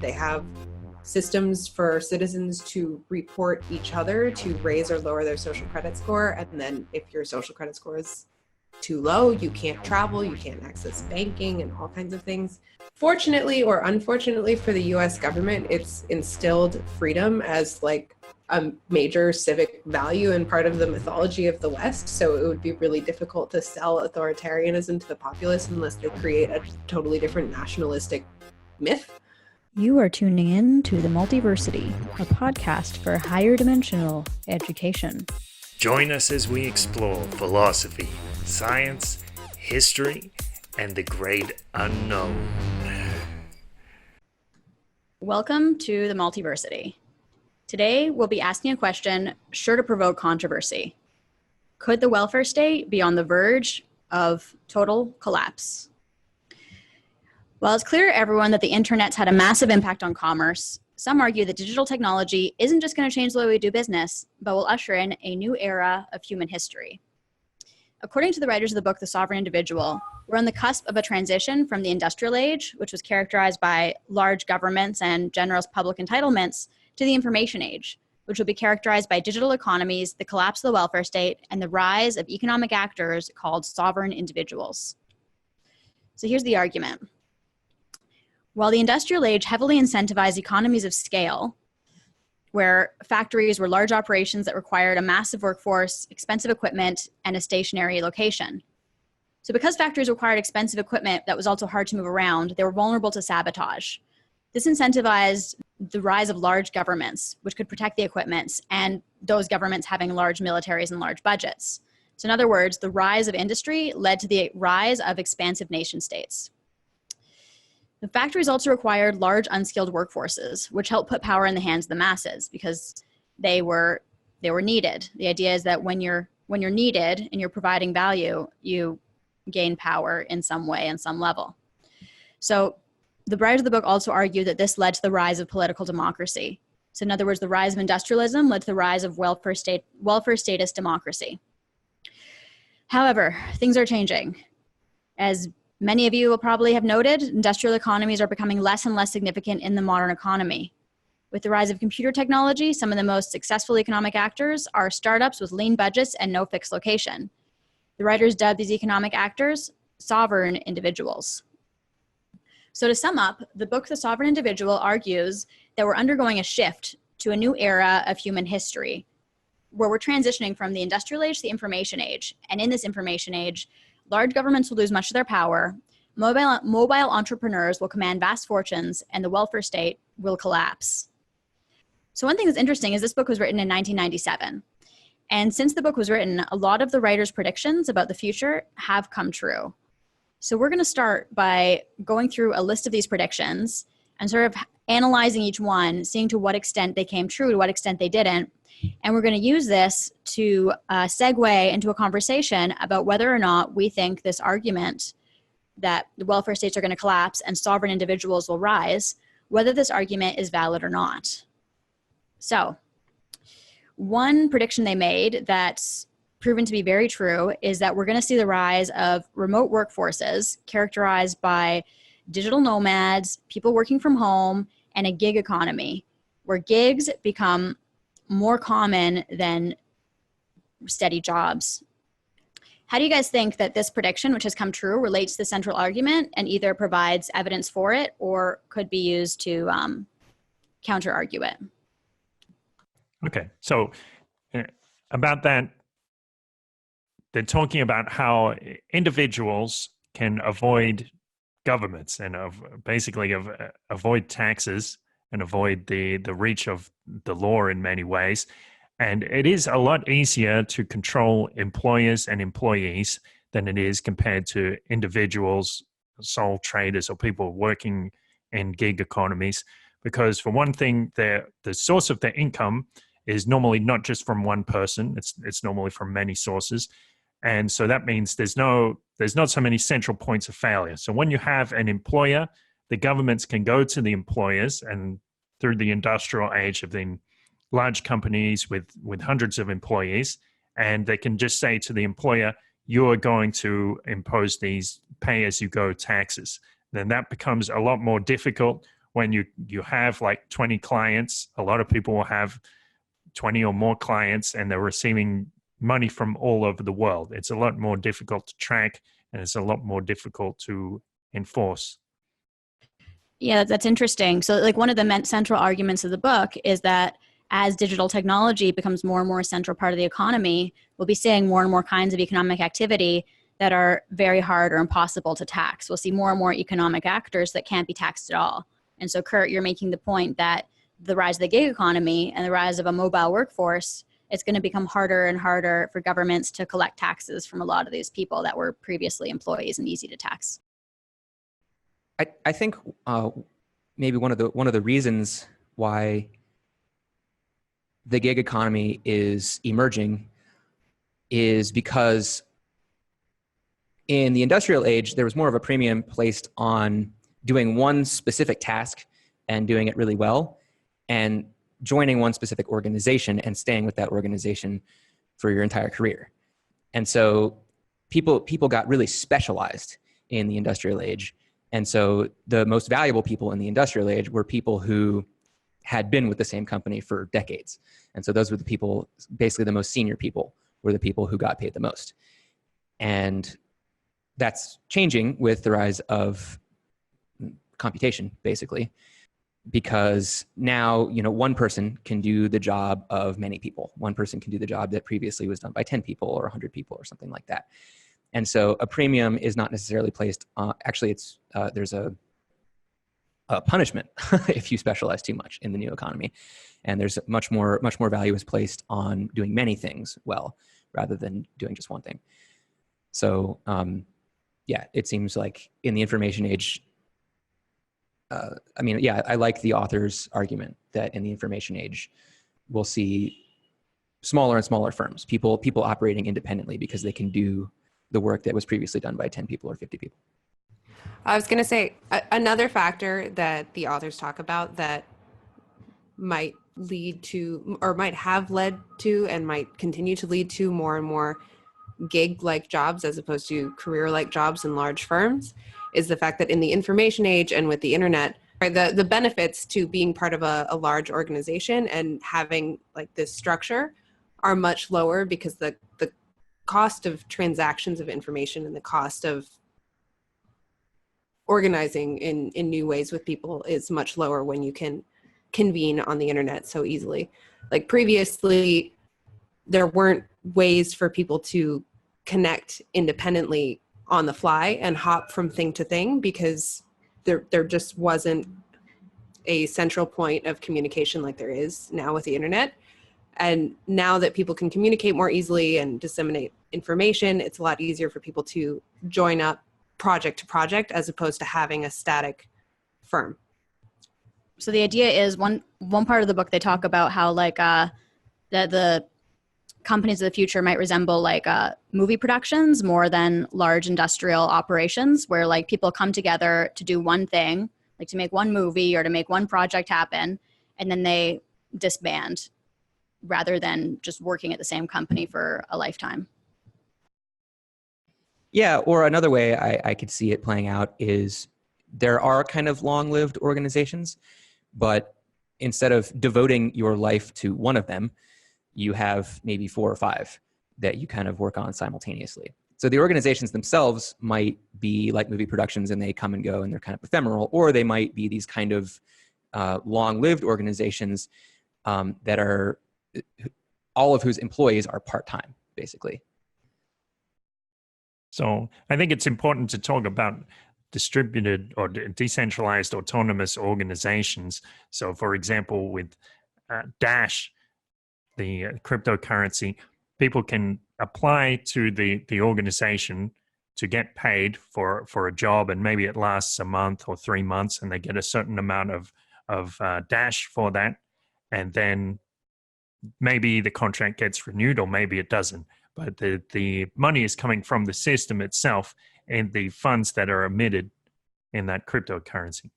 They have systems for citizens to report each other to raise or lower their social credit score. And then if your social credit score is too low, you can't travel, you can't access banking and all kinds of things. Fortunately or unfortunately for the US government, it's instilled freedom as like a major civic value and part of the mythology of the West. So it would be really difficult to sell authoritarianism to the populace unless they create a totally different nationalistic myth. You are tuning in to the Multiversity, a podcast for higher dimensional education. Join us as we explore philosophy, science, history, and the great unknown. Welcome to the Multiversity. Today, we'll be asking a question sure to provoke controversy. Could the welfare state be on the verge of total collapse? While it's clear to everyone that the internet's had a massive impact on commerce, some argue that digital technology isn't just going to change the way we do business, but will usher in a new era of human history. According to the writers of the book, The Sovereign Individual, we're on the cusp of a transition from the industrial age, which was characterized by large governments and generous public entitlements, to the information age, which will be characterized by digital economies, the collapse of the welfare state, and the rise of economic actors called sovereign individuals. So here's the argument. While the industrial age heavily incentivized economies of scale, where factories were large operations that required a massive workforce, expensive equipment, and a stationary location. So because factories required expensive equipment that was also hard to move around, they were vulnerable to sabotage. This incentivized the rise of large governments, which could protect the equipment, and those governments having large militaries and large budgets. So in other words, the rise of industry led to the rise of expansive nation states. The factories also required large unskilled workforces, which helped put power in the hands of the masses because they were needed. The idea is that when you're needed and you're providing value, you gain power in some way and some level. So the writers of the book also argue that this led to the rise of political democracy. So in other words, the rise of industrialism led to the rise of welfare statist democracy. However, things are changing. As many of you will probably have noted, industrial economies are becoming less and less significant in the modern economy. With the rise of computer technology, some of the most successful economic actors are startups with lean budgets and no fixed location. The writers dubbed these economic actors sovereign individuals. So to sum up, the book The Sovereign Individual argues that we're undergoing a shift to a new era of human history, where we're transitioning from the industrial age to the information age. And in this information age, large governments will lose much of their power, mobile entrepreneurs will command vast fortunes, and the welfare state will collapse. So one thing that's interesting is this book was written in 1997. And since the book was written, a lot of the writer's predictions about the future have come true. So we're going to start by going through a list of these predictions and sort of analyzing each one, seeing to what extent they came true, to what extent they didn't. And we're going to use this to segue into a conversation about whether or not we think this argument that the welfare states are going to collapse and sovereign individuals will rise, whether this argument is valid or not. So one prediction they made that's proven to be very true is that we're going to see the rise of remote workforces characterized by digital nomads, people working from home, and a gig economy, where gigs become more common than steady jobs. How do you guys think that this prediction, which has come true, relates to the central argument and either provides evidence for it or could be used to counter-argue it? Okay, so about that, they're talking about how individuals can avoid governments and basically avoid taxes and avoid the reach of the law in many ways. And it is a lot easier to control employers and employees than it is compared to individuals, sole traders, or people working in gig economies. Because for one thing, the source of their income is normally not just from one person, it's normally from many sources. And so that means there's not so many central points of failure. So when you have an employer, the governments can go to the employers, and through the industrial age have been large companies with hundreds of employees, and they can just say to the employer, you are going to impose these pay-as-you-go taxes. Then that becomes a lot more difficult when you have like 20 clients, a lot of people will have 20 or more clients, and they're receiving money from all over the world. It's a lot more difficult to track, and it's a lot more difficult to enforce. Yeah, that's interesting. So like one of the central arguments of the book is that as digital technology becomes more and more a central part of the economy, we'll be seeing more and more kinds of economic activity that are very hard or impossible to tax. We'll see more and more economic actors that can't be taxed at all. And so, Kurt, you're making the point that the rise of the gig economy and the rise of a mobile workforce, it's going to become harder and harder for governments to collect taxes from a lot of these people that were previously employees and easy to tax. I think maybe one of the reasons why the gig economy is emerging is because in the industrial age, there was more of a premium placed on doing one specific task and doing it really well, and joining one specific organization and staying with that organization for your entire career. And so people got really specialized in the industrial age. And so the most valuable people in the industrial age were people who had been with the same company for decades. And so those were the people, basically the most senior people were the people who got paid the most. And that's changing with the rise of computation, basically, because now, one person can do the job of many people. One person can do the job that previously was done by 10 people or 100 people or something like that. And so a premium is not necessarily placed on, actually it's, there's a punishment if you specialize too much in the new economy. And there's much more value is placed on doing many things well, rather than doing just one thing. So yeah, it seems like in the information age, I like the author's argument that in the information age, we'll see smaller and smaller firms, people operating independently because they can do the work that was previously done by 10 people or 50 people. I was going to say another factor that the authors talk about that might lead to, or might have led to, and might continue to lead to more and more gig-like jobs as opposed to career-like jobs in large firms, is the fact that in the information age and with the internet, right, the benefits to being part of a large organization and having like this structure are much lower, because the cost of transactions of information and the cost of organizing in new ways with people is much lower when you can convene on the internet so easily. Like previously, there weren't ways for people to connect independently on the fly and hop from thing to thing, because there just wasn't a central point of communication like there is now with the internet. And now that people can communicate more easily and disseminate information, it's a lot easier for people to join up project to project as opposed to having a static firm. So the idea is one part of the book, they talk about how like that the companies of the future might resemble like movie productions more than large industrial operations, where like people come together to do one thing, like to make one movie or to make one project happen, and then they disband rather than just working at the same company for a lifetime. Yeah, or another way I could see it playing out is there are kind of long-lived organizations, but instead of devoting your life to one of them, you have maybe 4 or 5 that you kind of work on simultaneously. So the organizations themselves might be like movie productions and they come and go and they're kind of ephemeral, or they might be these kind of long-lived organizations that are, all of whose employees are part-time, basically. So I think it's important to talk about distributed or decentralized autonomous organizations. So for example, with Dash, the cryptocurrency, people can apply to the organization to get paid for a job, and maybe it lasts a month or 3 months, and they get a certain amount of Dash for that, and then maybe the contract gets renewed or maybe it doesn't. But the money is coming from the system itself and the funds that are emitted in that cryptocurrency.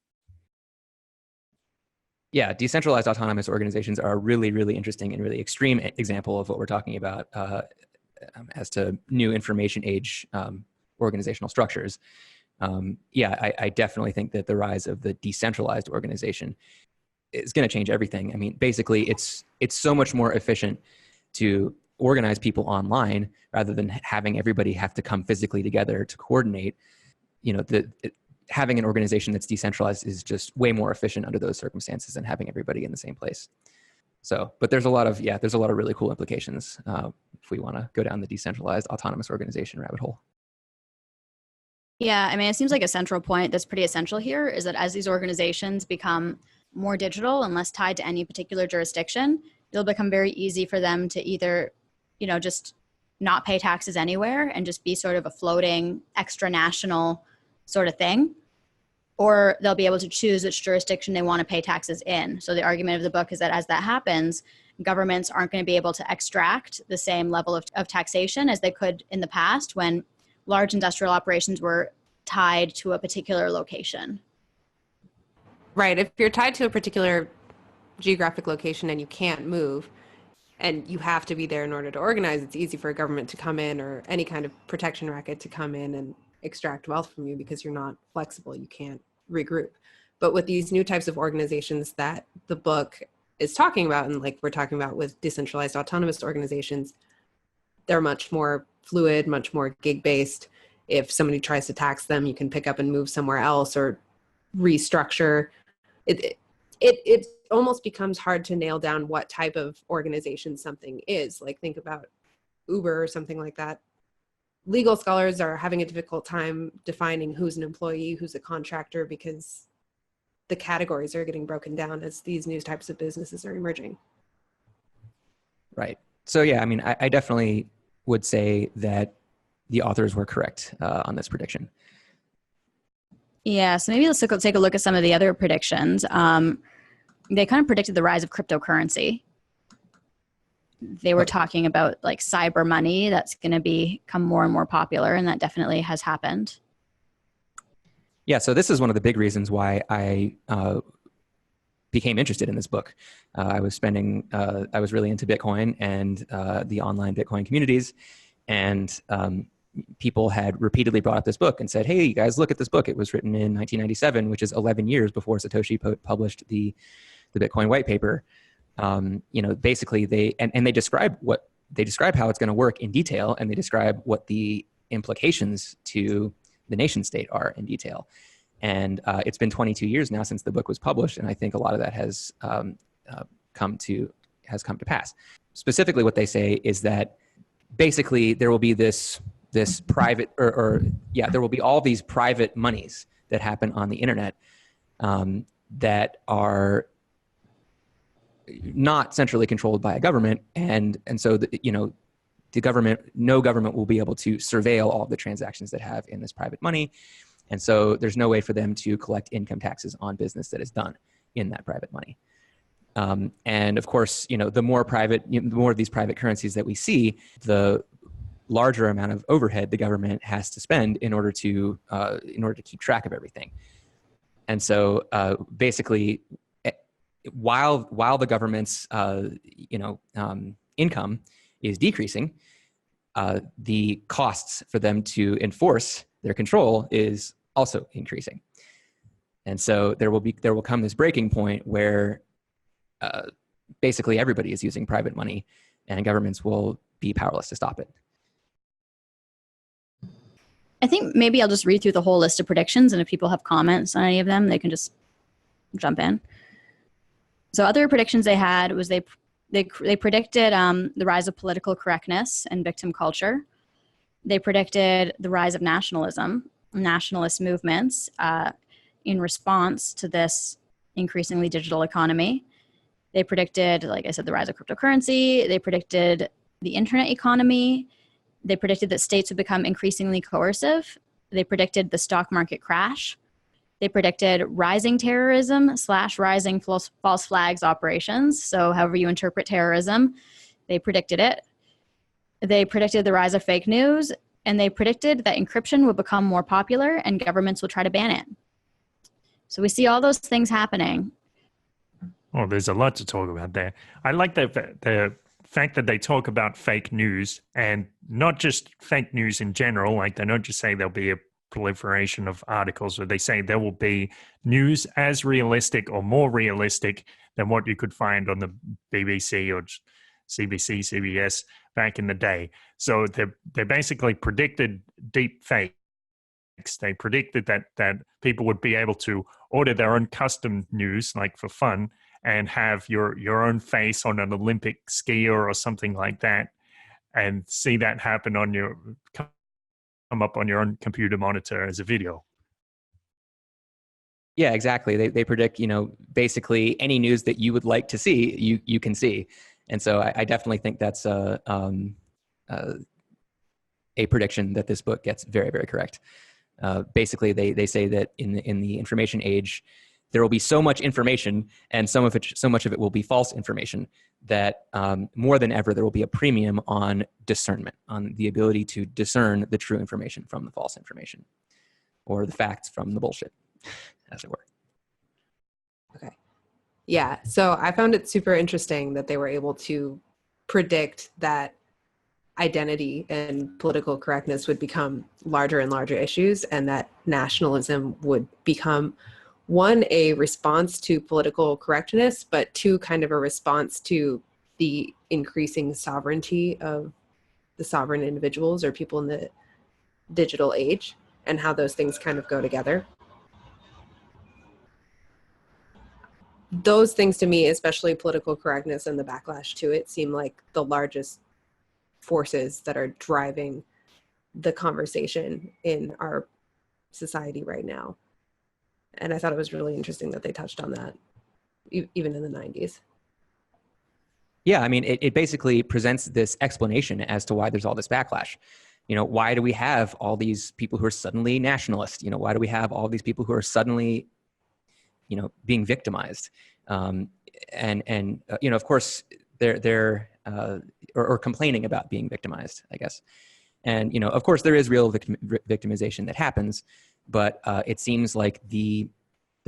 Yeah, decentralized autonomous organizations are a really, really interesting and really extreme example of what we're talking about as to new information age organizational structures. I definitely think that the rise of the decentralized organization is going to change everything. I mean, basically, it's so much more efficient to organize people online rather than having everybody have to come physically together to coordinate. Having an organization that's decentralized is just way more efficient under those circumstances than having everybody in the same place. So, but there's a lot of really cool implications if we want to go down the decentralized autonomous organization rabbit hole. Yeah, I mean, it seems like a central point that's pretty essential here is that as these organizations become more digital and less tied to any particular jurisdiction, it'll become very easy for them to either, just not pay taxes anywhere and just be sort of a floating extra national sort of thing, or they'll be able to choose which jurisdiction they want to pay taxes in. So the argument of the book is that as that happens, governments aren't going to be able to extract the same level of taxation as they could in the past when large industrial operations were tied to a particular location. Right. If you're tied to a particular geographic location and you can't move and you have to be there in order to organize, it's easy for a government to come in or any kind of protection racket to come in and extract wealth from you because you're not flexible. You can't regroup. But with these new types of organizations that the book is talking about, and like we're talking about with decentralized autonomous organizations, they're much more fluid, much more gig-based. If somebody tries to tax them, you can pick up and move somewhere else or restructure. It almost becomes hard to nail down what type of organization something is. Like think about Uber or something like that. Legal scholars are having a difficult time defining who's an employee, who's a contractor, because the categories are getting broken down as these new types of businesses are emerging. Right. So yeah, I mean, I definitely would say that the authors were correct on this prediction. Yeah, so maybe let's take a look at some of the other predictions. They kind of predicted the rise of cryptocurrency. They were talking about like cyber money that's going to become more and more popular, and that definitely has happened. Yeah, so this is one of the big reasons why I became interested in this book. I was really into Bitcoin and the online Bitcoin communities, and people had repeatedly brought up this book and said, hey, you guys, look at this book. It was written in 1997, which is 11 years before Satoshi published the Bitcoin white paper. Basically they describe how it's going to work in detail, and they describe what the implications to the nation state are in detail. And it's been 22 years now since the book was published, and I think a lot of that has come to pass. Specifically, what they say is that basically there will be this private there will be all these private monies that happen on the internet that are not centrally controlled by a government, and so no government will be able to surveil all of the transactions that have in this private money, and so there's no way for them to collect income taxes on business that is done in that private money. And of course, the more of these private currencies that we see, the larger amount of overhead the government has to spend in order to keep track of everything. And so basically, while the government's income is decreasing, the costs for them to enforce their control is also increasing. And so there will come this breaking point where basically everybody is using private money, and governments will be powerless to stop it. I think maybe I'll just read through the whole list of predictions, and if people have comments on any of them, they can just jump in. So other predictions they had was they predicted the rise of political correctness and victim culture. They predicted the rise of nationalism, nationalist movements in response to this increasingly digital economy. They predicted, like I said, the rise of cryptocurrency. They predicted the internet economy. They predicted that states would become increasingly coercive. They predicted the stock market crash. They predicted rising terrorism / rising false flags operations. So however you interpret terrorism, they predicted it. They predicted the rise of fake news, and they predicted that encryption would become more popular and governments will try to ban it. So we see all those things happening. Oh, there's a lot to talk about there. I like the fact that they talk about fake news, and not just fake news in general. Like they don't just say there'll be a proliferation of articles where they say there will be news as realistic or more realistic than what you could find on the BBC or CBC, CBS back in the day. So they basically predicted deep fakes. They predicted that people would be able to order their own custom news, like for fun, and have your own face on an Olympic skier or something like that, and see that happen on your come up on your own computer monitor as a video. Yeah, exactly. They predict, basically any news that you would like to see, you can see. And so I definitely think that's a prediction that this book gets very, very correct. Basically, they say that in the information age, there will be so much information, and so much of it will be false information, that more than ever there will be a premium on discernment, on the ability to discern the true information from the false information, or the facts from the bullshit, as it were. Okay. Yeah. So I found it super interesting that they were able to predict that identity and political correctness would become larger and larger issues, and that nationalism would become, one, a response to political correctness, but two, kind of a response to the increasing sovereignty of the sovereign individuals or people in the digital age, and how those things kind of go together. Those things to me, especially political correctness and the backlash to it, seem like the largest forces that are driving the conversation in our society right now. And I thought it was really interesting that they touched on that, even in the 90s. Yeah, I mean, it basically presents this explanation as to why there's all this backlash. Why do we have all these people who are suddenly nationalist? Why do we have all these people who are suddenly, being victimized? Of course, they're or complaining about being victimized, I guess. And, of course, there is real victimization that happens, but it seems like the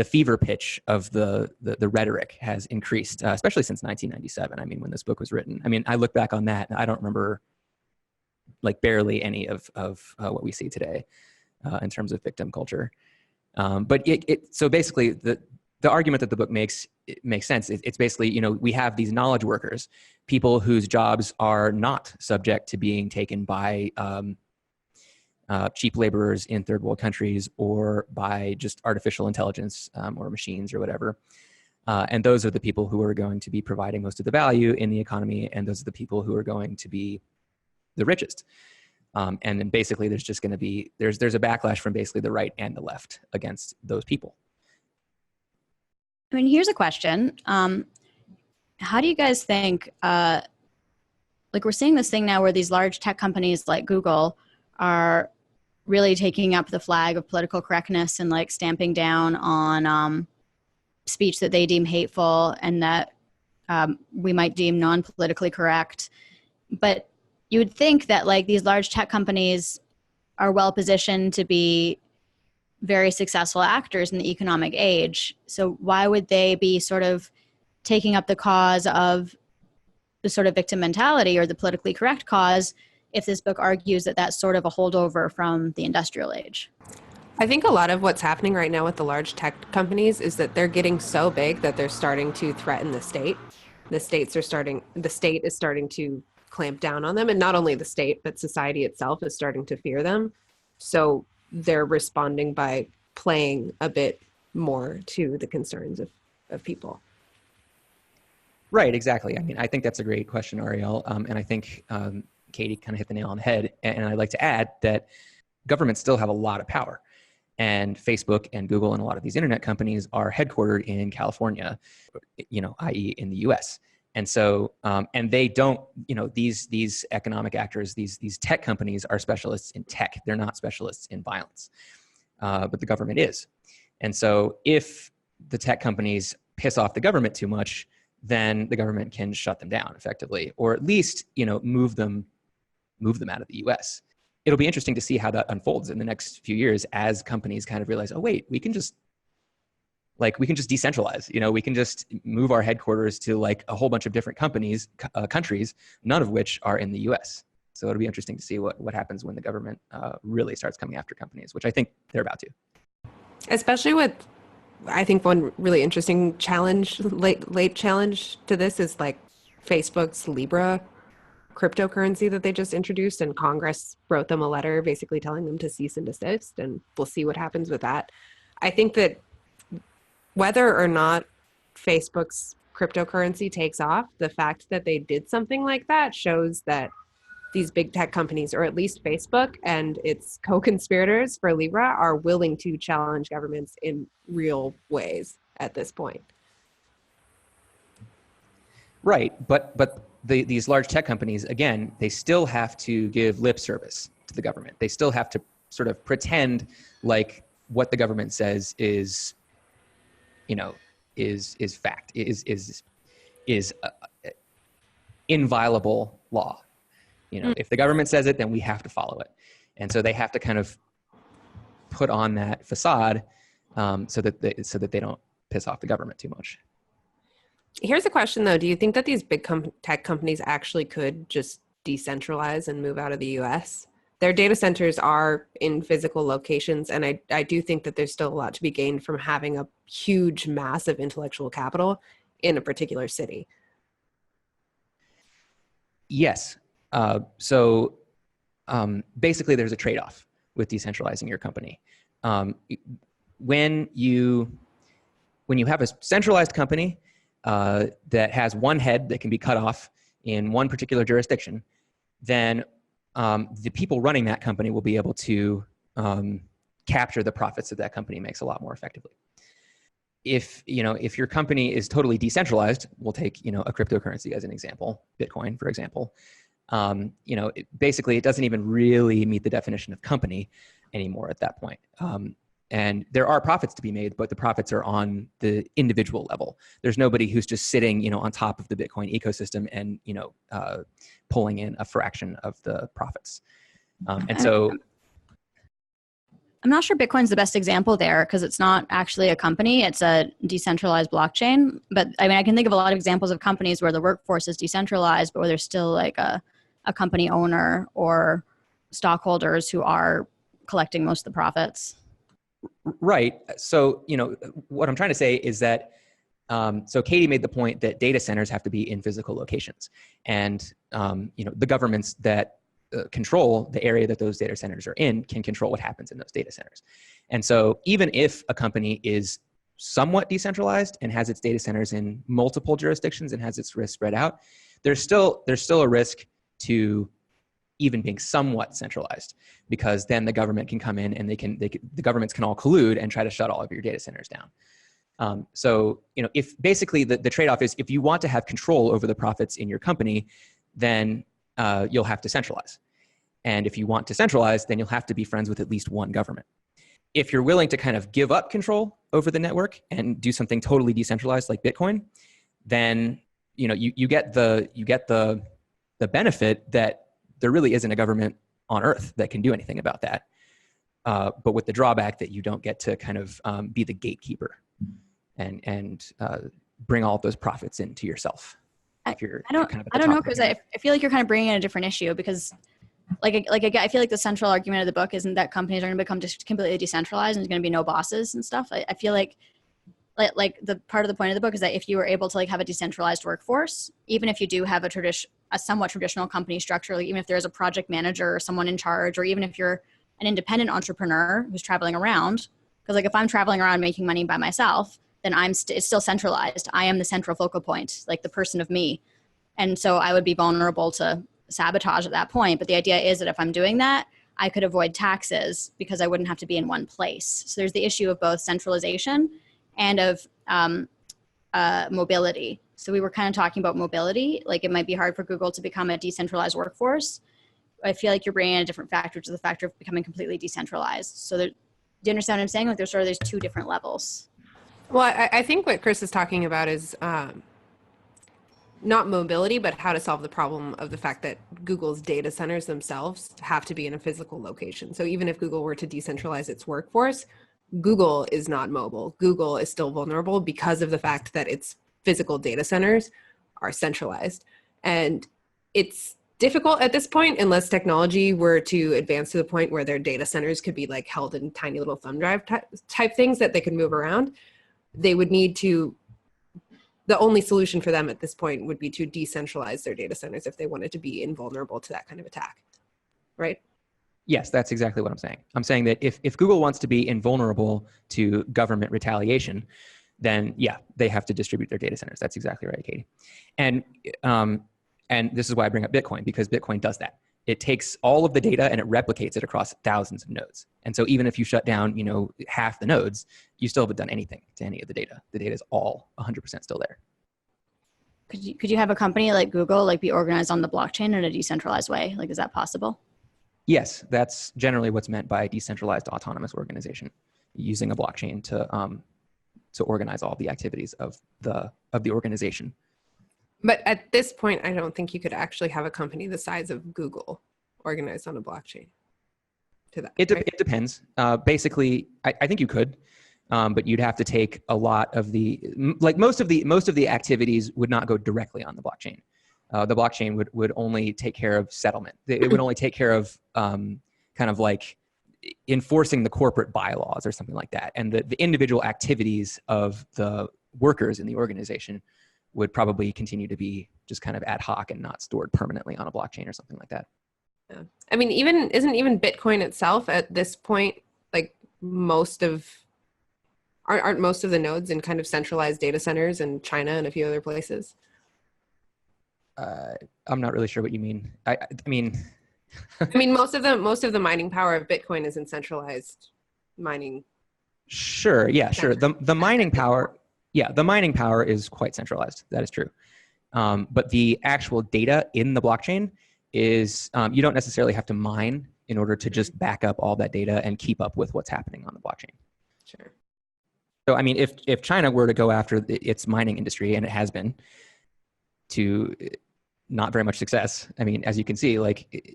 fever pitch of the rhetoric has increased, especially since 1997. I mean, when this book was written. I mean, I look back on that and I don't remember like barely any of what we see today in terms of victim culture. But so basically the argument that the book makes, it makes sense. It's basically, we have these knowledge workers, people whose jobs are not subject to being taken by cheap laborers in third world countries, or by just artificial intelligence or machines or whatever. And those are the people who are going to be providing most of the value in the economy, and those are the people who are going to be the richest. And then basically there's just going to be, there's a backlash from basically the right and the left against those people. I mean, here's a question. How do you guys think, like we're seeing this thing now where these large tech companies like Google are really taking up the flag of political correctness and like stamping down on speech that they deem hateful and that we might deem non-politically correct. But you would think that like these large tech companies are well positioned to be very successful actors in the economic age. So why would they be sort of taking up the cause of the sort of victim mentality or the politically correct cause if this book argues that that's sort of a holdover from the industrial age? I think a lot of what's happening right now with the large tech companies is that they're getting so big that they're starting to threaten the state. The state is starting to clamp down on them, and not only the state, but society itself is starting to fear them. So they're responding by playing a bit more to the concerns of people. Right, exactly. I mean, I think that's a great question, Ariel. And I think Katie kind of hit the nail on the head. And I'd like to add that governments still have a lot of power. And Facebook and Google and a lot of these internet companies are headquartered in California, i.e. in the US. And so, and they don't, these economic actors, these tech companies are specialists in tech. They're not specialists in violence, but the government is. And so if the tech companies piss off the government too much, then the government can shut them down effectively, or at least, move them out of the US. It'll be interesting to see how that unfolds in the next few years as companies kind of realize, oh, wait, we can just decentralize, we can just move our headquarters to like a whole bunch of different countries, none of which are in the US. So it'll be interesting to see what happens when the government really starts coming after companies, which I think they're about to. Especially with, I think one really interesting challenge, late challenge to this is like Facebook's Libra cryptocurrency that they just introduced, and Congress wrote them a letter basically telling them to cease and desist, and we'll see what happens with that. I think that whether or not Facebook's cryptocurrency takes off, the fact that they did something like that shows that these big tech companies, or at least Facebook and its co-conspirators for Libra, are willing to challenge governments in real ways at this point. Right, but these large tech companies, again, they still have to give lip service to the government. They still have to sort of pretend like what the government says is, is fact, is inviolable law. If the government says it, then we have to follow it. And so they have to kind of put on that facade so that they don't piss off the government too much. Here's a question though. Do you think that these big tech companies actually could just decentralize and move out of the US? Their data centers are in physical locations, and I do think that there's still a lot to be gained from having a huge, massive intellectual capital in a particular city. Yes. So basically there's a trade-off with decentralizing your company. When you have a centralized company that has one head that can be cut off in one particular jurisdiction, then the people running that company will be able to capture the profits that that company makes a lot more effectively. If your company is totally decentralized, we'll take a cryptocurrency as an example, Bitcoin, for example. Basically, it doesn't even really meet the definition of company anymore at that point. And there are profits to be made, but the profits are on the individual level. There's nobody who's just sitting, on top of the Bitcoin ecosystem and, pulling in a fraction of the profits. And so I'm not sure Bitcoin's the best example there because it's not actually a company. It's a decentralized blockchain. But I mean, I can think of a lot of examples of companies where the workforce is decentralized, but where there's still like a company owner or stockholders who are collecting most of the profits. Right. So, what I'm trying to say is that, so Katie made the point that data centers have to be in physical locations, and, the governments that control the area that those data centers are in can control what happens in those data centers. And so even if a company is somewhat decentralized and has its data centers in multiple jurisdictions and has its risk spread out, there's still a risk to even being somewhat centralized, because then the government can come in and the governments can all collude and try to shut all of your data centers down. So, if basically the trade-off is, if you want to have control over the profits in your company, then you'll have to centralize. And if you want to centralize, then you'll have to be friends with at least one government. If you're willing to kind of give up control over the network and do something totally decentralized like Bitcoin, then you get the benefit that there really isn't a government on earth that can do anything about that. But with the drawback that you don't get to kind of be the gatekeeper and bring all of those profits into yourself. I don't know, because I feel like you're kind of bringing in a different issue, because I feel like the central argument of the book isn't that companies are going to become just completely decentralized and there's going to be no bosses and stuff. I feel like the part of the point of the book is that if you were able to have a decentralized workforce, even if you do have a somewhat traditional company structure, like even if there's a project manager or someone in charge, or even if you're an independent entrepreneur who's traveling around, because if I'm traveling around making money by myself, then it's still centralized. I am the central focal point, like the person of me. And so I would be vulnerable to sabotage at that point. But the idea is that if I'm doing that, I could avoid taxes because I wouldn't have to be in one place. So there's the issue of both centralization and of mobility. So we were kind of talking about mobility. It might be hard for Google to become a decentralized workforce. I feel like you're bringing in a different factor, to the factor of becoming completely decentralized. So do you understand what I'm saying? There's two different levels. Well, I think what Chris is talking about is not mobility, but how to solve the problem of the fact that Google's data centers themselves have to be in a physical location. So even if Google were to decentralize its workforce, Google is not mobile. Google is still vulnerable because of the fact that its physical data centers are centralized. And it's difficult at this point unless technology were to advance to the point where their data centers could be like held in tiny little thumb drive type things that they could move around. They would need to, the only solution for them at this point would be to decentralize their data centers if they wanted to be invulnerable to that kind of attack, right? Yes, that's exactly what I'm saying. I'm saying that if Google wants to be invulnerable to government retaliation, then yeah, they have to distribute their data centers. That's exactly right, Katie. And this is why I bring up Bitcoin, because Bitcoin does that. It takes all of the data and it replicates it across thousands of nodes. And so even if you shut down, half the nodes, you still haven't done anything to any of the data. The data is all 100% still there. Could you have a company like Google be organized on the blockchain in a decentralized way? Is that possible? Yes, that's generally what's meant by decentralized autonomous organization, using a blockchain to organize all the activities of the organization. But at this point, I don't think you could actually have a company the size of Google organized on a blockchain. It depends. Basically, I think you could, but you'd have to take a lot of most of the activities would not go directly on the blockchain. The blockchain would only take care of settlement. It would only take care of kind of like enforcing the corporate bylaws or something like that. And the individual activities of the workers in the organization would probably continue to be just kind of ad hoc and not stored permanently on a blockchain or something like that. Yeah. I mean, isn't even Bitcoin itself at this point, like aren't most of the nodes in kind of centralized data centers in China and a few other places? I'm not really sure what you mean. I mean, most of the mining power of Bitcoin is in centralized mining. Sure. Yeah, sure. The mining power. Yeah, the mining power is quite centralized. That is true. But the actual data in the blockchain is, you don't necessarily have to mine in order to just back up all that data and keep up with what's happening on the blockchain. Sure. So, I mean, if China were to go after its mining industry, and it has been, to not very much success. I mean, as you can see,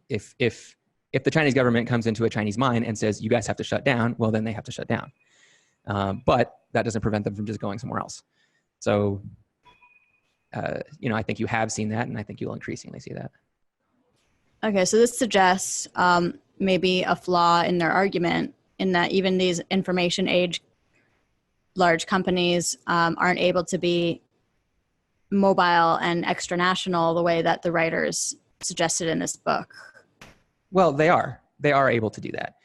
if the Chinese government comes into a Chinese mine and says, you guys have to shut down, well, then they have to shut down. But that doesn't prevent them from just going somewhere else. So, I think you have seen that, and I think you'll increasingly see that. Okay, so this suggests maybe a flaw in their argument, in that even these information age large companies aren't able to be mobile and extranational the way that the writers suggested in this book. Well, they are able to do that.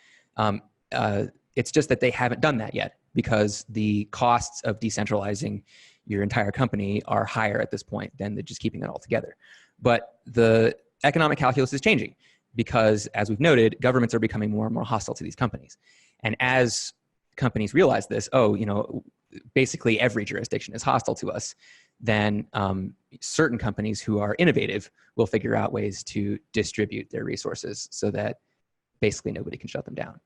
It's just that they haven't done that yet, because the costs of decentralizing your entire company are higher at this point than just keeping it all together. But the economic calculus is changing, because, as we've noted, governments are becoming more and more hostile to these companies. And as companies realize this, basically every jurisdiction is hostile to us, then certain companies who are innovative will figure out ways to distribute their resources so that basically nobody can shut them down.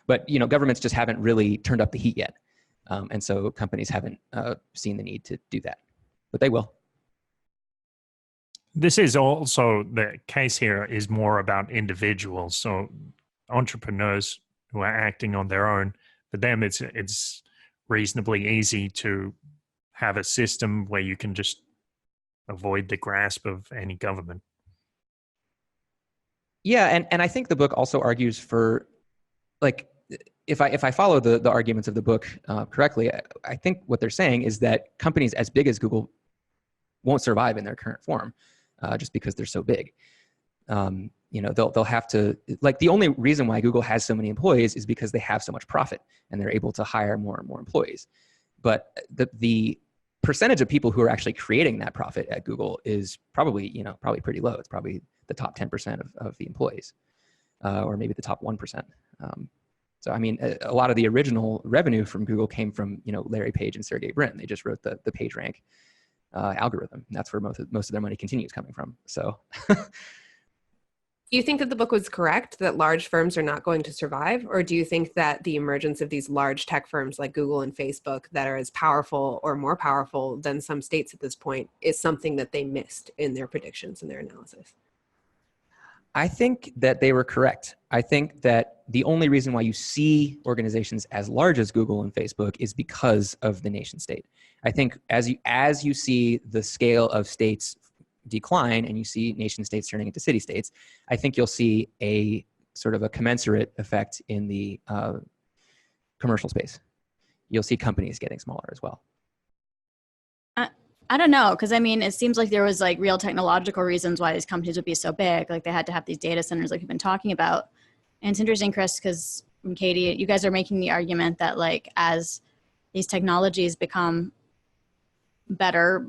But governments just haven't really turned up the heat yet, and so companies haven't seen the need to do that, but they will. This is also, the case here is more about individuals, so entrepreneurs who are acting on their own. For them, it's reasonably easy to have a system where you can just avoid the grasp of any government. Yeah, and I think the book also argues for, if I follow the arguments of the book correctly, I think what they're saying is that companies as big as Google won't survive in their current form, just because they're so big. They'll have to, the only reason why Google has so many employees is because they have so much profit and they're able to hire more and more employees. But the percentage of people who are actually creating that profit at Google is probably pretty low. It's probably the top 10% of the employees, or maybe the top 1%. So, I mean, a lot of the original revenue from Google came from, Larry Page and Sergey Brin. They just wrote the PageRank algorithm. And that's where most of their money continues coming from. So, do you think that the book was correct, that large firms are not going to survive? Or do you think that the emergence of these large tech firms like Google and Facebook that are as powerful or more powerful than some states at this point is something that they missed in their predictions and their analysis? I think that they were correct. I think that the only reason why you see organizations as large as Google and Facebook is because of the nation state. I think as you see the scale of states decline and you see nation states turning into city states, I think you'll see a sort of a commensurate effect in the commercial space. You'll see companies getting smaller as well. I don't know, because I mean, it seems like there was like real technological reasons why these companies would be so big. Like they had to have these data centers like we've been talking about. And it's interesting, Chris, because Katie, you guys are making the argument that like as these technologies become better,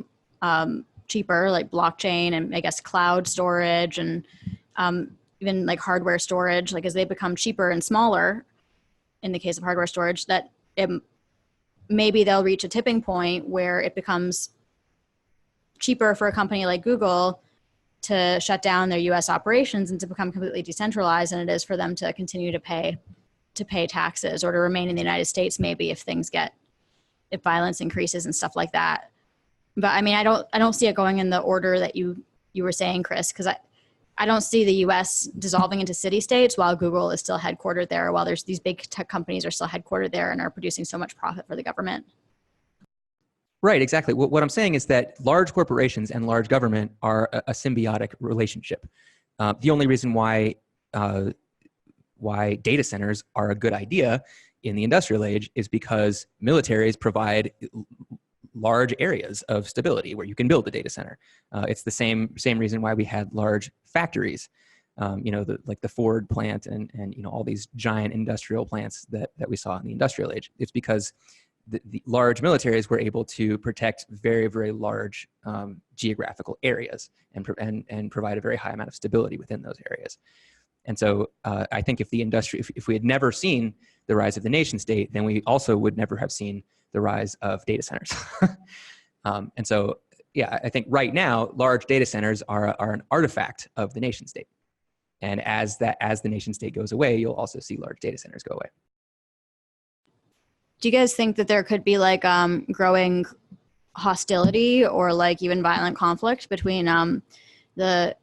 cheaper, like blockchain and I guess cloud storage and even like hardware storage, like as they become cheaper and smaller, in the case of hardware storage, that maybe they'll reach a tipping point where it becomes cheaper for a company like Google to shut down their US operations and to become completely decentralized than it is for them to continue to pay taxes or to remain in the United States, maybe if violence increases and stuff like that. But I mean, I don't see it going in the order that you were saying, Chris, because I don't see the US dissolving into city states while Google is still headquartered there, while there's these big tech companies are still headquartered there and are producing so much profit for the government. Right, exactly. What I'm saying is that large corporations and large government are a symbiotic relationship. The only reason why data centers are a good idea in the industrial age is because militaries provide large areas of stability where you can build a data center. It's the same reason why we had large factories, like the Ford plant and all these giant industrial plants that we saw in the industrial age. It's because the large militaries were able to protect very, very large geographical areas and provide a very high amount of stability within those areas. And so I think if we had never seen the rise of the nation state, then we also would never have seen the rise of data centers. And so, yeah, I think right now, large data centers are an artifact of the nation state. And as the nation state goes away, you'll also see large data centers go away. Do you guys think that there could be like growing hostility or like even violent conflict between the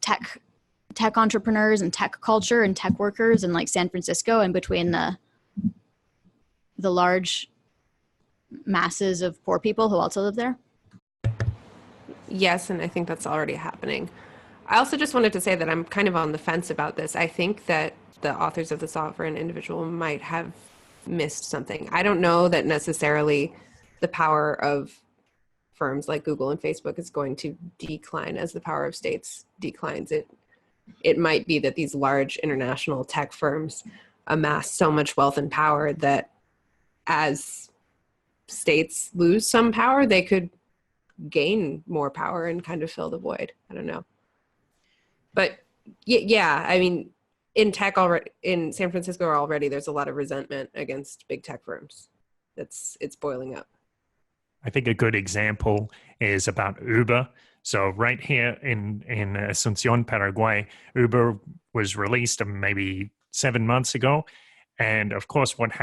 tech entrepreneurs and tech culture and tech workers in like San Francisco and between the large masses of poor people who also live there? Yes, and I think that's already happening. I also just wanted to say that I'm kind of on the fence about this. I think that the authors of the Sovereign Individual might have missed something. I don't know that necessarily the power of firms like Google and Facebook is going to decline as the power of states declines. It might be that these large international tech firms amass so much wealth and power that as states lose some power, they could gain more power and kind of fill the void. I don't know. But yeah, I mean, in tech already, in San Francisco already, there's a lot of resentment against big tech firms. It's boiling up. I think a good example is about Uber. So right here in Asunción, Paraguay, Uber was released maybe 7 months ago. And of course, what's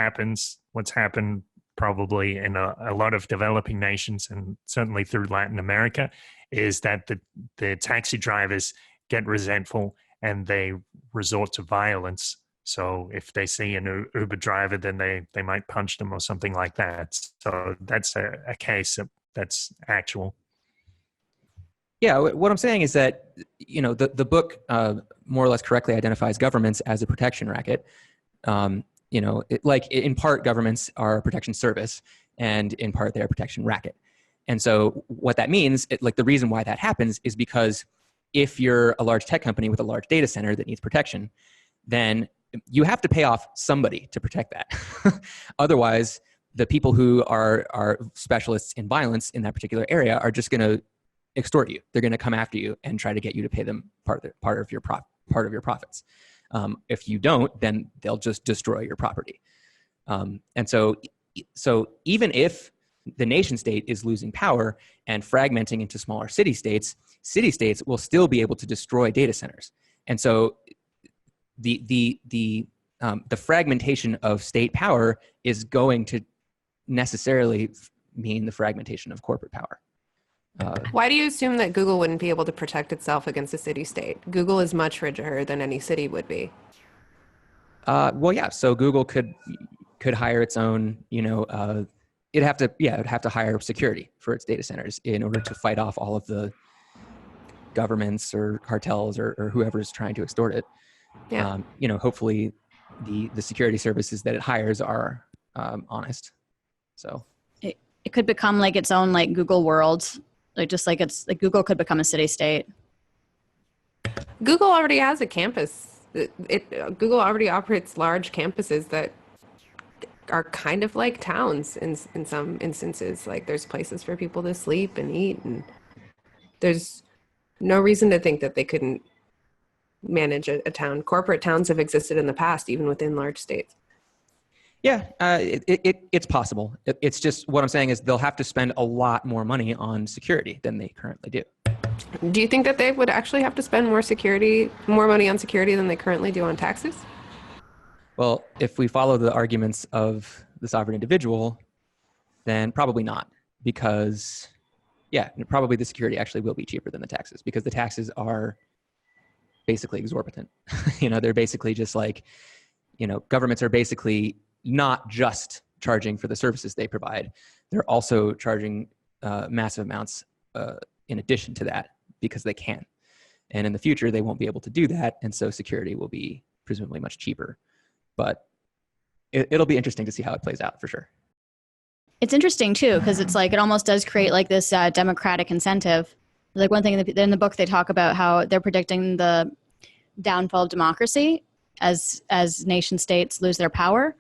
happened probably in a lot of developing nations and certainly through Latin America is that the taxi drivers get resentful and they resort to violence. So if they see an Uber driver, then they might punch them or something like that. So that's a case that's actual. Yeah, what I'm saying is that, the book more or less correctly identifies governments as a protection racket. Like in part governments are a protection service and in part they're a protection racket. And so what that means, the reason why that happens is because if you're a large tech company with a large data center that needs protection, then you have to pay off somebody to protect that. Otherwise, the people who are specialists in violence in that particular area are just going to extort you. They're going to come after you and try to get you to pay them part of your profits. If you don't, then they'll just destroy your property. And so even if the nation state is losing power and fragmenting into smaller city states will still be able to destroy data centers. And so the fragmentation of state power is going to necessarily mean the fragmentation of corporate power. Why do you assume that Google wouldn't be able to protect itself against a city-state? Google is much richer than any city would be. Well, yeah. So Google could hire its own, it'd have to hire security for its data centers in order to fight off all of the governments or cartels or whoever's trying to extort it. Yeah. Hopefully the security services that it hires are honest. So It could become like its own like Google world, like just like it's like Google could become a city state. Google already has a campus. Google already operates large campuses that are kind of like towns in some instances. Like there's places for people to sleep and eat, and there's no reason to think that they couldn't manage a town. Corporate towns have existed in the past, even within large states. yeah, it's possible. It's just what I'm saying is they'll have to spend a lot more money on security than they currently do. Do you think that they would actually have to spend more money on security than they currently do on taxes? Well, if we follow the arguments of the sovereign individual, then probably not, because probably the security actually will be cheaper than the taxes, because the taxes are basically exorbitant. They're basically just like, governments are basically not just charging for the services they provide. They're also charging massive amounts in addition to that because they can. And in the future, they won't be able to do that. And so security will be presumably much cheaper. But it'll be interesting to see how it plays out for sure. It's interesting too, because it's like it almost does create like this democratic incentive. Like one thing in the book, they talk about how they're predicting the downfall of democracy as nation states lose their power,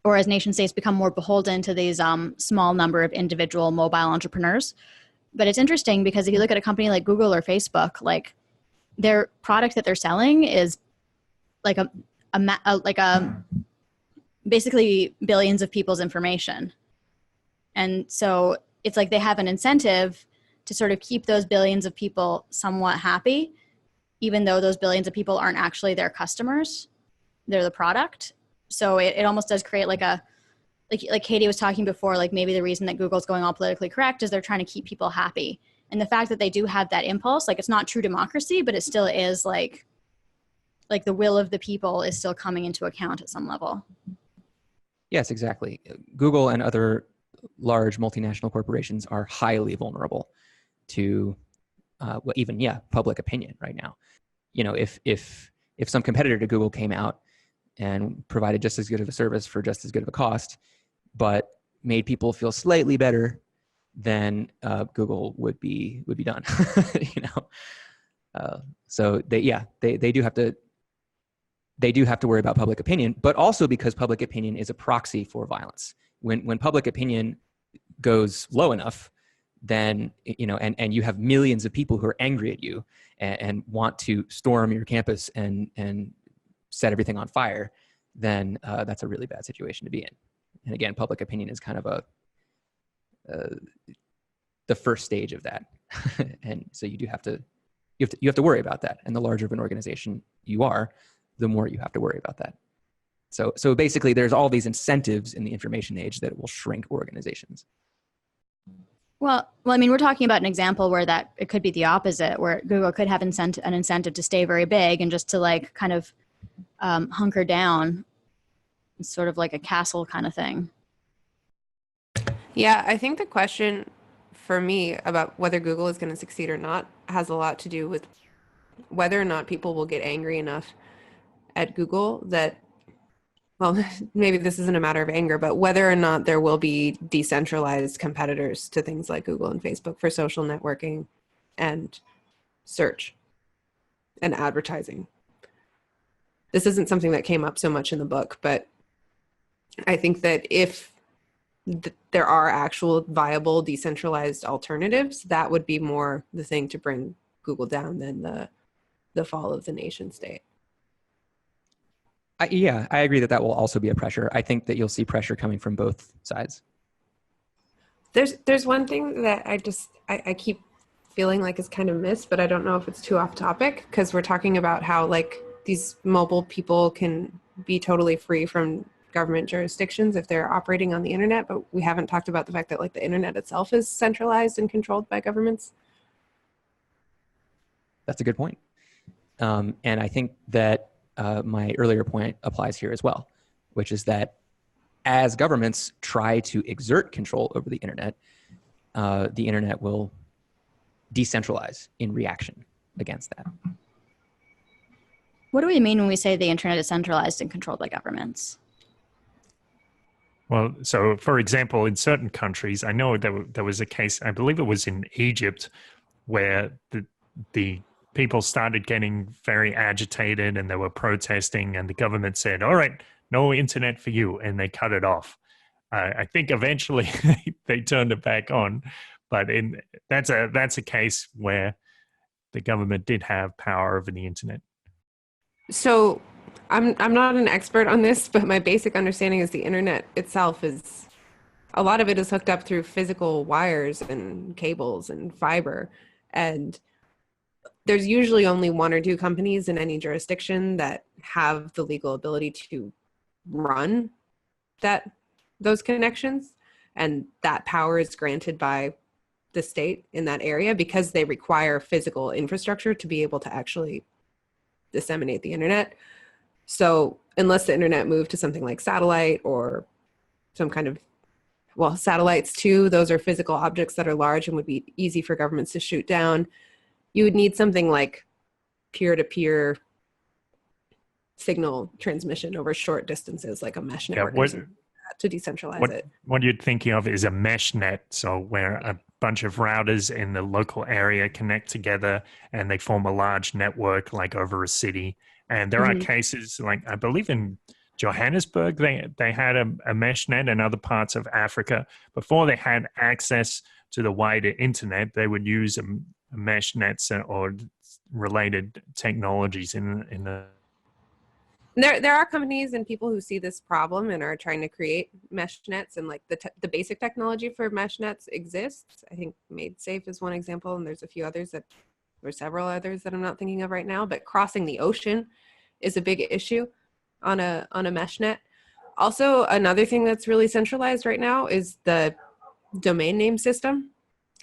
or as nation states become more beholden to these small number of individual mobile entrepreneurs. But it's interesting because if you look at a company like Google or Facebook, like their product that they're selling is like basically billions of people's information. And so it's like they have an incentive to sort of keep those billions of people somewhat happy, even though those billions of people aren't actually their customers, they're the product. So it almost does create like Katie was talking before, like maybe the reason that Google's going all politically correct is they're trying to keep people happy. And the fact that they do have that impulse, like it's not true democracy, but it still is like the will of the people is still coming into account at some level. Yes, exactly. Google and other large multinational corporations are highly vulnerable to public opinion right now. If some competitor to Google came out and provided just as good of a service for just as good of a cost, but made people feel slightly better, then Google would be done. So they do have to worry about public opinion, but also because public opinion is a proxy for violence. When public opinion goes low enough, then and you have millions of people who are angry at you and want to storm your campus and set everything on fire, then that's a really bad situation to be in. And again, public opinion is kind of the first stage of that. And so you have to worry about that. And the larger of an organization you are, the more you have to worry about that. So basically there's all these incentives in the information age that will shrink organizations. Well, I mean, we're talking about an example where that it could be the opposite, where Google could have an incentive to stay very big and just to like kind of hunker down. It's sort of like a castle kind of thing. Yeah, I think the question for me about whether Google is going to succeed or not has a lot to do with whether or not people will get angry enough at Google that, well, maybe this isn't a matter of anger, but whether or not there will be decentralized competitors to things like Google and Facebook for social networking and search and advertising. This isn't something that came up so much in the book, but I think that if there are actual viable decentralized alternatives, that would be more the thing to bring Google down than the fall of the nation state. I agree that will also be a pressure. I think that you'll see pressure coming from both sides. There's one thing that I keep feeling like is kind of missed, but I don't know if it's too off topic, because we're talking about how like these mobile people can be totally free from government jurisdictions if they're operating on the internet, but we haven't talked about the fact that like the internet itself is centralized and controlled by governments. That's a good point. And I think that my earlier point applies here as well, which is that as governments try to exert control over the internet will decentralize in reaction against that. What do we mean when we say the internet is centralized and controlled by governments? Well, so for example, in certain countries, I know there was a case, I believe it was in Egypt, where the people started getting very agitated and they were protesting, and the government said, all right, no internet for you, and they cut it off. I think eventually they turned it back on, but that's a case where the government did have power over the internet. So I'm not an expert on this, but my basic understanding is the internet itself is, a lot of it is hooked up through physical wires and cables and fiber. And there's usually only one or two companies in any jurisdiction that have the legal ability to run those connections. And that power is granted by the state in that area because they require physical infrastructure to be able to actually disseminate the internet. So unless the internet moved to something like satellite or some kind of, well, satellites too, those are physical objects that are large and would be easy for governments to shoot down. You would need something like peer-to-peer signal transmission over short distances, like a mesh network, to decentralize it. What you're thinking of is a mesh net, so where a bunch of routers in the local area connect together and they form a large network, like over a city. And there are cases, like I believe in Johannesburg, they had a mesh net, and other parts of Africa. Before they had access to the wider internet, they would use a mesh nets or related technologies in the. There are companies and people who see this problem and are trying to create mesh nets, and like the basic technology for mesh nets exists. I think MadeSafe is one example, and there's a few others or several others that I'm not thinking of right now. But crossing the ocean is a big issue on a mesh net. Also, another thing that's really centralized right now is the domain name system.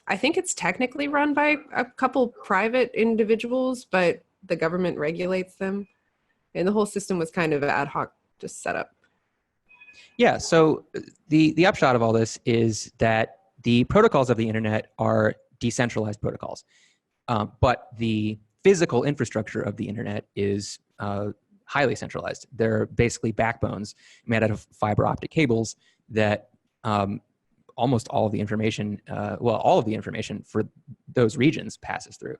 I think it's technically run by a couple private individuals, but the government regulates them. And the whole system was kind of ad hoc, just set up. Yeah, so the upshot of all this is that the protocols of the internet are decentralized protocols, but the physical infrastructure of the internet is highly centralized. They're basically backbones made out of fiber optic cables that almost all of the information, all of the information for those regions passes through.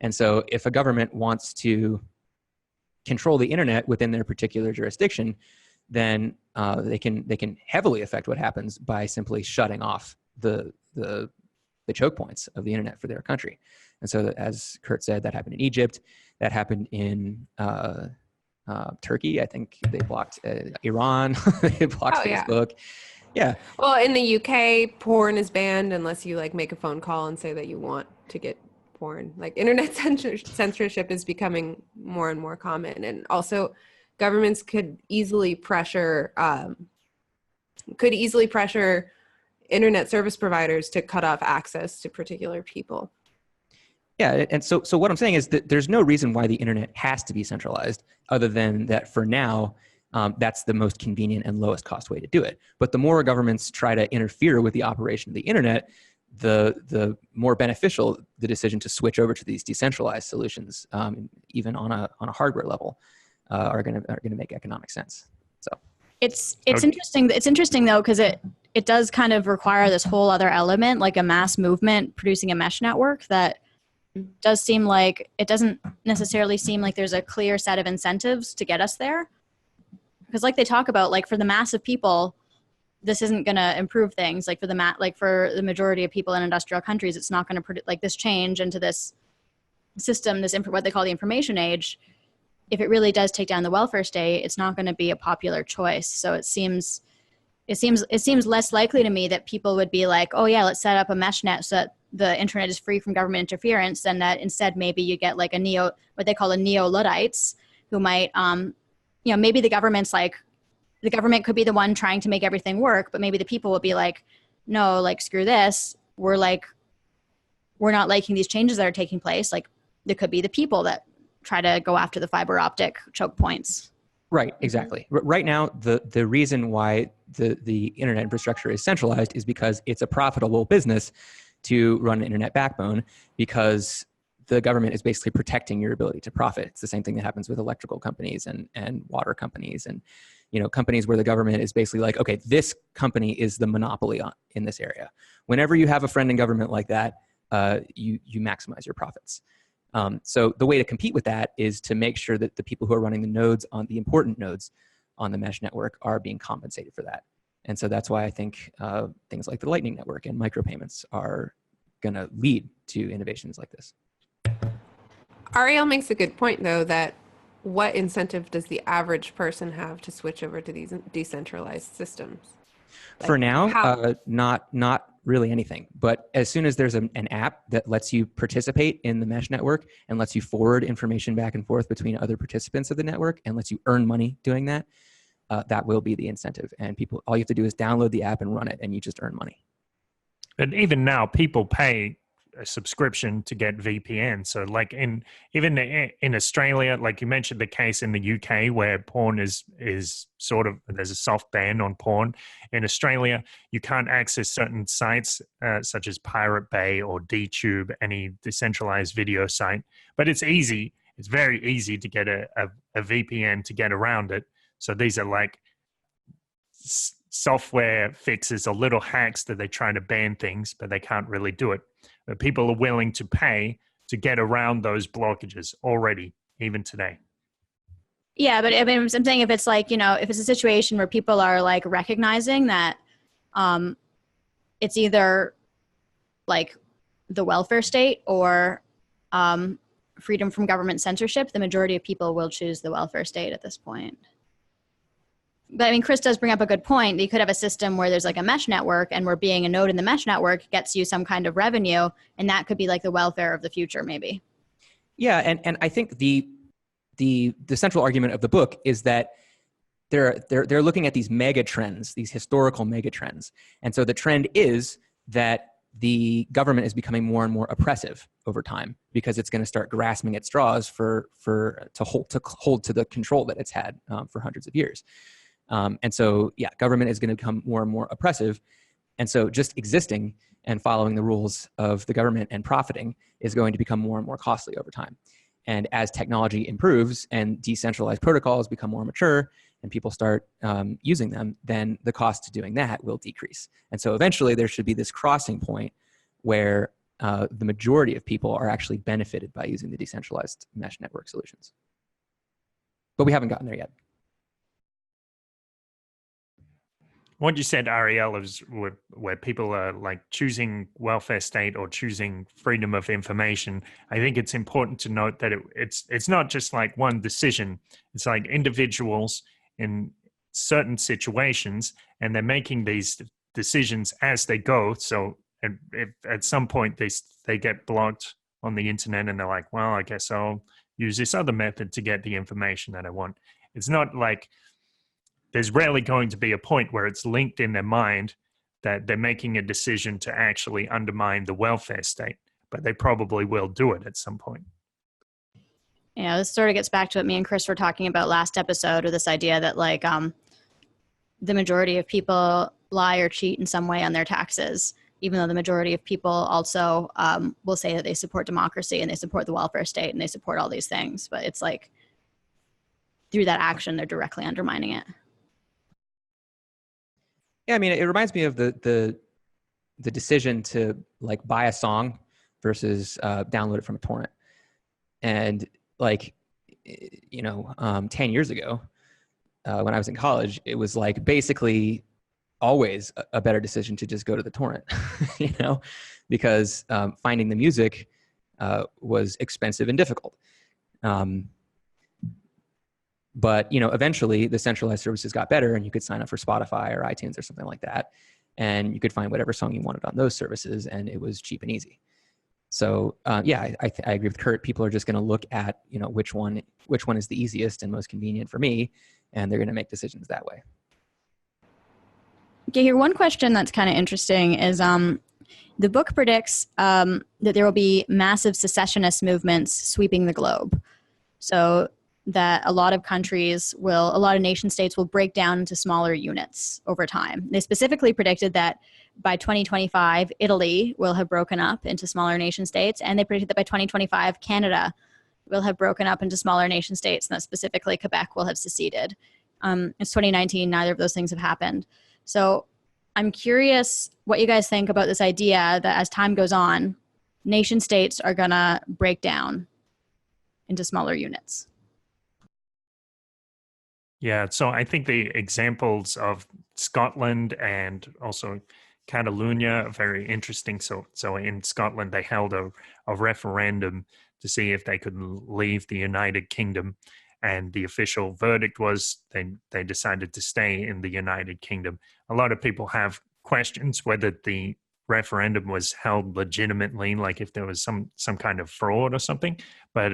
And so if a government wants to control the internet within their particular jurisdiction, then they can heavily affect what happens by simply shutting off the choke points of the internet for their country. And so, as Kurt said, that happened in Egypt. That happened in Turkey. I think they blocked Iran. They blocked Facebook. Yeah. Well, in the UK, porn is banned unless you like make a phone call and say that you want to get porn. Like internet censorship is becoming more and more common, and also governments could easily pressure internet service providers to cut off access to particular people. Yeah, and so what I'm saying is that there's no reason why the internet has to be centralized, other than that for now, that's the most convenient and lowest cost way to do it. But the more governments try to interfere with the operation of the internet, the more beneficial the decision to switch over to these decentralized solutions, even on a hardware level, are going to make economic sense. So it's interesting. It's interesting though, because it does kind of require this whole other element, like a mass movement producing a mesh network that does seem like it doesn't necessarily seem like there's a clear set of incentives to get us there. Because like they talk about, like for the mass of people, this isn't going to improve things. Like for the majority of people in industrial countries, it's not going to produce like this change into this system, what they call the information age. If it really does take down the welfare state, it's not going to be a popular choice. So it seems less likely to me that people would be like, oh yeah, let's set up a mesh net so that the internet is free from government interference, than that instead maybe you get like what they call a neo-Luddites who might, maybe the government could be the one trying to make everything work, but maybe the people will be like, no, like screw this. We're not liking these changes that are taking place. Like there could be the people that try to go after the fiber optic choke points. Right, exactly. Right now, the reason why the internet infrastructure is centralized is because it's a profitable business, to run an internet backbone because the government is basically protecting your ability to profit. It's the same thing that happens with electrical companies and water companies and, you know, companies where the government is basically like, okay, this company is the monopoly in this area. Whenever you have a friend in government like that, you maximize your profits. So the way to compete with that is to make sure that the people who are running the nodes on the important nodes on the mesh network are being compensated for that. And so that's why I think things like the Lightning Network and micropayments are going to lead to innovations like this. Ariel makes a good point, though, that what incentive does the average person have to switch over to these decentralized systems? Like, for now, not really anything. But as soon as there's an app that lets you participate in the mesh network and lets you forward information back and forth between other participants of the network and lets you earn money doing that, that will be the incentive. And people, all you have to do is download the app and run it, and you just earn money. But even now, people pay a subscription to get VPN. So like even in Australia, like you mentioned the case in the UK where porn is sort of, there's a soft ban on porn. In Australia, you can't access certain sites such as Pirate Bay or DTube, any decentralized video site. But it's easy. It's very easy to get a VPN to get around it. So these are like software fixes or little hacks that they try to ban things, but they can't really do it. But people are willing to pay to get around those blockages already, even today. Yeah, but I mean, I'm saying if it's like, you know, if it's a situation where people are like recognizing that it's either like the welfare state or freedom from government censorship, the majority of people will choose the welfare state at this point. But I mean, Chris does bring up a good point. You could have a system where there's like a mesh network and where being a node in the mesh network gets you some kind of revenue. And that could be like the welfare of the future, maybe. Yeah. And I think the central argument of the book is that they're looking at these mega trends, these historical mega trends. And so the trend is that the government is becoming more and more oppressive over time because it's going to start grasping at straws to hold to the control that it's had for hundreds of years. And so, yeah, government is going to become more and more oppressive. And so just existing and following the rules of the government and profiting is going to become more and more costly over time. And as technology improves and decentralized protocols become more mature and people start using them, then the cost to doing that will decrease. And so eventually there should be this crossing point where the majority of people are actually benefited by using the decentralized mesh network solutions. But we haven't gotten there yet. What you said, Ariel, is where people are like choosing welfare state or choosing freedom of information. I think it's important to note that it's not just like one decision. It's like individuals in certain situations, and they're making these decisions as they go. So if at some point they get blocked on the internet and they're like, well, I guess I'll use this other method to get the information that I want. It's not like there's rarely going to be a point where it's linked in their mind that they're making a decision to actually undermine the welfare state, but they probably will do it at some point. Yeah, this sort of gets back to what me and Chris were talking about last episode, or this idea that like the majority of people lie or cheat in some way on their taxes, even though the majority of people also will say that they support democracy and they support the welfare state and they support all these things. But it's like through that action, they're directly undermining it. Yeah, I mean, it reminds me of the decision to like buy a song versus download it from a torrent. And like, 10 years ago, when I was in college, it was like basically always a better decision to just go to the torrent, because finding the music was expensive and difficult. But, eventually the centralized services got better and you could sign up for Spotify or iTunes or something like that. And you could find whatever song you wanted on those services, and it was cheap and easy. So, I agree with Kurt. People are just going to look at, which one is the easiest and most convenient for me, and they're going to make decisions that way. Okay, here, one question that's kind of interesting is the book predicts that there will be massive secessionist movements sweeping the globe. So that a lot of nation states will break down into smaller units over time. They specifically predicted that by 2025, Italy will have broken up into smaller nation states, and they predict that by 2025, Canada will have broken up into smaller nation states, and that specifically Quebec will have seceded. It's 2019, neither of those things have happened. So I'm curious what you guys think about this idea that as time goes on, nation states are gonna break down into smaller units. Yeah, so I think the examples of Scotland and also Catalonia are very interesting. So in Scotland, they held a referendum to see if they could leave the United Kingdom, and the official verdict was they decided to stay in the United Kingdom. A lot of people have questions whether the referendum was held legitimately, like if there was some kind of fraud or something, but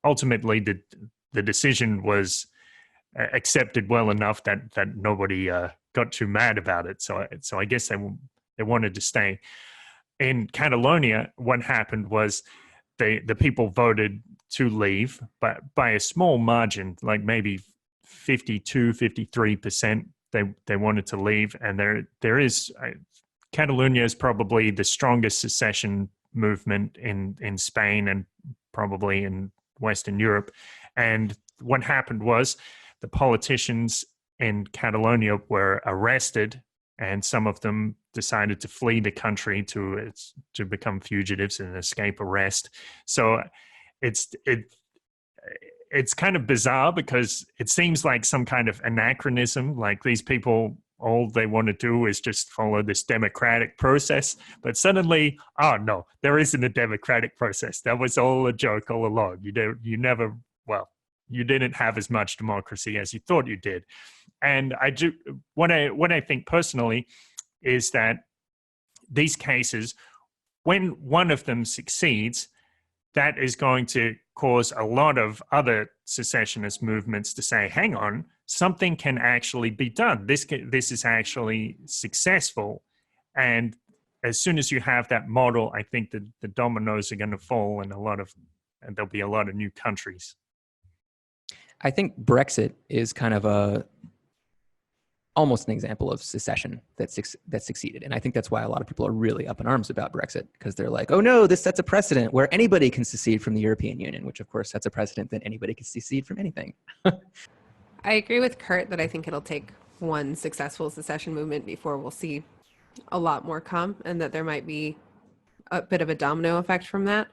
ultimately the decision was accepted well enough that nobody got too mad about it. So I guess they wanted to stay. In Catalonia, what happened was the people voted to leave, but by a small margin, like maybe 52, 53%, they wanted to leave. And there is Catalonia is probably the strongest secession movement in Spain and probably in Western Europe. And what happened was the politicians in Catalonia were arrested, and some of them decided to flee the country to become fugitives and escape arrest. So it's kind of bizarre because it seems like some kind of anachronism, like these people, all they want to do is just follow this democratic process. But suddenly, oh no, there isn't a democratic process. That was all a joke all along. You didn't have as much democracy as you thought you did. And what I think personally is that these cases, when one of them succeeds, that is going to cause a lot of other secessionist movements to say, hang on, something can actually be done. This is actually successful. And as soon as you have that model, I think that the dominoes are going to fall and there'll be a lot of new countries. I think Brexit is kind of almost an example of secession that succeeded. And I think that's why a lot of people are really up in arms about Brexit, because they're like, oh no, this sets a precedent where anybody can secede from the European Union, which of course sets a precedent that anybody can secede from anything. I agree with Kurt that I think it'll take one successful secession movement before we'll see a lot more come, and that there might be a bit of a domino effect from that.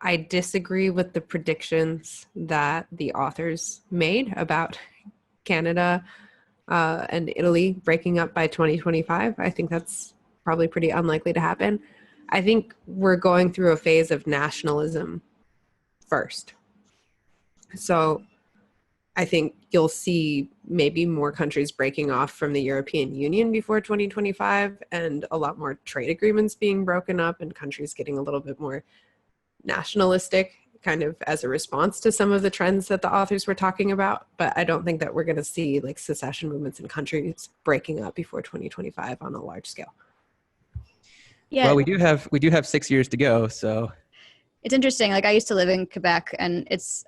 I disagree with the predictions that the authors made about Canada and Italy breaking up by 2025. I think that's probably pretty unlikely to happen. I think we're going through a phase of nationalism first. So I think you'll see maybe more countries breaking off from the European Union before 2025, and a lot more trade agreements being broken up and countries getting a little bit more nationalistic, kind of as a response to some of the trends that the authors were talking about. But I don't think that we're going to see like secession movements in countries breaking up before 2025 on a large scale. Yeah. Well, we do have 6 years to go, so It's interesting. Like I used to live in Quebec, and it's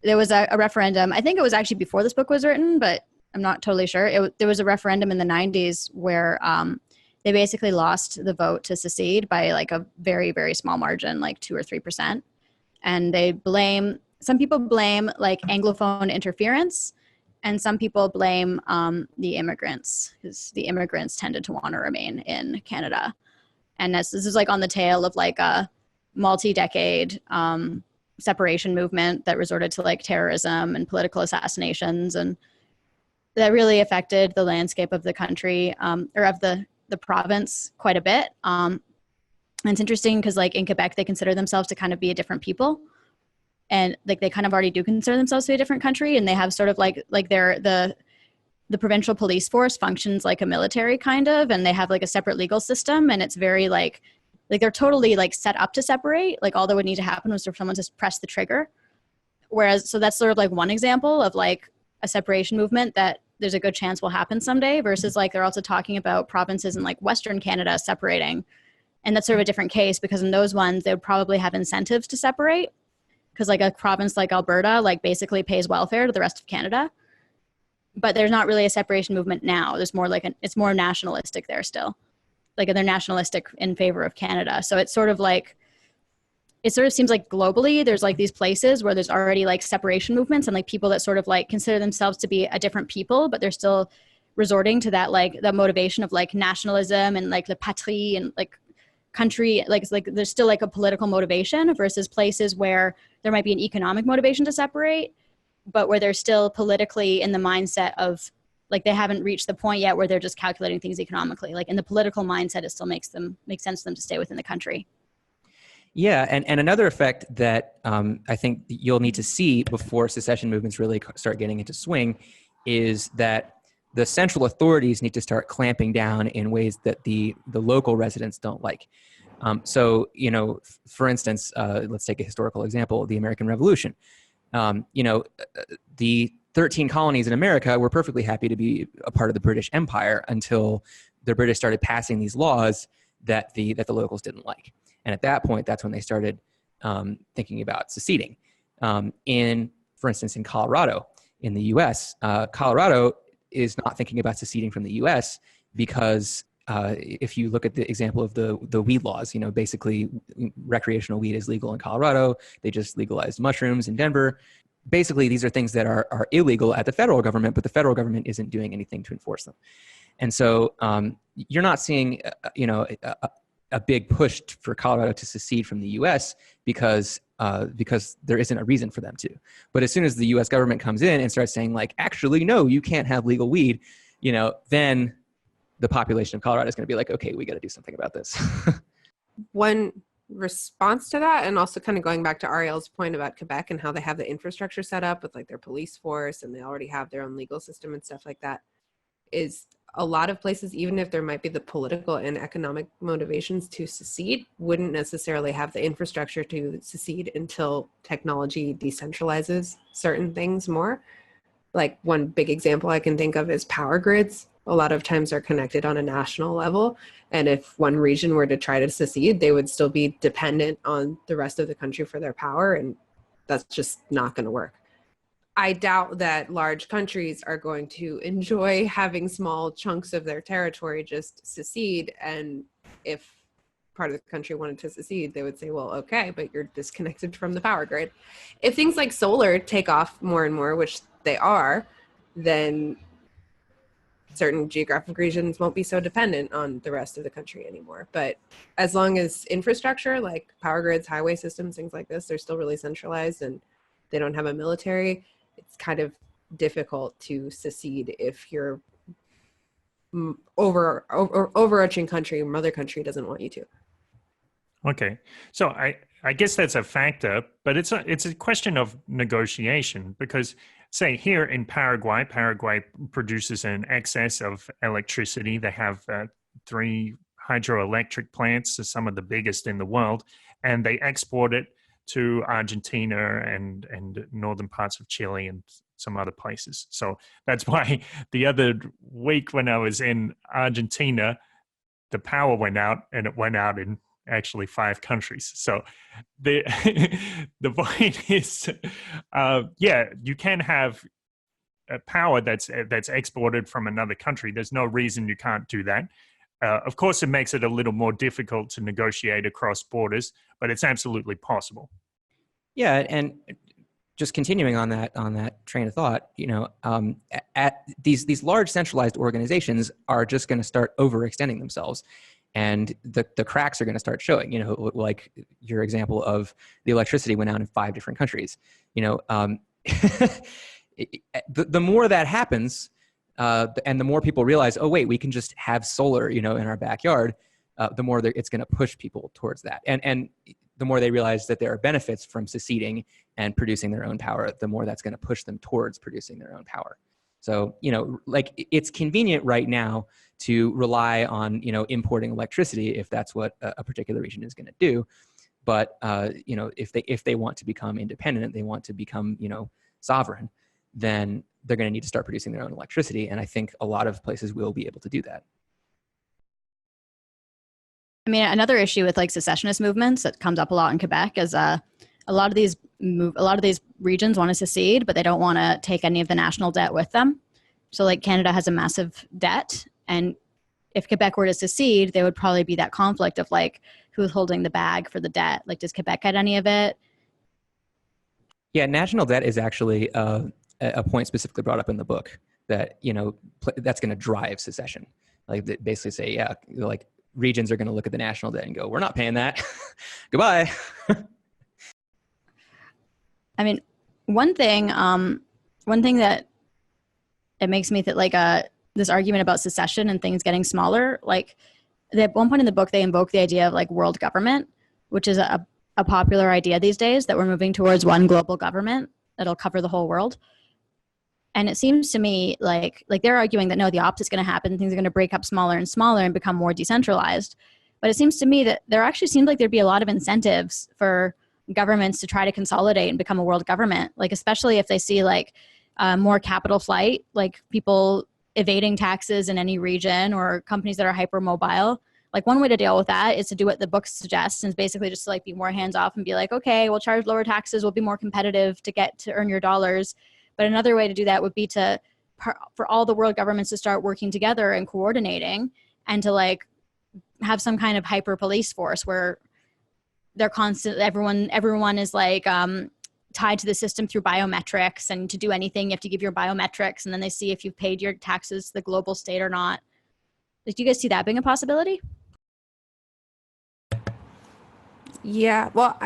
there was a referendum. I think it was actually before this book was written, but I'm not totally sure. There was a referendum in the 90s where they basically lost the vote to secede by like a very, very small margin, like 2 or 3%. And some people blame like Anglophone interference, and some people blame the immigrants, because the immigrants tended to want to remain in Canada. And this is like on the tail of like a multi-decade separation movement that resorted to like terrorism and political assassinations, and that really affected the landscape of the country, or of the province quite a bit. And it's interesting because like in Quebec, they consider themselves to kind of be a different people. And like they kind of already do consider themselves to be a different country, and they have sort of like the provincial police force functions like a military kind of, and they have like a separate legal system, and it's very like they're totally like set up to separate. Like all that would need to happen was for someone to press the trigger. Whereas, so that's sort of like one example of like a separation movement that there's a good chance will happen someday, versus like they're also talking about provinces in like Western Canada separating. And that's sort of a different case, because in those ones, they would probably have incentives to separate, because like a province like Alberta like basically pays welfare to the rest of Canada. But there's not really a separation movement now. There's more like it's more nationalistic there still. like they're nationalistic in favor of Canada. So it's sort of like, it sort of seems like globally there's like these places where there's already like separation movements and like people that sort of like consider themselves to be a different people, but they're still resorting to that, like the motivation of like nationalism and like the patrie and like country, like it's like there's still like a political motivation versus places where there might be an economic motivation to separate, but where they're still politically in the mindset of like they haven't reached the point yet where they're just calculating things economically. Like in the political mindset, it still makes sense to them to stay within the country. Yeah, and another effect that I think you'll need to see before secession movements really start getting into swing is that the central authorities need to start clamping down in ways that the local residents don't like. So, you know, for instance, let's take a historical example, the American Revolution. You know, the 13 colonies in America were perfectly happy to be a part of the British Empire until the British started passing these laws that the locals didn't like. And at that point, that's when they started thinking about seceding. For instance, in Colorado, in the U.S., Colorado is not thinking about seceding from the U.S. because if you look at the example of the weed laws, you know, basically recreational weed is legal in Colorado. They just legalized mushrooms in Denver. Basically, these are things that are illegal at the federal government, but the federal government isn't doing anything to enforce them. And so you're not seeing, you know, a big push for Colorado to secede from the U.S. because there isn't a reason for them to. But as soon as the U.S. government comes in and starts saying like, actually, no, you can't have legal weed, you know, then the population of Colorado is going to be like, okay, we got to do something about this. One response to that, and also kind of going back to Ariel's point about Quebec and how they have the infrastructure set up with like their police force and they already have their own legal system and stuff like that, is a lot of places, even if there might be the political and economic motivations to secede, wouldn't necessarily have the infrastructure to secede until technology decentralizes certain things more. Like one big example I can think of is power grids. A lot of times are connected on a national level. And if one region were to try to secede, they would still be dependent on the rest of the country for their power. And that's just not going to work. I doubt that large countries are going to enjoy having small chunks of their territory just secede. And if part of the country wanted to secede, they would say, well, okay, but you're disconnected from the power grid. If things like solar take off more and more, which they are, then certain geographic regions won't be so dependent on the rest of the country anymore. But as long as infrastructure like power grids, highway systems, things like this, they're still really centralized and they don't have a military, it's kind of difficult to secede if your overarching country, mother country, doesn't want you to. Okay, so I guess that's a factor, but it's a question of negotiation because, say, here in Paraguay produces an excess of electricity. They have 3 hydroelectric plants, some of the biggest in the world, and they export it to Argentina and northern parts of Chile and some other places. So that's why the other week when I was in Argentina, the power went out, and it went out in actually 5 countries. So the the point is, you can have a power that's exported from another country. There's no reason you can't do that. Of course, it makes it a little more difficult to negotiate across borders, but it's absolutely possible. Yeah, and just continuing on that train of thought, you know, at these large centralized organizations are just going to start overextending themselves, and the cracks are going to start showing. You know, like your example of the electricity went out in 5 different countries. You know, the more that happens. And the more people realize, oh, wait, we can just have solar, you know, in our backyard, the more it's going to push people towards that. And the more they realize that there are benefits from seceding and producing their own power, the more that's going to push them towards producing their own power. So, you know, like it's convenient right now to rely on, you know, importing electricity if that's what a particular region is going to do. But, you know, if they want to become independent, they want to become, you know, sovereign, then they're going to need to start producing their own electricity. And I think a lot of places will be able to do that. I mean, another issue with like secessionist movements that comes up a lot in Quebec is a lot of these regions want to secede, but they don't want to take any of the national debt with them. So like Canada has a massive debt, and if Quebec were to secede, there would probably be that conflict of like, who's holding the bag for the debt? Like, does Quebec get any of it? Yeah, national debt is actually a point specifically brought up in the book that, that's going to drive secession. Like, they basically say, yeah, like regions are going to look at the national debt and go, we're not paying that. Goodbye. I mean, one thing that it makes me think, like, this argument about secession and things getting smaller, like, at one point in the book, they invoke the idea of like world government, which is a popular idea these days, that we're moving towards one global government that'll cover the whole world. And it seems to me like they're arguing that no, the opposite's going to happen. Things are going to break up smaller and smaller and become more decentralized. But it seems to me that there actually seems like there'd be a lot of incentives for governments to try to consolidate and become a world government. Like, especially if they see like more capital flight, like people evading taxes in any region, or companies that are hypermobile. Like, one way to deal with that is to do what the book suggests, and basically just to like be more hands off and be like, okay, we'll charge lower taxes, we'll be more competitive to get to earn your dollars. But another way to do that would be for all the world governments to start working together and coordinating, and to like have some kind of hyper police force where they're constant. Everyone is like tied to the system through biometrics, and to do anything you have to give your biometrics, and then they see if you've paid your taxes to the global state or not. Like, do you guys see that being a possibility? Yeah, well,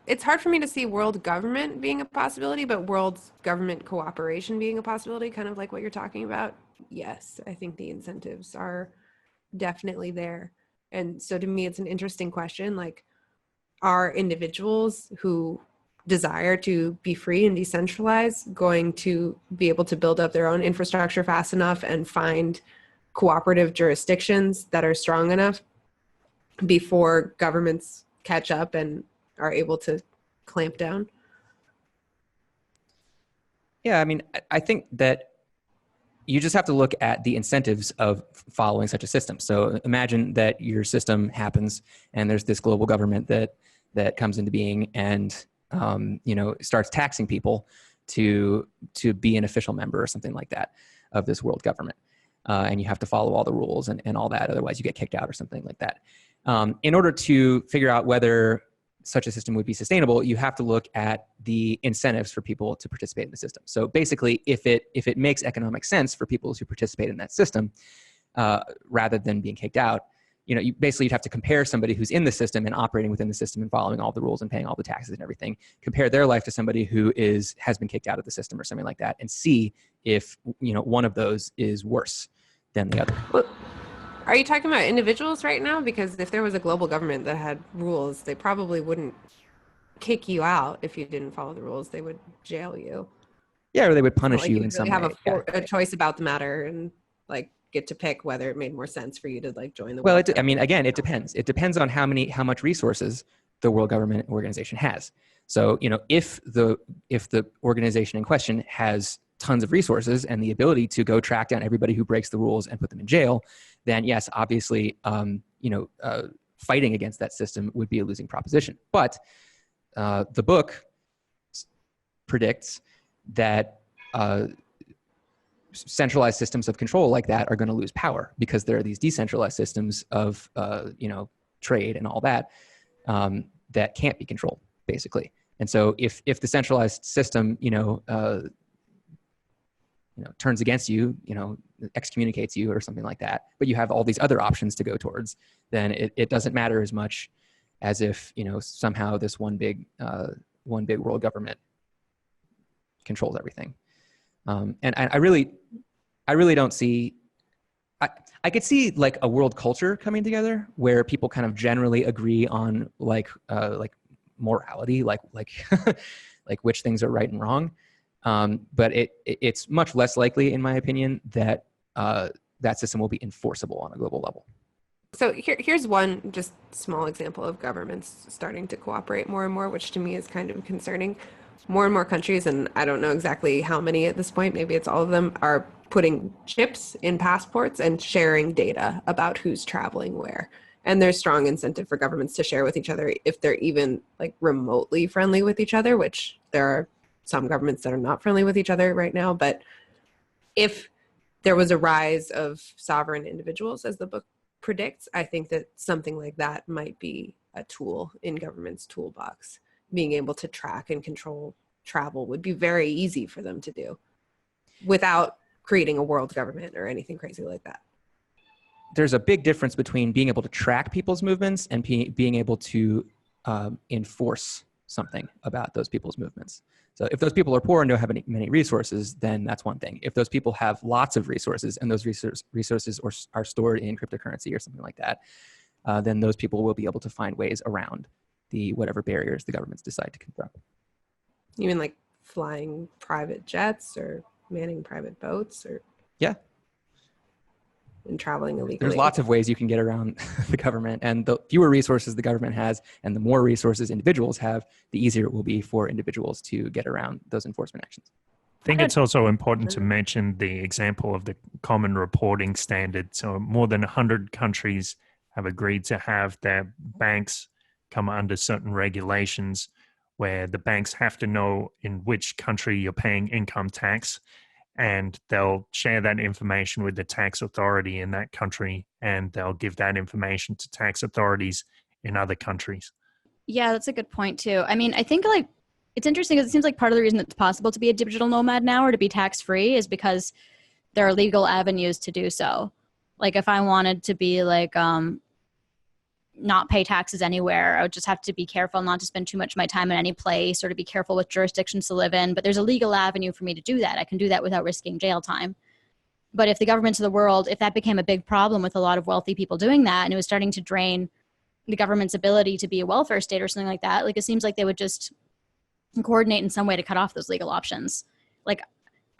it's hard for me to see world government being a possibility, but world government cooperation being a possibility, kind of like what you're talking about. Yes, I think the incentives are definitely there. And so to me, it's an interesting question. Like, are individuals who desire to be free and decentralized going to be able to build up their own infrastructure fast enough and find cooperative jurisdictions that are strong enough before governments catch up and are able to clamp down? Yeah, I mean, I think that you just have to look at the incentives of following such a system. So imagine that your system happens and there's this global government that comes into being and starts taxing people to be an official member or something like that of this world government. And you have to follow all the rules and all that. Otherwise you get kicked out or something like that. In order to figure out whether such a system would be sustainable, you have to look at the incentives for people to participate in the system. So basically, if it makes economic sense for people to participate in that system, rather than being kicked out, you'd have to compare somebody who's in the system and operating within the system and following all the rules and paying all the taxes and everything, compare their life to somebody who has been kicked out of the system or something like that, and see if one of those is worse than the other. Well, are you talking about individuals right now? Because if there was a global government that had rules, they probably wouldn't kick you out if you didn't follow the rules. They would jail you. Yeah, or they would punish you you in some have way. a choice about the matter and like get to pick whether it made more sense for you to like join the Well, world again, it depends. It depends on how much resources the World Government Organization has. So, if the organization in question has tons of resources and the ability to go track down everybody who breaks the rules and put them in jail, then yes, obviously, fighting against that system would be a losing proposition. But the book predicts that centralized systems of control like that are going to lose power because there are these decentralized systems of trade and all that that can't be controlled, basically. And so if the centralized system turns against you, excommunicates you or something like that, but you have all these other options to go towards, then it doesn't matter as much as if somehow this one big world government controls everything. And I really don't see. I could see like a world culture coming together where people kind of generally agree on like morality, like like which things are right and wrong. But it's much less likely, in my opinion, that that system will be enforceable on a global level. So here's one just small example of governments starting to cooperate more and more, which to me is kind of concerning. More and more countries, and I don't know exactly how many at this point, maybe it's all of them, are putting chips in passports and sharing data about who's traveling where. And there's strong incentive for governments to share with each other if they're even like remotely friendly with each other, which there are some governments that are not friendly with each other right now. But if there was a rise of sovereign individuals, as the book predicts, I think that something like that might be a tool in government's toolbox. Being able to track and control travel would be very easy for them to do without creating a world government or anything crazy like that. There's a big difference between being able to track people's movements and being able to enforce something about those people's movements. So if those people are poor and don't have many resources, then that's one thing. If those people have lots of resources and those resources are stored in cryptocurrency or something like that, then those people will be able to find ways around whatever barriers the governments decide to confront. You mean like flying private jets or manning private boats, or yeah, and traveling illegally? There's lots of ways you can get around the government, and the fewer resources the government has and the more resources individuals have, the easier it will be for individuals to get around those enforcement actions. I think it's also important to mention the example of the common reporting standard. So more than 100 countries have agreed to have their banks come under certain regulations where the banks have to know in which country you're paying income tax, and they'll share that information with the tax authority in that country, and they'll give that information to tax authorities in other countries. Yeah, that's a good point too. I mean, I think like it's interesting because it seems like part of the reason it's possible to be a digital nomad now or to be tax-free is because there are legal avenues to do so. Like if I wanted to be like not pay taxes anywhere, I would just have to be careful not to spend too much of my time in any place, or to be careful with jurisdictions to live in. But there's a legal avenue for me to do that. I can do that without risking jail time. But if the governments of the world, if that became a big problem with a lot of wealthy people doing that, and it was starting to drain the government's ability to be a welfare state or something like that, like it seems like they would just coordinate in some way to cut off those legal options. Like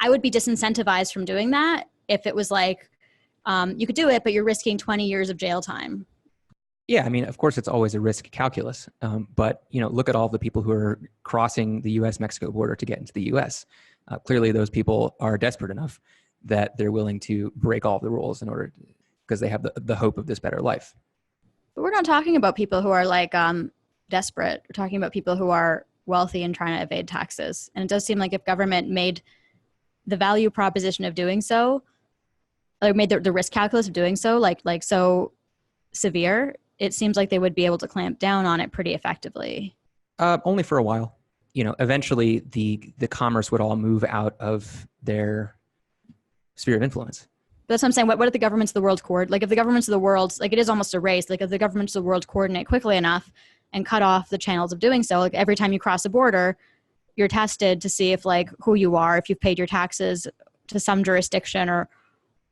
I would be disincentivized from doing that if it was like, you could do it, but you're risking 20 years of jail time. Yeah, I mean, of course, it's always a risk calculus. But, look at all the people who are crossing the U.S.-Mexico border to get into the U.S. Clearly, those people are desperate enough that they're willing to break all the rules in order because they have the hope of this better life. But we're not talking about people who are like desperate. We're talking about people who are wealthy and trying to evade taxes. And it does seem like if government made the value proposition of doing so, like made the risk calculus of doing so, like so severe, it seems like they would be able to clamp down on it pretty effectively. Only for a while. Eventually the commerce would all move out of their sphere of influence. But that's what I'm saying. What if the governments of the world like if the governments of the world, like it is almost a race, like if the governments of the world coordinate quickly enough and cut off the channels of doing so, like every time you cross a border, you're tested to see if like who you are, if you've paid your taxes to some jurisdiction or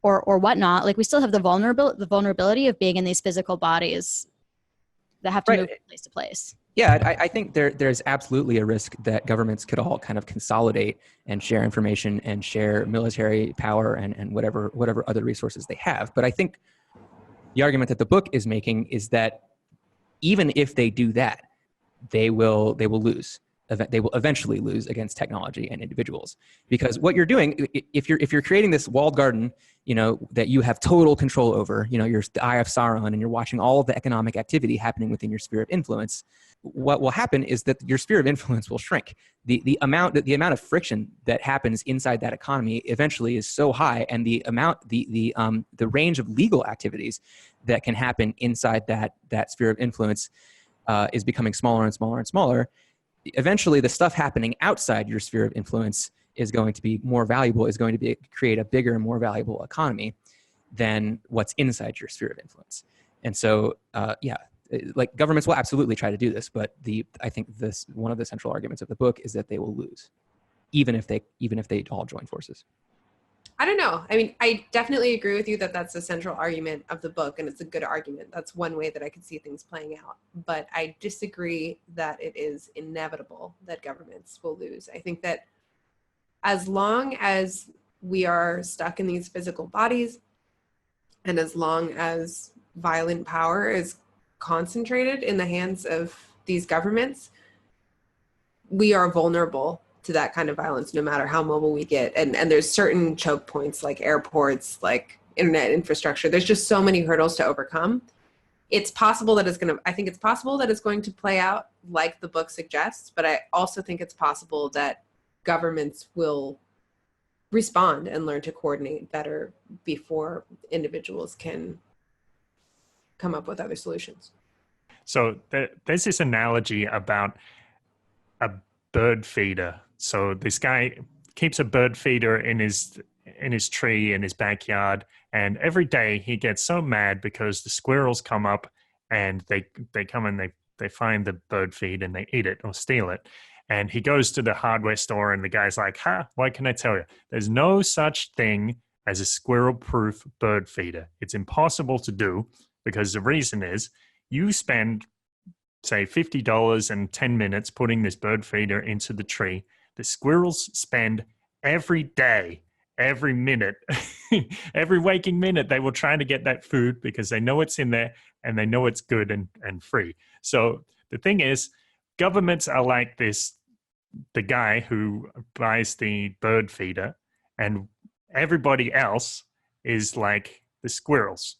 whatnot. Like we still have the vulnerability of being in these physical bodies that have to move from place to place. Yeah, I think there's absolutely a risk that governments could all kind of consolidate and share information and share military power and whatever other resources they have. But I think the argument that the book is making is that even if they do that, they will lose. They will eventually lose against technology and individuals, because what you're doing, if you're creating this walled garden, that you have total control over, you're the Eye of Sauron and you're watching all of the economic activity happening within your sphere of influence. What will happen is that your sphere of influence will shrink. The amount of friction that happens inside that economy eventually is so high, and the range of legal activities that can happen inside that sphere of influence is becoming smaller and smaller and smaller. Eventually, the stuff happening outside your sphere of influence is going to be more valuable, is going to create a bigger and more valuable economy than what's inside your sphere of influence. And so, like governments will absolutely try to do this, but I think one of the central arguments of the book is that they will lose, even if they all join forces. I don't know. I mean, I definitely agree with you that that's the central argument of the book, and it's a good argument. That's one way that I could see things playing out. But I disagree that it is inevitable that governments will lose. I think that as long as we are stuck in these physical bodies, and as long as violent power is concentrated in the hands of these governments, we are vulnerable to that kind of violence, no matter how mobile we get. And there's certain choke points like airports, like internet infrastructure. There's just so many hurdles to overcome. It's possible that I think it's possible that it's going to play out like the book suggests, but I also think it's possible that governments will respond and learn to coordinate better before individuals can come up with other solutions. So there's this analogy about a bird feeder. So this guy keeps a bird feeder in his tree in his backyard, and every day he gets so mad because the squirrels come up and they come and they find the bird feed and they eat it or steal it. And he goes to the hardware store and the guy's like, what can I tell you? There's no such thing as a squirrel-proof bird feeder. It's impossible to do because the reason is you spend, say, $50 and 10 minutes putting this bird feeder into the tree. The squirrels spend every day, every minute, every waking minute, they will try to get that food because they know it's in there and they know it's good and free. So the thing is, governments are like the guy who buys the bird feeder, and everybody else is like the squirrels.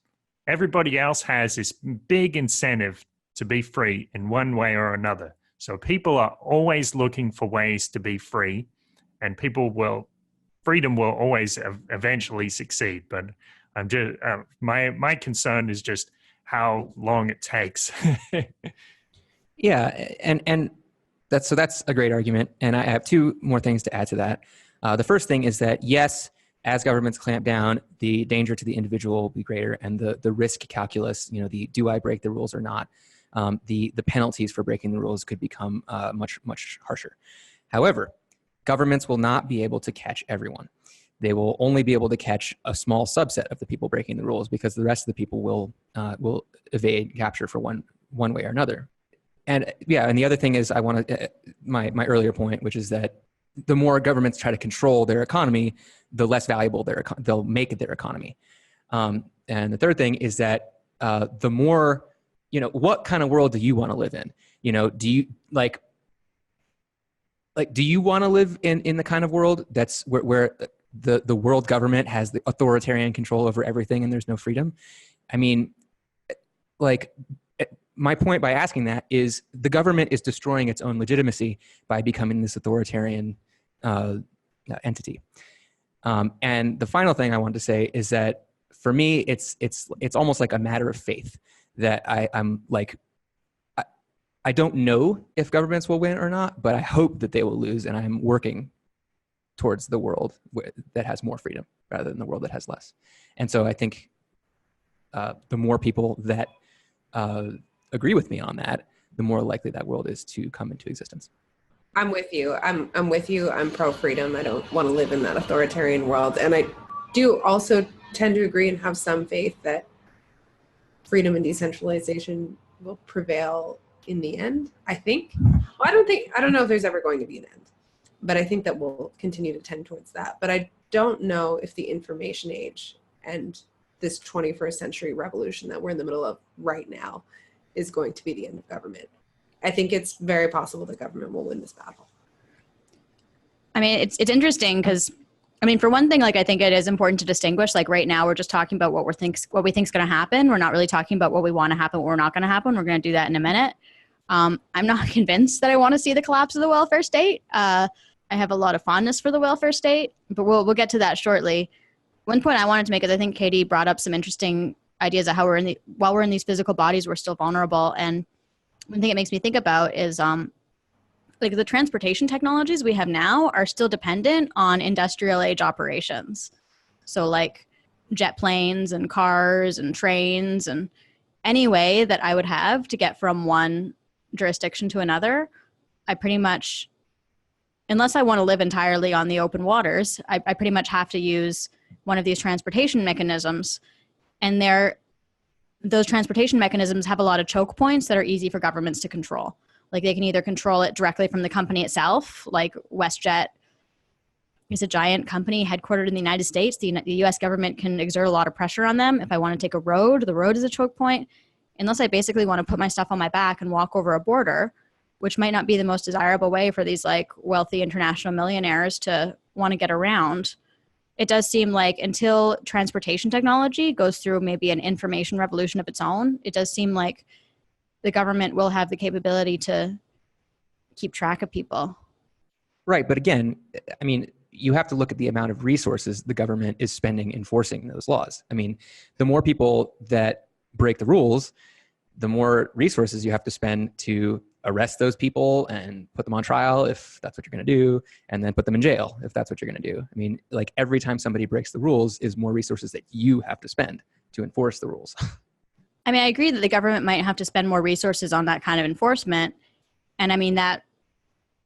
Everybody else has this big incentive to be free in one way or another. So people are always looking for ways to be free, and freedom will always eventually succeed. But I'm just my concern is just how long it takes. Yeah, and that's a great argument. And I have two more things to add to that. The first thing is that yes, as governments clamp down, the danger to the individual will be greater, and the risk calculus, the do I break the rules or not, the penalties for breaking the rules could become much harsher. However, governments will not be able to catch everyone. They will only be able to catch a small subset of the people breaking the rules, because the rest of the people will evade capture for one way or another. And yeah, and the other thing is, I want to my earlier point, which is that the more governments try to control their economy, the less valuable they'll make their economy. And the third thing is that the more, what kind of world do you want to live in? Do you do you want to live in the kind of world that's where the world government has the authoritarian control over everything and there's no freedom? I mean, my point by asking that is the government is destroying its own legitimacy by becoming this authoritarian entity. And the final thing I wanted to say is that for me, it's almost like a matter of faith that I'm like, I don't know if governments will win or not, but I hope that they will lose, and I'm working towards the world that has more freedom rather than the world that has less. And so I think the more people that agree with me on that, the more likely that world is to come into existence. I'm with you. I'm with you. I'm pro-freedom. I don't want to live in that authoritarian world. And I do also tend to agree and have some faith that freedom and decentralization will prevail in the end, I think. Well, I don't know if there's ever going to be an end, but I think that we'll continue to tend towards that. But I don't know if the information age and this 21st century revolution that we're in the middle of right now is going to be the end of government. I think it's very possible that government will win this battle. I mean, it's interesting because, I mean, for one thing, I think it is important to distinguish, right now we're just talking about what we think is going to happen. We're not really talking about what we want to happen, what we're not going to happen. We're going to do that in a minute. I'm not convinced that I want to see the collapse of the welfare state. I have a lot of fondness for the welfare state, but we'll get to that shortly. One point I wanted to make is I think Katie brought up some interesting ideas of how while we're in these physical bodies, we're still vulnerable. And one thing it makes me think about is the transportation technologies we have now are still dependent on industrial age operations. So jet planes and cars and trains and any way that I would have to get from one jurisdiction to another, I pretty much, unless I want to live entirely on the open waters, I pretty much have to use one of these transportation mechanisms. And those transportation mechanisms have a lot of choke points that are easy for governments to control. They can either control it directly from the company itself, like WestJet is a giant company headquartered in the United States. The US government can exert a lot of pressure on them. If I want to take a road, the road is a choke point. Unless I basically want to put my stuff on my back and walk over a border, which might not be the most desirable way for these wealthy international millionaires to want to get around. It does seem like until transportation technology goes through maybe an information revolution of its own, it does seem like the government will have the capability to keep track of people. Right. But again, I mean, you have to look at the amount of resources the government is spending enforcing those laws. I mean, the more people that break the rules, the more resources you have to spend to arrest those people and put them on trial if that's what you're going to do, and then put them in jail if that's what you're going to do. I mean, like every time somebody breaks the rules is more resources that you have to spend to enforce the rules. I mean, I agree that the government might have to spend more resources on that kind of enforcement. And I mean, that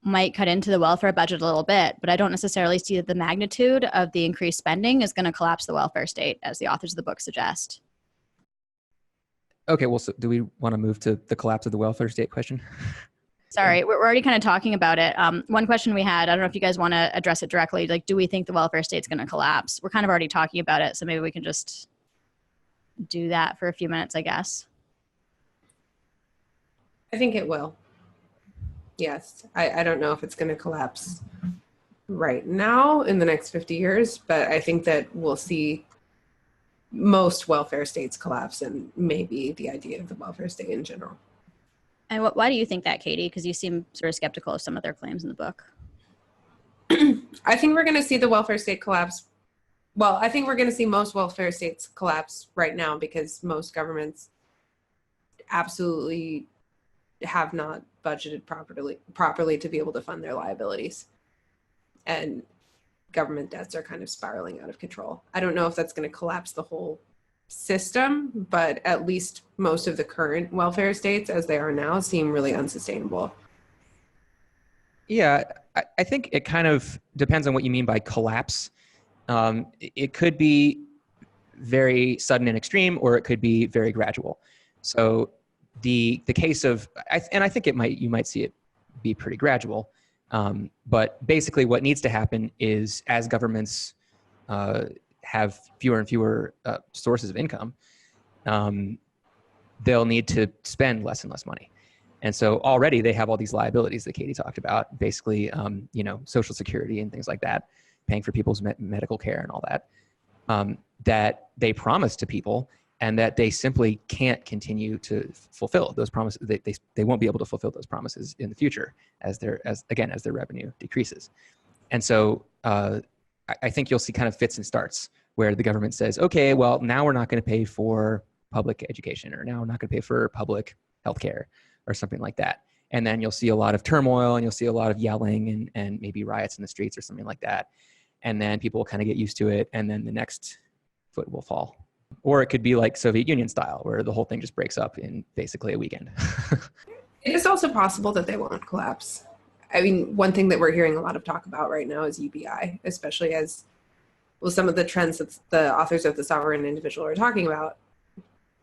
might cut into the welfare budget a little bit, but I don't necessarily see that the magnitude of the increased spending is going to collapse the welfare state, as the authors of the book suggest. Okay, well, so do we want to move to the collapse of the welfare state question? Sorry, we're already kind of talking about it. One question we had, I don't know if you guys want to address it directly, like, do we think the welfare state's going to collapse? We're kind of already talking about it, so maybe we can just do that for a few minutes, I guess. I think it will. Yes. I don't know if it's going to collapse right now in the next 50 years, but I think that we'll see most welfare states collapse, and maybe the idea of the welfare state in general. And why do you think that, Katie? Because you seem sort of skeptical of some of their claims in the book. I think we're going to see the welfare state collapse. Well, I think we're going to see most welfare states collapse right now because most governments absolutely have not budgeted properly to be able to fund their liabilities. And government debts are kind of spiraling out of control. I don't know if that's going to collapse the whole system, but at least most of the current welfare states as they are now seem really unsustainable. Yeah, I think it kind of depends on what you mean by collapse. It could be very sudden and extreme, or it could be very gradual. So the case of, and I think you might see it be pretty gradual. But basically what needs to happen is as governments have fewer and fewer sources of income, they'll need to spend less and less money. And so already they have all these liabilities that Katie talked about, basically, Social Security and things like that, paying for people's medical care and all that, that they promise to people and that they simply can't continue to fulfill those promises. They won't be able to fulfill those promises in the future as their revenue decreases. And so I think you'll see kind of fits and starts where the government says, okay, well, now we're not going to pay for public education, or now we're not going to pay for public healthcare, or something like that. And then you'll see a lot of turmoil, and you'll see a lot of yelling and maybe riots in the streets or something like that. And then people will kind of get used to it, and then the next foot will fall. Or it could be like Soviet Union style, where the whole thing just breaks up in basically a weekend. It is also possible that they won't collapse. I mean, one thing that we're hearing a lot of talk about right now is UBI, especially as well, some of the trends that the authors of The Sovereign Individual are talking about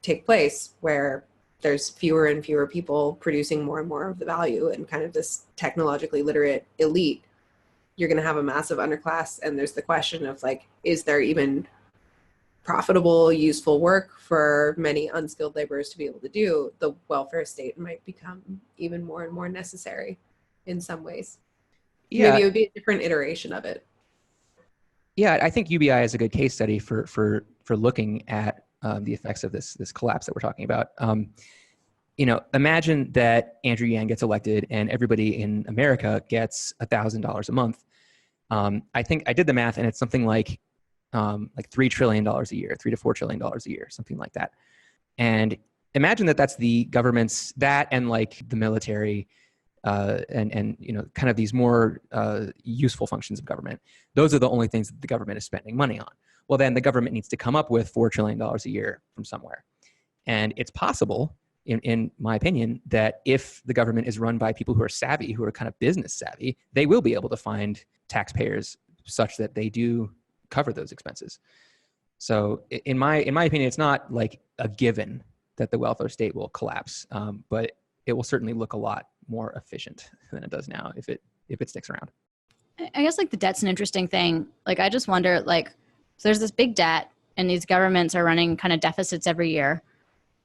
take place, where there's fewer and fewer people producing more and more of the value, and kind of this technologically literate elite. You're going to have a massive underclass, and there's the question of, like, is there even profitable, useful work for many unskilled laborers to be able to do? The welfare state might become even more and more necessary in some ways. Yeah. Maybe it would be a different iteration of it. Yeah, I think UBI is a good case study for looking at the effects of this collapse that we're talking about. Imagine that Andrew Yang gets elected and everybody in America gets $1,000 a month. I think I did the math, and it's something like $3 trillion a year, $3 to $4 trillion a year, something like that. And imagine that that's the government's, that and like the military, and kind of these more useful functions of government. Those are the only things that the government is spending money on. Well, then the government needs to come up with $4 trillion a year from somewhere. And it's possible, in my opinion, that if the government is run by people who are savvy, who are kind of business savvy, they will be able to find taxpayers such that they do cover those expenses. So in my opinion, it's not like a given that the welfare state will collapse, but it will certainly look a lot more efficient than it does now if it sticks around. I guess like the debt's an interesting thing. Like, I just wonder, like, so there's this big debt and these governments are running kind of deficits every year.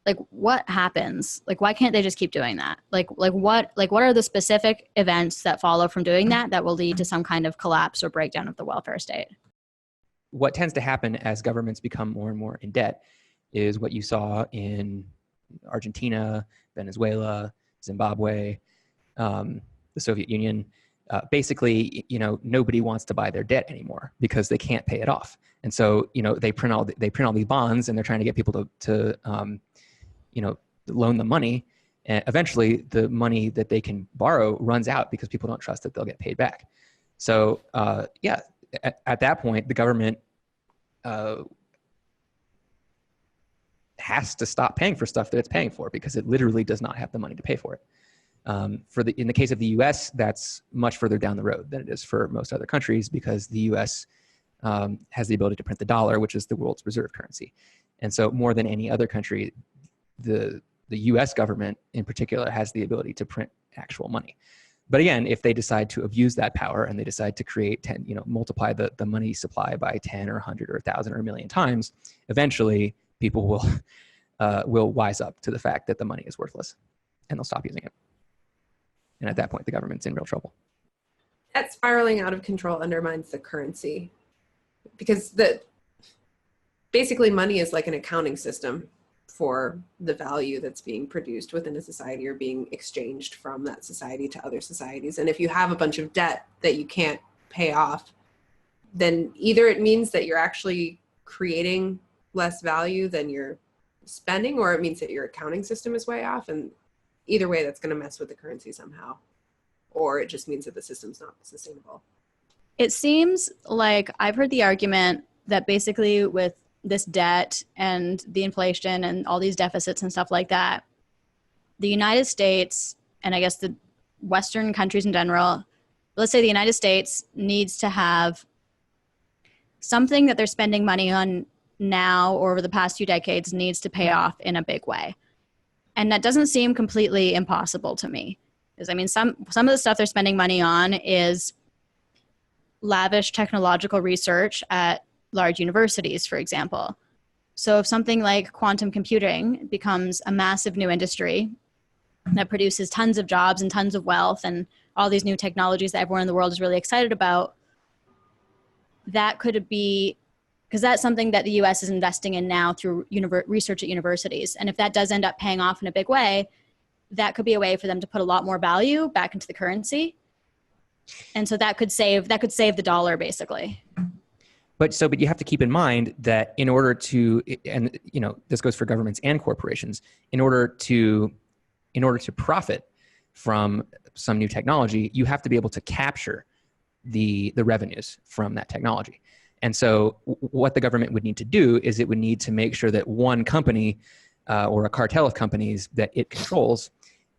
Like, what happens? Like, why can't they just keep doing that? Like what are the specific events that follow from doing that will lead to some kind of collapse or breakdown of the welfare state? What tends to happen as governments become more and more in debt is what you saw in Argentina, Venezuela, Zimbabwe, the Soviet Union. basically, nobody wants to buy their debt anymore because they can't pay it off. And so, they print all these bonds, and they're trying to get people to loan them money. And eventually, the money that they can borrow runs out because people don't trust that they'll get paid back. So, at that point, the government has to stop paying for stuff that it's paying for because it literally does not have the money to pay for it. In the case of the U.S., that's much further down the road than it is for most other countries because the U.S. Has the ability to print the dollar, which is the world's reserve currency. And so more than any other country, the U.S. government in particular has the ability to print actual money. But again, if they decide to abuse that power and they decide to create multiply the money supply by 10 or 100 or 1,000 or 1,000,000 times, eventually people will wise up to the fact that the money is worthless and they'll stop using it. And at that point, the government's in real trouble. That spiraling out of control undermines the currency because basically money is like an accounting system for the value that's being produced within a society or being exchanged from that society to other societies. And if you have a bunch of debt that you can't pay off, then either it means that you're actually creating less value than you're spending, or it means that your accounting system is way off. And either way, that's going to mess with the currency somehow. Or it just means that the system's not sustainable. It seems like I've heard the argument that basically with this debt and the inflation and all these deficits and stuff like that, the United States, and I guess the Western countries in general, let's say the United States needs to have something that they're spending money on now or over the past few decades needs to pay off in a big way. And that doesn't seem completely impossible to me. Because I mean, some of the stuff they're spending money on is lavish technological research at large universities, for example. So if something like quantum computing becomes a massive new industry that produces tons of jobs and tons of wealth and all these new technologies that everyone in the world is really excited about, that could be, because that's something that the US is investing in now through research at universities. And if that does end up paying off in a big way, that could be a way for them to put a lot more value back into the currency. And so that could save the dollar, basically. But you have to keep in mind that in order to, and this goes for governments and corporations, in order to profit from some new technology, you have to be able to capture the revenues from that technology. And so what the government would need to do is it would need to make sure that one company or a cartel of companies that it controls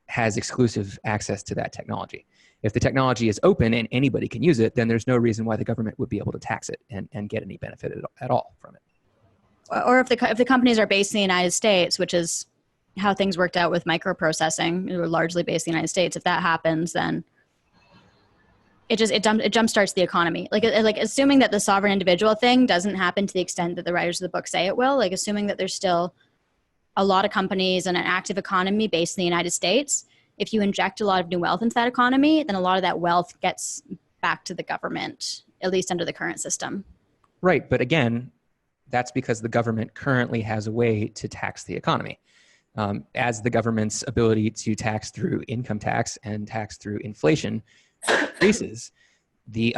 has exclusive access to that technology. If the technology is open and anybody can use it, then there's no reason why the government would be able to tax it and get any benefit at all from it. Or if the companies are based in the United States, which is how things worked out with microprocessing, they were largely based in the United States. If that happens, then it jumpstarts the economy. Like assuming that the sovereign individual thing doesn't happen to the extent that the writers of the book say it will, like assuming that there's still a lot of companies and an active economy based in the United States, if you inject a lot of new wealth into that economy, then a lot of that wealth gets back to the government, at least under the current system. Right. But again, that's because the government currently has a way to tax the economy. As the government's ability to tax through income tax and tax through inflation increases, the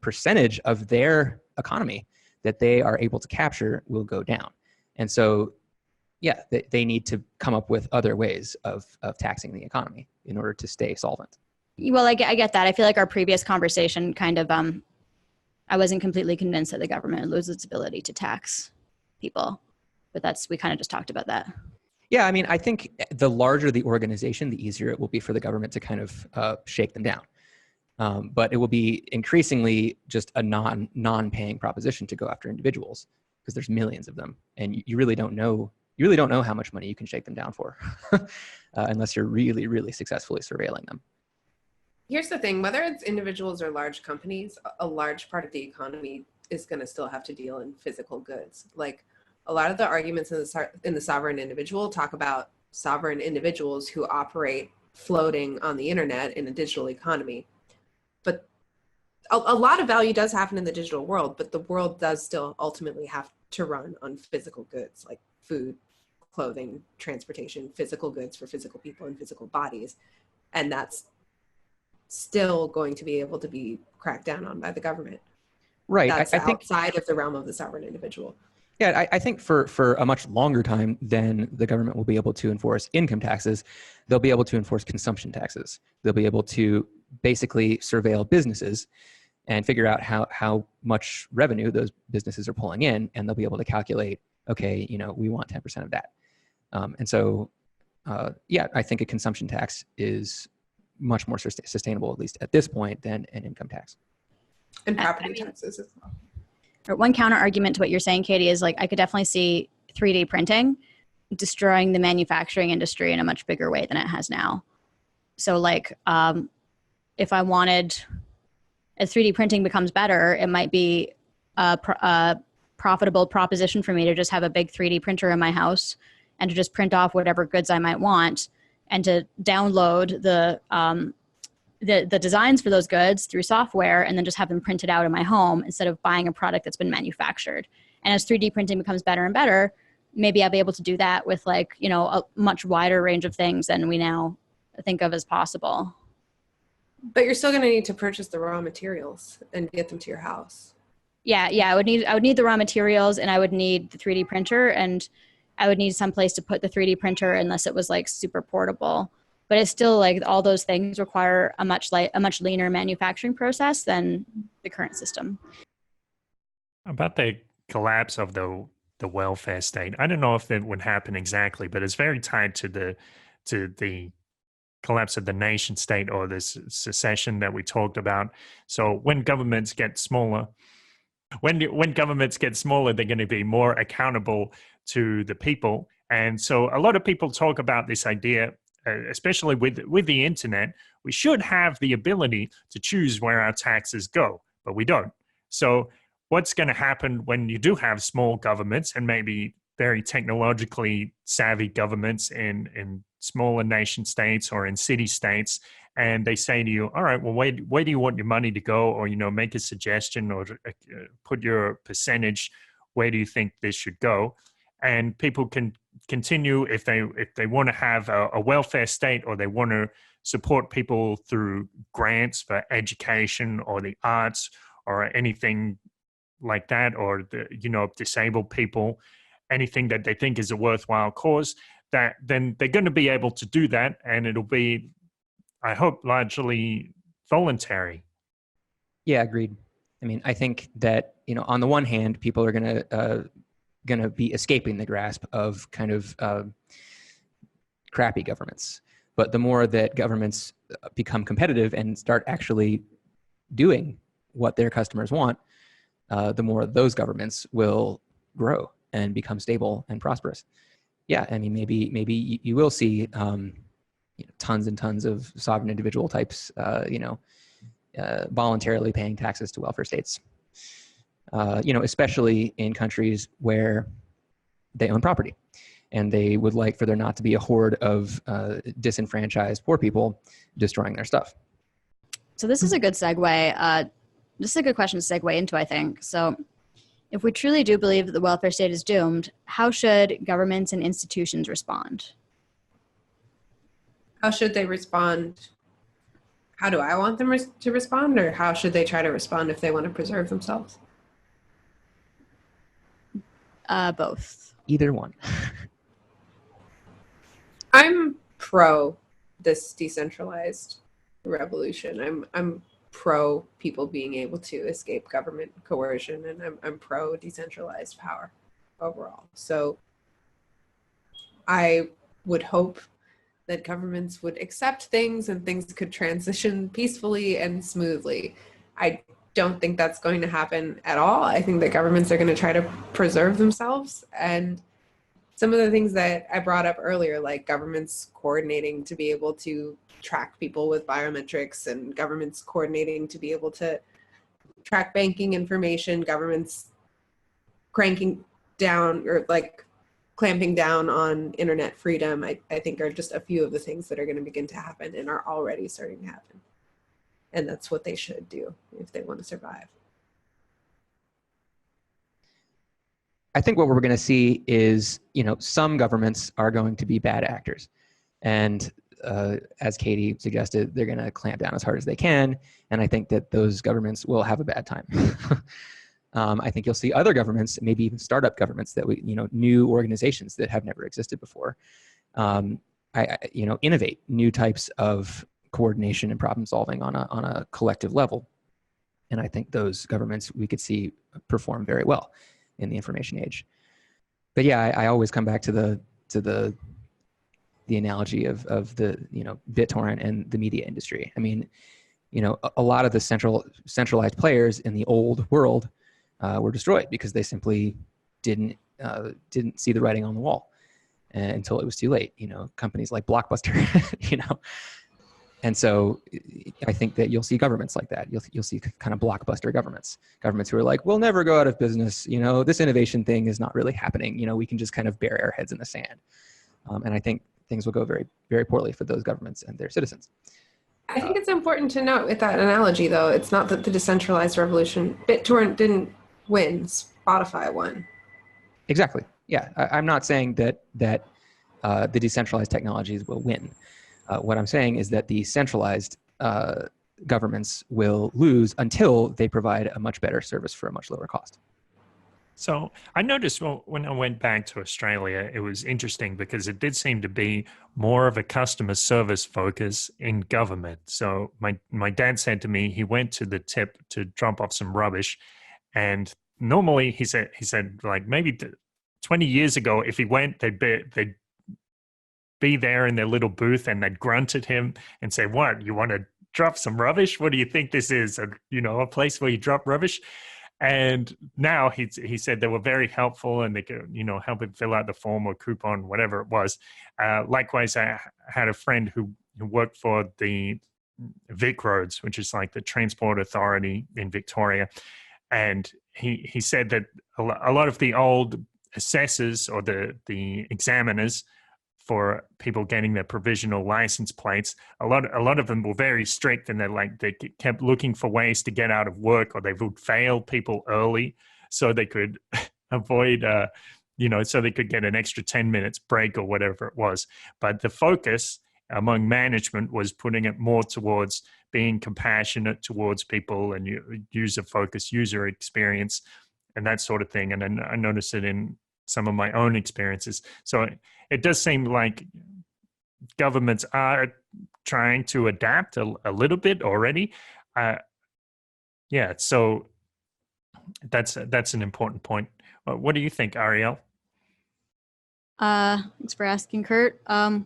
percentage of their economy that they are able to capture will go down. And so, yeah, they need to come up with other ways of taxing the economy in order to stay solvent. Well, I get that. I feel like our previous conversation kind of, I wasn't completely convinced that the government would lose its ability to tax people, but we kind of just talked about that. Yeah, I mean, I think the larger the organization, the easier it will be for the government to kind of shake them down. But it will be increasingly just a non-paying proposition to go after individuals because there's millions of them, and you really don't know. You really don't know how much money you can shake them down for unless you're really, really successfully surveilling them. Here's the thing, whether it's individuals or large companies, a large part of the economy is going to still have to deal in physical goods. Like a lot of the arguments in the sovereign individual talk about sovereign individuals who operate floating on the internet in a digital economy. But a lot of value does happen in the digital world, but the world does still ultimately have to run on physical goods like food, clothing, transportation, physical goods for physical people and physical bodies. And that's still going to be able to be cracked down on by the government. Right. That's I think, outside of the realm of the sovereign individual. yeah, I think for a much longer time than the government will be able to enforce income taxes, they'll be able to enforce consumption taxes. They'll be able to basically surveil businesses and figure out how much revenue those businesses are pulling in, and they'll be able to calculate, okay, we want 10% of that. And so, yeah, I think a consumption tax is much more sustainable, at least at this point, than an income tax. And property taxes as well. Or one counter argument to what you're saying, Katie, is like I could definitely see 3D printing destroying the manufacturing industry in a much bigger way than it has now. So like if I wanted, as 3D printing becomes better, it might be a profitable proposition for me to just have a big 3D printer in my house and to just print off whatever goods I might want and to download the designs for those goods through software and then just have them printed out in my home instead of buying a product that's been manufactured. And as 3D printing becomes better and better, maybe I'll be able to do that with like, a much wider range of things than we now think of as possible. But you're still going to need to purchase the raw materials and get them to your house. Yeah. I would need the raw materials, and I would need the 3D printer, and I would need some place to put the 3D printer unless it was like super portable. But it's still like all those things require a much leaner manufacturing process than the current system. About the collapse of the welfare state, I don't know if that would happen exactly, but it's very tied to the collapse of the nation state or this secession that we talked about. So when governments get smaller, they're going to be more accountable to the people. And so a lot of people talk about this idea, especially with the internet, we should have the ability to choose where our taxes go, but we don't. So what's going to happen when you do have small governments and maybe very technologically savvy governments in smaller nation states or in city states, and they say to you, all right, well, where do you want your money to go? Or, make a suggestion or put your percentage, where do you think this should go? And people can continue if they want to have a welfare state, or they want to support people through grants for education or the arts or anything like that, or disabled people, anything that they think is a worthwhile cause, that then they're going to be able to do that, and it'll be, I hope, largely voluntary. Yeah, agreed. I mean, I think that on the one hand, people are going to be escaping the grasp of kind of crappy governments. But the more that governments become competitive and start actually doing what their customers want, the more those governments will grow and become stable and prosperous. Yeah, I mean, maybe you will see tons and tons of sovereign individual types, voluntarily paying taxes to welfare states. Especially in countries where they own property, and they would like for there not to be a horde of disenfranchised poor people destroying their stuff. So this is a good segue. This is a good question to segue into, I think. So if we truly do believe that the welfare state is doomed, how should governments and institutions respond? How should they respond? How do I want them to respond, or how should they try to respond if they want to preserve themselves? Both. Either one. I'm pro this decentralized revolution. I'm pro people being able to escape government coercion, and I'm pro decentralized power overall. So I would hope that governments would accept things and things could transition peacefully and smoothly. I don't think that's going to happen at all. I think that governments are going to try to preserve themselves. And some of the things that I brought up earlier, like governments coordinating to be able to track people with biometrics, and governments coordinating to be able to track banking information, governments cranking down or like clamping down on internet freedom, I think are just a few of the things that are going to begin to happen and are already starting to happen. And that's what they should do if they want to survive. I think what we're going to see is, some governments are going to be bad actors. And as Katie suggested, they're going to clamp down as hard as they can. And I think that those governments will have a bad time. I think you'll see other governments, maybe even startup governments that new organizations that have never existed before, innovate new types of coordination and problem solving on a collective level. And I think those governments we could see perform very well in the information age. But yeah, I always come back to the analogy of the BitTorrent and the media industry. I mean, a lot of the centralized players in the old world were destroyed because they simply didn't see the writing on the wall until it was too late. Companies like Blockbuster, And so I think that you'll see governments like that. You'll see kind of blockbuster governments who are like, we'll never go out of business. This innovation thing is not really happening. We can just kind of bury our heads in the sand. And I think things will go very, very poorly for those governments and their citizens. I think it's important to note with that analogy, though, it's not that the decentralized revolution, BitTorrent didn't win, Spotify won. Exactly. Yeah, I'm not saying that the decentralized technologies will win. What I'm saying is that the centralized governments will lose until they provide a much better service for a much lower cost. So I noticed when I went back to Australia, it was interesting because it did seem to be more of a customer service focus in government. So my dad said to me, he went to the tip to drop off some rubbish, and normally he said like maybe 20 years ago, if he went, they'd be there in their little booth and they'd grunt at him and say, "What, you want to drop some rubbish? What do you think this is? A place where you drop rubbish?" And now he said they were very helpful and they could, help him fill out the form or coupon, whatever it was. Likewise, I had a friend who worked for the Vic Roads, which is like the transport authority in Victoria. And he said that a lot of the old assessors or the examiners for people getting their provisional license plates, a lot of them were very strict, and they kept looking for ways to get out of work, or they would fail people early so they could avoid, so they could get an extra 10 minutes break or whatever it was. But the focus among management was putting it more towards being compassionate towards people and user-focused user experience and that sort of thing. And then I noticed it in some of my own experiences. So it does seem like governments are trying to adapt a little bit already. So that's an important point. What do you think, Ariel? Thanks for asking, Kurt. I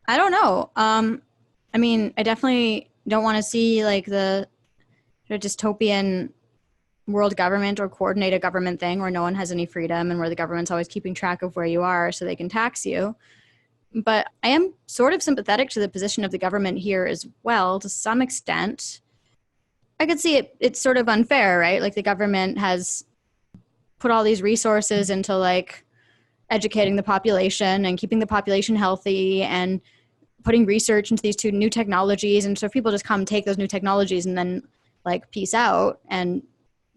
don't know. I definitely don't want to see like the dystopian world government or coordinated government thing where no one has any freedom and where the government's always keeping track of where you are so they can tax you. But I am sort of sympathetic to the position of the government here as well, to some extent. I could see it's sort of unfair, right? Like the government has put all these resources into like educating the population and keeping the population healthy and putting research into these two new technologies. And so if people just come take those new technologies and then like peace out and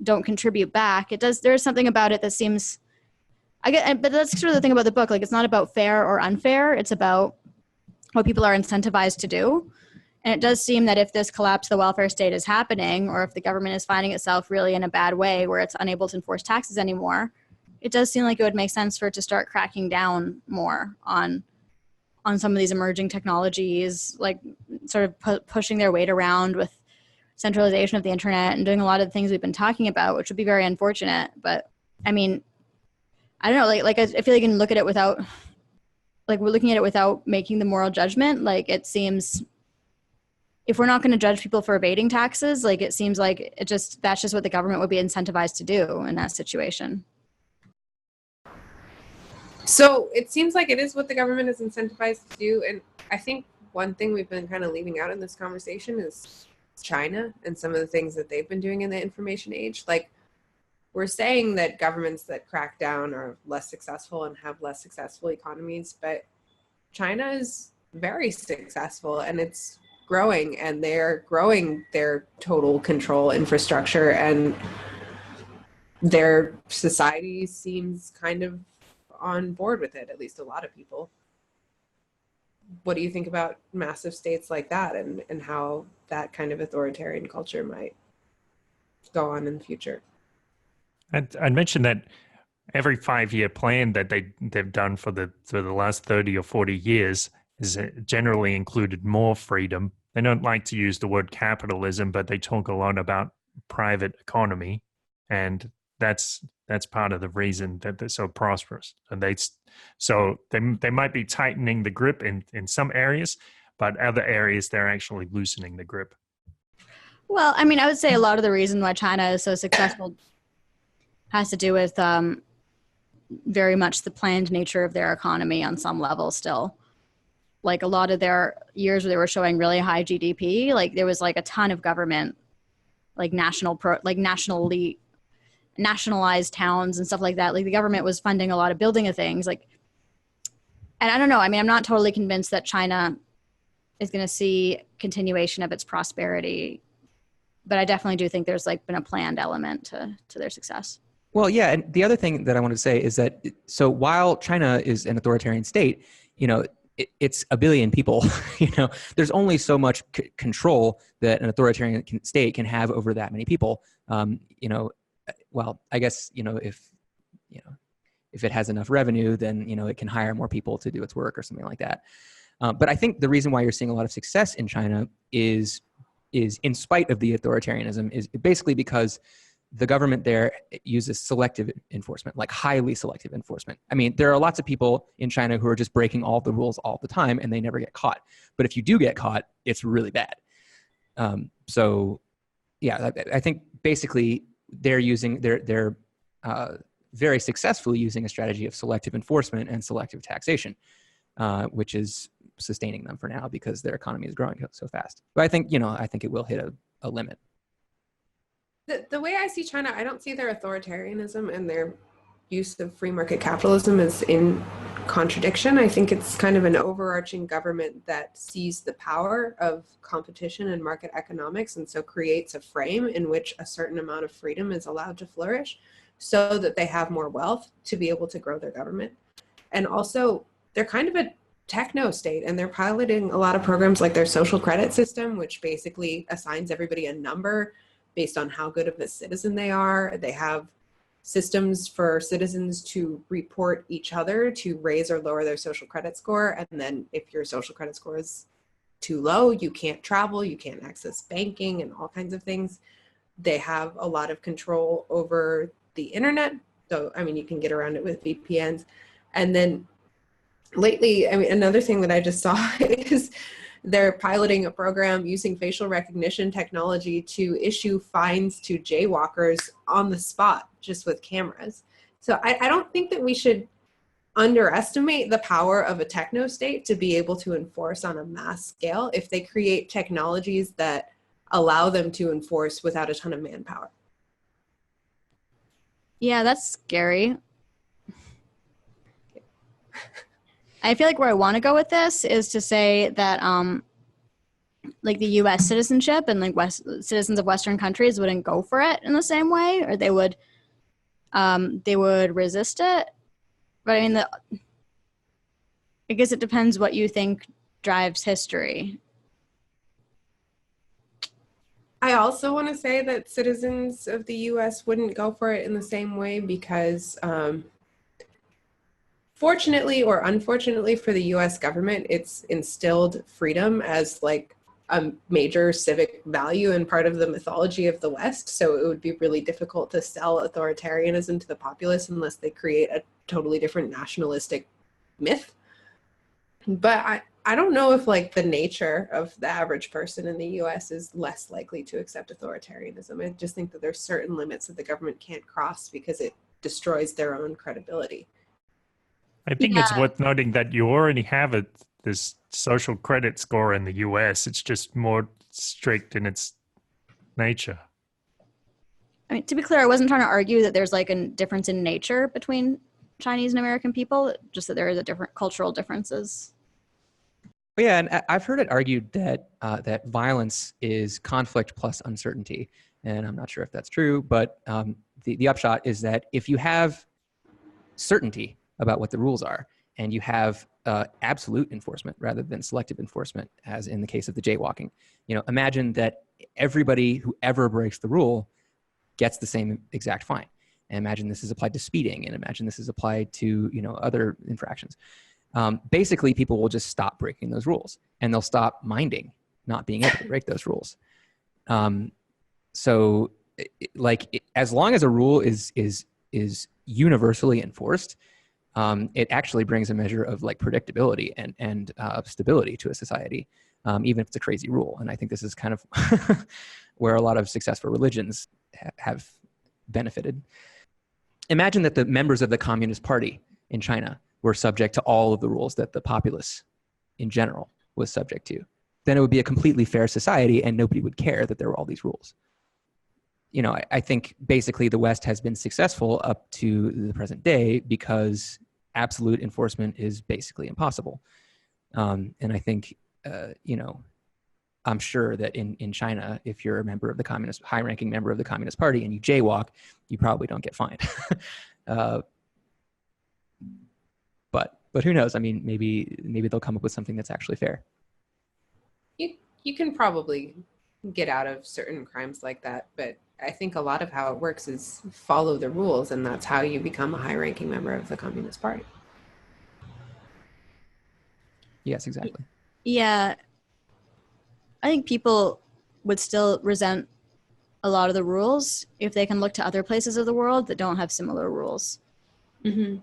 don't contribute back, there's something about it that seems, but that's sort of the thing about the book. Like it's not about fair or unfair. It's about what people are incentivized to do. And it does seem that if this collapse of the welfare state is happening, or if the government is finding itself really in a bad way where it's unable to enforce taxes anymore, it does seem like it would make sense for it to start cracking down more on some of these emerging technologies, like sort of pushing their weight around with centralization of the internet and doing a lot of the things we've been talking about, which would be very unfortunate. But I mean, I don't know, like I feel like you can look at it without, like we're looking at it without making the moral judgment. Like it seems, if we're not going to judge people for evading taxes, like it seems like that's just what the government would be incentivized to do in that situation. So it seems like it is what the government is incentivized to do. And I think one thing we've been kind of leaving out in this conversation is China and some of the things that they've been doing in the information age. Like we're saying that governments that crack down are less successful and have less successful economies, but China is very successful and it's growing, and they're growing their total control infrastructure, and their society seems kind of on board with it, at least a lot of people. what do you think about massive states like that, and how that kind of authoritarian culture might go on in the future? I'd mentioned that every 5-year plan that they've done for the last 30 or 40 years has generally included more freedom. They don't like to use the word capitalism, but they talk a lot about private economy, and that's part of the reason that they're so prosperous. And they might be tightening the grip in some areas, but other areas they're actually loosening the grip. Well, I mean, I would say a lot of the reason why China is so successful has to do with very much the planned nature of their economy on some level still. Like a lot of their years where they were showing really high GDP, like there was like a ton of government, like nationalized towns and stuff like that. Like the government was funding a lot of building of things. Like, and I don't know. I mean, I'm not totally convinced that China is going to see continuation of its prosperity, but I definitely do think there's like been a planned element to their success. Well, yeah, and the other thing that I wanted to say is that so while China is an authoritarian state, it's a billion people. There's only so much control that an authoritarian state can have over that many people. Well, I guess if it has enough revenue, then it can hire more people to do its work or something like that. But I think the reason why you're seeing a lot of success in China is in spite of the authoritarianism is basically because the government there uses selective enforcement, like highly selective enforcement. I mean, there are lots of people in China who are just breaking all the rules all the time and they never get caught. But if you do get caught, it's really bad. So yeah, I think basically they're very successfully using a strategy of selective enforcement and selective taxation, which is sustaining them for now because their economy is growing so fast. But I think it will hit a limit. The way I see China, I don't see their authoritarianism and their use of free market capitalism as in contradiction. I think it's kind of an overarching government that sees the power of competition and market economics, and so creates a frame in which a certain amount of freedom is allowed to flourish so that they have more wealth to be able to grow their government. And also, they're kind of a techno state, and they're piloting a lot of programs like their social credit system, which basically assigns everybody a number based on how good of a citizen they are. They have systems for citizens to report each other to raise or lower their social credit score. And then if your social credit score is too low, you can't travel, you can't access banking and all kinds of things. They have a lot of control over the internet. So, I mean, you can get around it with VPNs. And then lately, I mean, another thing that I just saw is they're piloting a program using facial recognition technology to issue fines to jaywalkers on the spot, just with cameras. So I don't think that we should underestimate the power of a techno state to be able to enforce on a mass scale if they create technologies that allow them to enforce without a ton of manpower. Yeah, that's scary. I feel like where I want to go with this is to say that like the US citizenship and like citizens of Western countries wouldn't go for it in the same way, or they would resist it. But I mean, I guess it depends what you think drives history. I also want to say that citizens of the US wouldn't go for it in the same way because fortunately or unfortunately for the US government, it's instilled freedom as like a major civic value and part of the mythology of the West. So it would be really difficult to sell authoritarianism to the populace unless they create a totally different nationalistic myth. But I don't know if like the nature of the average person in the US is less likely to accept authoritarianism. I just think that there's certain limits that the government can't cross because it destroys their own credibility. I think it's worth noting that you already have this social credit score in the US. It's just more strict in its nature. I mean, to be clear, I wasn't trying to argue that there's like a difference in nature between Chinese and American people, just that there is a different cultural differences. Yeah, and I've heard it argued that that violence is conflict plus uncertainty, and I'm not sure if that's true, but the upshot is that if you have certainty about what the rules are, and you have absolute enforcement rather than selective enforcement, as in the case of the jaywalking. Imagine that everybody who ever breaks the rule gets the same exact fine. And imagine this is applied to speeding, and imagine this is applied to, other infractions. Basically, people will just stop breaking those rules, and they'll stop minding not being able to break those rules. So, as long as a rule is universally enforced, it actually brings a measure of predictability and stability to a society, even if it's a crazy rule. And I think this is kind of where a lot of successful religions have benefited. Imagine that the members of the Communist Party in China were subject to all of the rules that the populace in general was subject to. Then it would be a completely fair society, and nobody would care that there were all these rules. I think basically the West has been successful up to the present day because absolute enforcement is basically impossible. And I think, I'm sure that in China, if you're a member of the high-ranking member of the Communist Party and you jaywalk, you probably don't get fined. But who knows? I mean, maybe they'll come up with something that's actually fair. You can probably get out of certain crimes like that, but I think a lot of how it works is follow the rules, and that's how you become a high-ranking member of the Communist Party. Yes, exactly. Yeah. I think people would still resent a lot of the rules if they can look to other places of the world that don't have similar rules. Mm-hmm.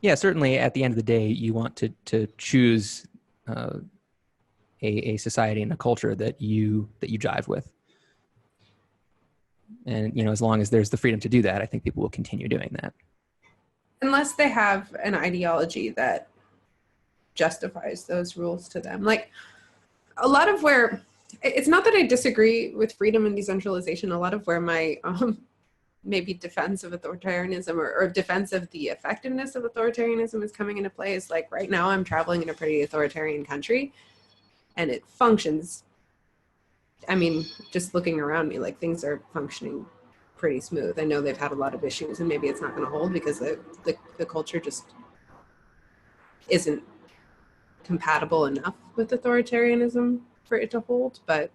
Yeah, certainly at the end of the day, you want to choose a society and a culture that you jive with. And, as long as there's the freedom to do that, I think people will continue doing that. Unless they have an ideology that justifies those rules to them. A lot of where, it's not that I disagree with freedom and decentralization, a lot of where my maybe defense of authoritarianism or defense of the effectiveness of authoritarianism is coming into play is right now I'm traveling in a pretty authoritarian country, and it functions. I mean, just looking around me, things are functioning pretty smooth. I know they've had a lot of issues, and maybe it's not going to hold because the culture just isn't compatible enough with authoritarianism for it to hold. But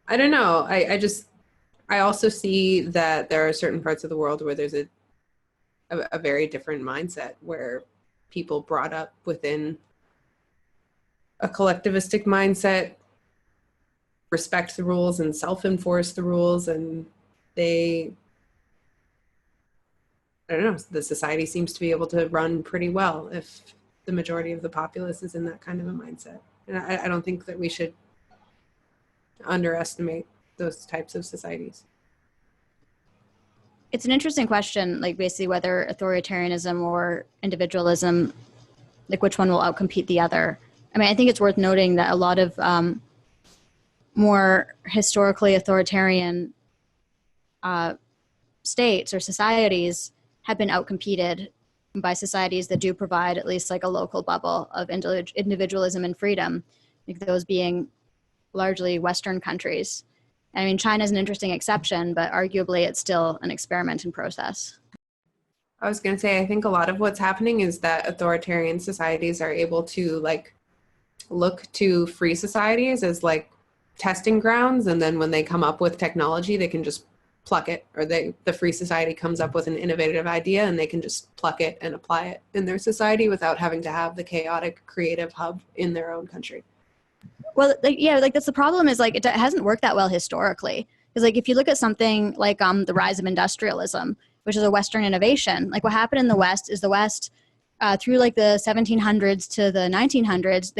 I don't know. I also see that there are certain parts of the world where there's a very different mindset, where people brought up within a collectivistic mindset respect the rules and self-enforce the rules, and I don't know, the society seems to be able to run pretty well if the majority of the populace is in that kind of a mindset. And I don't think that we should underestimate those types of societies. It's an interesting question, basically whether authoritarianism or individualism, which one will outcompete the other. I mean, I think it's worth noting that a lot of more historically authoritarian states or societies have been outcompeted by societies that do provide at least a local bubble of individualism and freedom, those being largely Western countries. I mean, China's an interesting exception, but arguably it's still an experiment in process. I was going to say, I think a lot of what's happening is that authoritarian societies are able to look to free societies as testing grounds, and then when they come up with technology, they can just pluck it, or the free society comes up with an innovative idea and they can just pluck it and apply it in their society without having to have the chaotic creative hub in their own country. Well, that's the problem is it hasn't worked that well historically. Because if you look at something like the rise of industrialism, which is a Western innovation, what happened in the West is the West through the 1700s to the 1900s,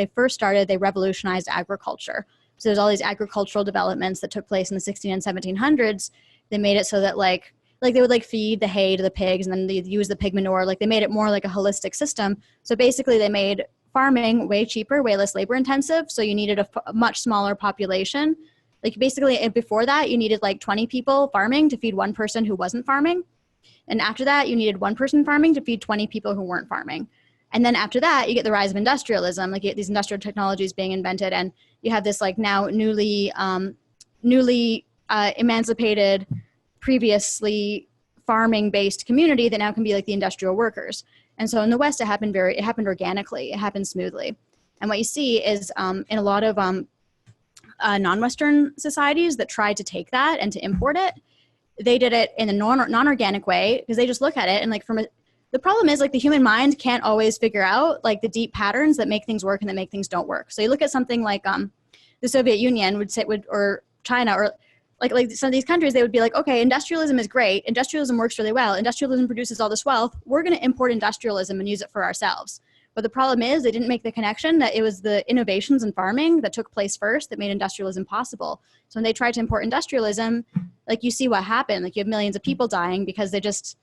they revolutionized agriculture. So there's all these agricultural developments that took place in the 16 and 1700s. They made it so that they would feed the hay to the pigs, and then they'd use the pig manure. They made it more like a holistic system. So basically they made farming way cheaper, way less labor intensive. So you needed a much smaller population. Basically before that, you needed 20 people farming to feed one person who wasn't farming. And after that, you needed one person farming to feed 20 people who weren't farming. And then after that, you get the rise of industrialism, you get these industrial technologies being invented, and you have this now newly emancipated, previously farming based community that now can be like the industrial workers. And so in the West, it happened organically. It happened smoothly. And what you see is in a lot of non-Western societies that tried to take that and to import it, they did it in a non-organic way because they just look at it and like the problem is like the human mind can't always figure out like the deep patterns that make things work and that make things don't work. So you look at something like the Soviet Union or China or like some of these countries, they would be like, okay, industrialism is great. Industrialism works really well. Industrialism produces all this wealth. We're going to import industrialism and use it for ourselves. But the problem is they didn't make the connection that it was the innovations in farming that took place first that made industrialism possible. So when they tried to import industrialism, like you see what happened. Like you have millions of people dying because they just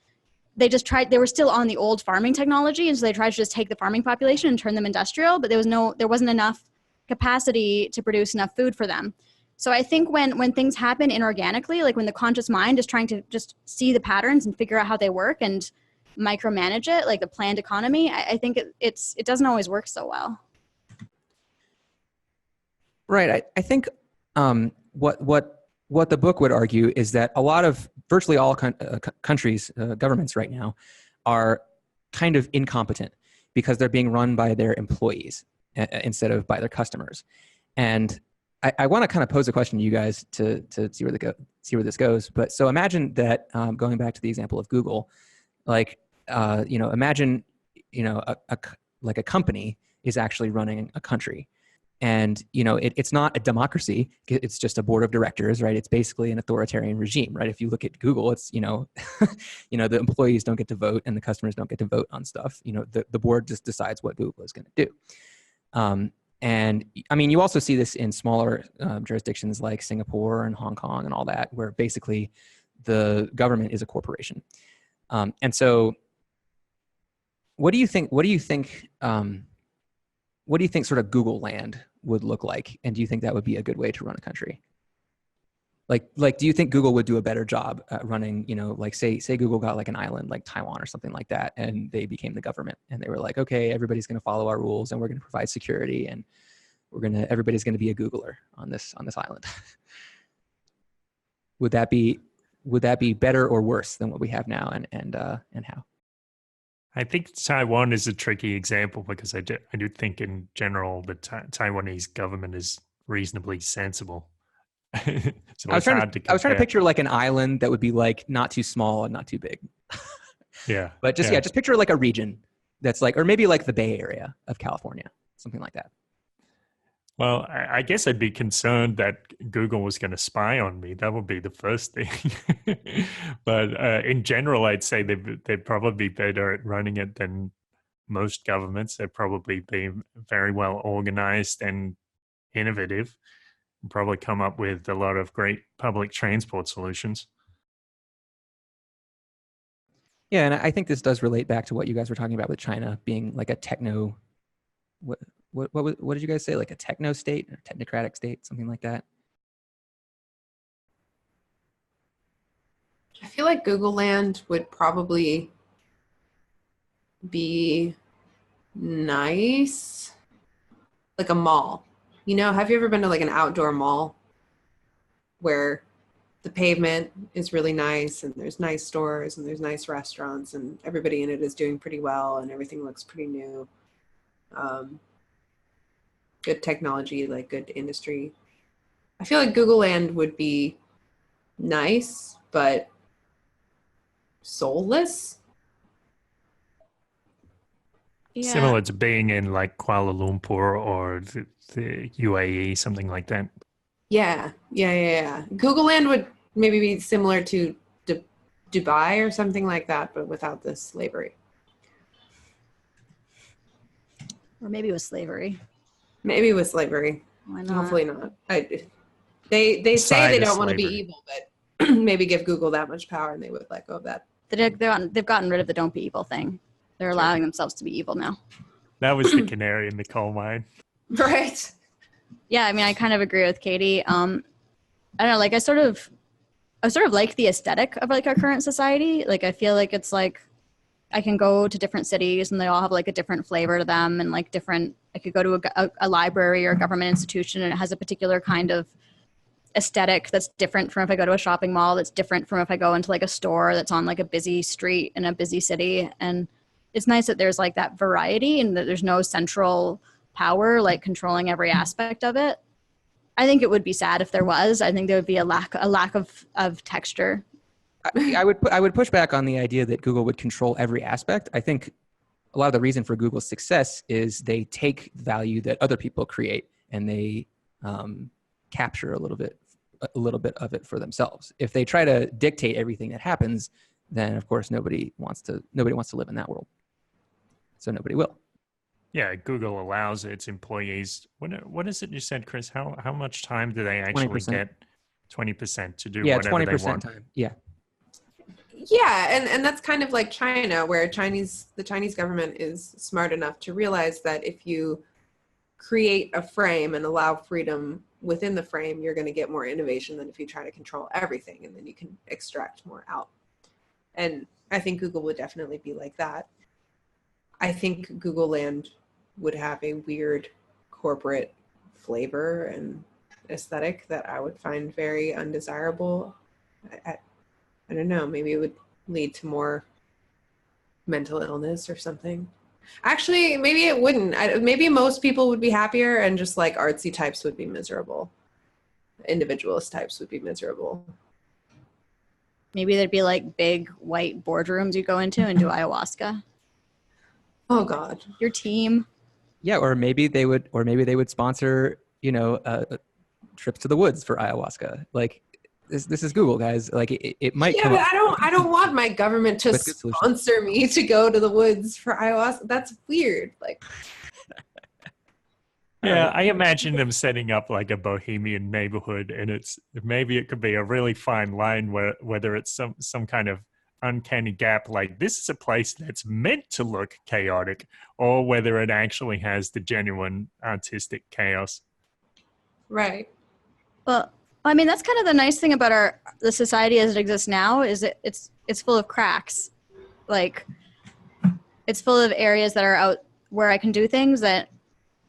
tried, they were still on the old farming technology. And so they tried to just take the farming population and turn them industrial, but there wasn't enough capacity to produce enough food for them. So I think when things happen inorganically, like when the conscious mind is trying to just see the patterns and figure out how they work and micromanage it, like the planned economy, I think it doesn't always work so well. Right. I think what the book would argue is that a lot of virtually all countries, governments right now, are kind of incompetent because they're being run by their employees instead of by their customers. And I want to kind of pose a question to you guys to see where this goes. But so imagine that going back to the example of Google, like imagine like a company is actually running a country, and it's not a democracy. It's just a board of directors, right? It's basically an authoritarian regime, right? If you look at Google, it's the employees don't get to vote and the customers don't get to vote on stuff. The board just decides what Google is going to do. And I mean, you also see this in smaller jurisdictions like Singapore and Hong Kong and all that, where basically the government is a corporation. And so, what do you think sort of Google land would look like? And do you think that would be a good way to run a country? Like, do you think Google would do a better job at running, like say Google got like an island like Taiwan or something like that, and they became the government and they were like, okay, everybody's going to follow our rules and we're going to provide security and everybody's going to be a Googler on this island. Would that be better or worse than what we have now, and how? I think Taiwan is a tricky example because I do think in general the Taiwanese government is reasonably sensible. So I was trying to picture like an island that would be like not too small and not too big. Yeah. But just picture like a region that's like, or maybe like the Bay Area of California, something like that. Well, I guess I'd be concerned that Google was going to spy on me. That would be the first thing. But in general, I'd say they'd probably be better at running it than most governments. They'd probably be very well organized and innovative, and probably come up with a lot of great public transport solutions. Yeah, and I think this does relate back to what you guys were talking about with China being like a techno. What did you guys say? Like a techno state, a technocratic state, something like that? I feel like Google Land would probably be nice, like a mall. Have you ever been to like an outdoor mall where the pavement is really nice and there's nice stores and there's nice restaurants and everybody in it is doing pretty well and everything looks pretty new? Good technology, like good industry. I feel like Google Land would be nice, but soulless. Yeah. Similar to being in like Kuala Lumpur or the UAE, something like that. Yeah. Google Land would maybe be similar to Dubai or something like that, but without the slavery. Or maybe with slavery. Maybe with slavery. Why not? Hopefully not. They say they don't want to be evil, but maybe give Google that much power and they would let go of that. They've gotten rid of the don't be evil thing. They're allowing themselves to be evil now. That was the canary in the coal mine. Right. Yeah, I mean, I kind of agree with Katie. I don't know, like I sort of like the aesthetic of like our current society. Like I feel like it's like I can go to different cities and they all have like a different flavor to them and like different. I could go to a library or a government institution and it has a particular kind of aesthetic that's different from if I go to a shopping mall, that's different from if I go into like a store that's on like a busy street in a busy city. And it's nice that there's like that variety and that there's no central power like controlling every aspect of it. I think it would be sad if there was. I think there would be a lack of texture. I would push back on the idea that Google would control every aspect. I think a lot of the reason for Google's success is they take value that other people create and they capture a little bit of it for themselves. If they try to dictate everything that happens, then of course nobody wants to live in that world. So nobody will. Yeah, Google allows its employees. What is it you said, Chris? How much time do they actually 20%. get? 20% to do Yeah, whatever 20% they want. time. Yeah. Yeah, and that's kind of like China, where the Chinese government is smart enough to realize that if you create a frame and allow freedom within the frame, you're going to get more innovation than if you try to control everything, and then you can extract more out. And I think Google would definitely be like that. I think Google Land would have a weird corporate flavor and aesthetic that I would find very undesirable. I don't know, maybe it would lead to more mental illness or something. Actually, maybe it wouldn't. Maybe most people would be happier and just like artsy types would be miserable. Individualist types would be miserable. Maybe there'd be like big white boardrooms you go into and do ayahuasca. Oh God. Your team. Yeah, or maybe they would sponsor, trips to the woods for ayahuasca. Like this is Google, guys. Like it might. Yeah, come but up I don't want my government to with good solutions. sponsor me to go to the woods for ayahuasca. That's weird. Like, Yeah, I imagine them setting up like a bohemian neighborhood, and maybe it could be a really fine line whether it's some kind of uncanny gap, like this is a place that's meant to look chaotic, or whether it actually has the genuine artistic chaos. right. Well, I mean, that's kind of the nice thing about the society as it exists now is it's full of cracks. Like, it's full of areas that are out where I can do things that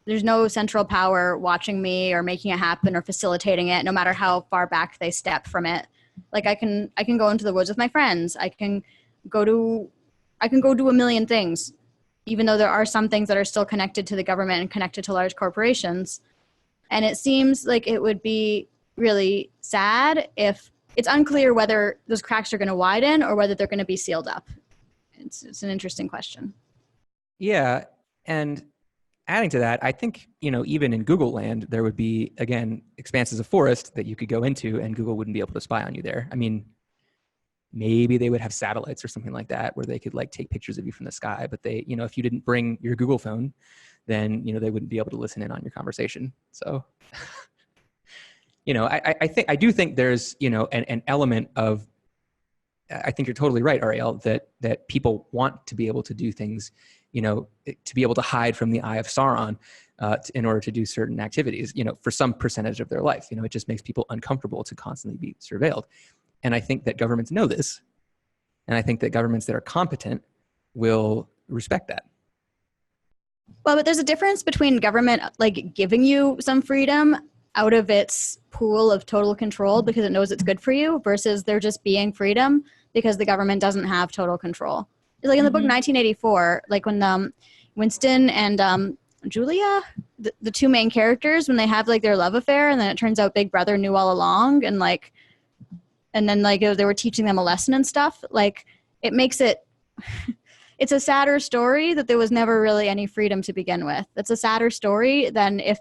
there's no central power watching me or making it happen or facilitating it, no matter how far back they step from it. Like I can go into the woods with my friends. I can go do a million things, even though there are some things that are still connected to the government and connected to large corporations. And it seems like it would be really sad if it's unclear whether those cracks are going to widen or whether they're going to be sealed up. It's an interesting question. Yeah, and adding to that, I think, even in Google land, there would be, again, expanses of forest that you could go into and Google wouldn't be able to spy on you there. I mean, maybe they would have satellites or something like that where they could like take pictures of you from the sky, but they, if you didn't bring your Google phone, then, they wouldn't be able to listen in on your conversation. So, I do think there's, an element of, I think you're totally right, Ariel, that people want to be able to do things, to be able to hide from the eye of Sauron in order to do certain activities, for some percentage of their life. It just makes people uncomfortable to constantly be surveilled. And I think that governments know this. And I think that governments that are competent will respect that. Well, but there's a difference between government like giving you some freedom out of its pool of total control because it knows it's good for you versus there just being freedom because the government doesn't have total control. It's like in the book 1984, like when Winston and Julia, the two main characters, when they have like their love affair and then it turns out Big Brother knew all along and then they were teaching them a lesson and stuff, like it makes it it's a sadder story that there was never really any freedom to begin with. It's a sadder story than if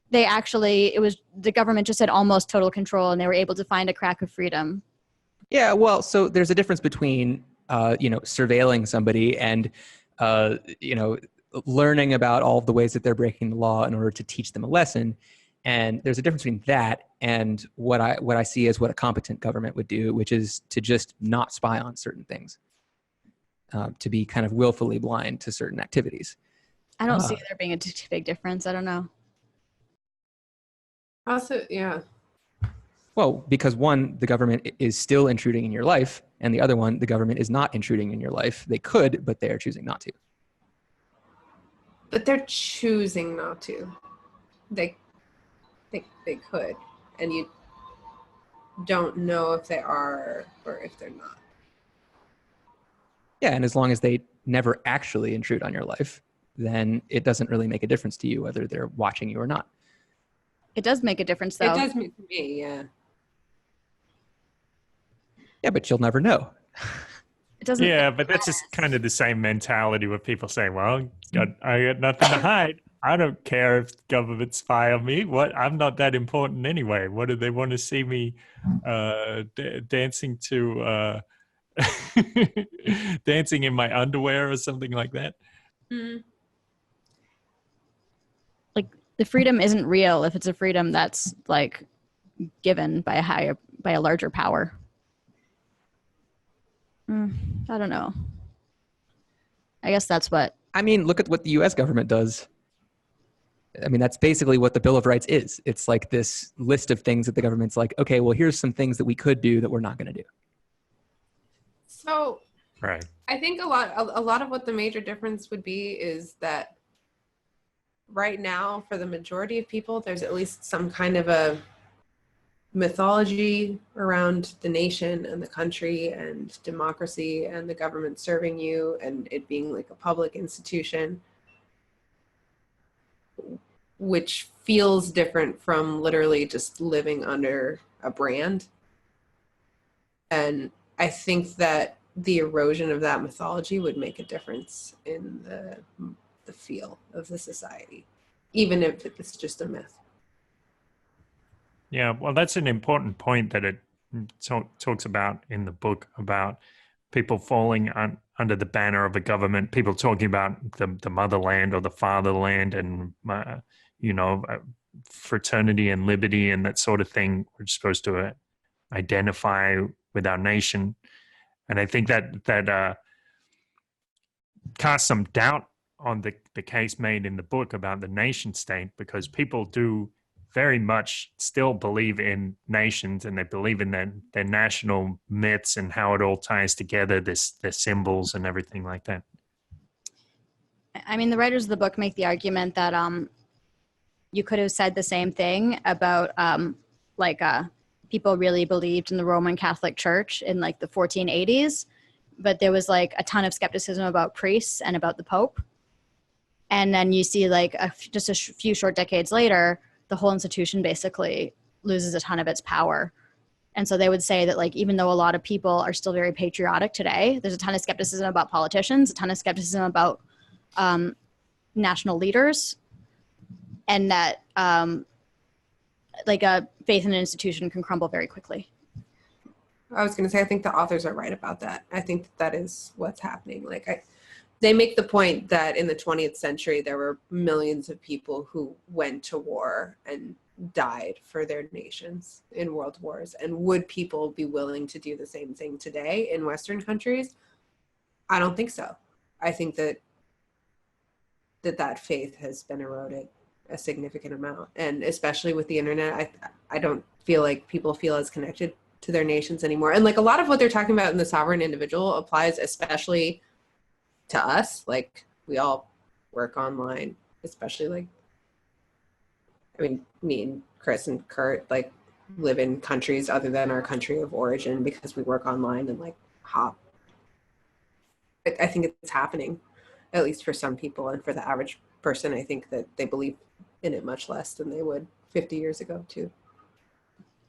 the government just had almost total control and they were able to find a crack of freedom. Yeah, well, so there's a difference between, surveilling somebody and, learning about all of the ways that they're breaking the law in order to teach them a lesson. And there's a difference between that and what I see as what a competent government would do, which is to just not spy on certain things, to be kind of willfully blind to certain activities. I don't see there being a too big difference. I don't know. Also, yeah. Well, because one, the government is still intruding in your life, and the other one, the government is not intruding in your life. They could, but they are choosing not to. But they're choosing not to. They could. and you don't know if they are or if they're not. Yeah, and as long as they never actually intrude on your life, then it doesn't really make a difference to you whether they're watching you or not. It does make a difference, though. It does mean for me, yeah. Yeah, but you'll never know. It doesn't. Yeah, but that's just kind of the same mentality where people say, well, I got nothing to hide. I don't care if governments fire me. What? I'm not that important anyway. What do they want to see me dancing to dancing in my underwear or something like that? Mm. Like, the freedom isn't real if it's a freedom that's like given by a larger power. I don't know. I guess that's what. I mean, look at what the US government does. I mean, that's basically what the Bill of Rights is. It's like this list of things that the government's like, okay, well, here's some things that we could do that we're not going to do. So Right. I think a lot of what the major difference would be is that right now, for the majority of people, there's at least some kind of a mythology around the nation and the country and democracy and the government serving you and it being like a public institution, which feels different from literally just living under a brand. And I think that the erosion of that mythology would make a difference in the feel of the society, even if it's just a myth. Yeah, well, that's an important point that it talks about in the book about people falling under the banner of a government, people talking about the motherland or the fatherland and, fraternity and liberty and that sort of thing. We're supposed to identify with our nation. And I think that casts some doubt on the case made in the book about the nation state, because people do very much still believe in nations and they believe in their national myths and how it all ties together, their symbols and everything like that. I mean, the writers of the book make the argument that you could have said the same thing about people really believed in the Roman Catholic Church in like the 1480s, but there was like a ton of skepticism about priests and about the Pope. And then you see like just a few short decades later, the whole institution basically loses a ton of its power. And so they would say that like, even though a lot of people are still very patriotic today, there's a ton of skepticism about politicians, a ton of skepticism about national leaders, and that like a faith in an institution can crumble very quickly. I was going to say, I think the authors are right about that. I think that is what's happening. They make the point that in the 20th century, there were millions of people who went to war and died for their nations in world wars. And would people be willing to do the same thing today in Western countries? I don't think so. I think that faith has been eroded a significant amount. And especially with the internet, I don't feel like people feel as connected to their nations anymore. And like a lot of what they're talking about in the sovereign individual applies especially to us. Like we all work online, especially like, I mean, me and Chris and Kurt like live in countries other than our country of origin because we work online and like hop. I think it's happening, at least for some people, and for the average person, I think that they believe in it much less than they would 50 years ago too.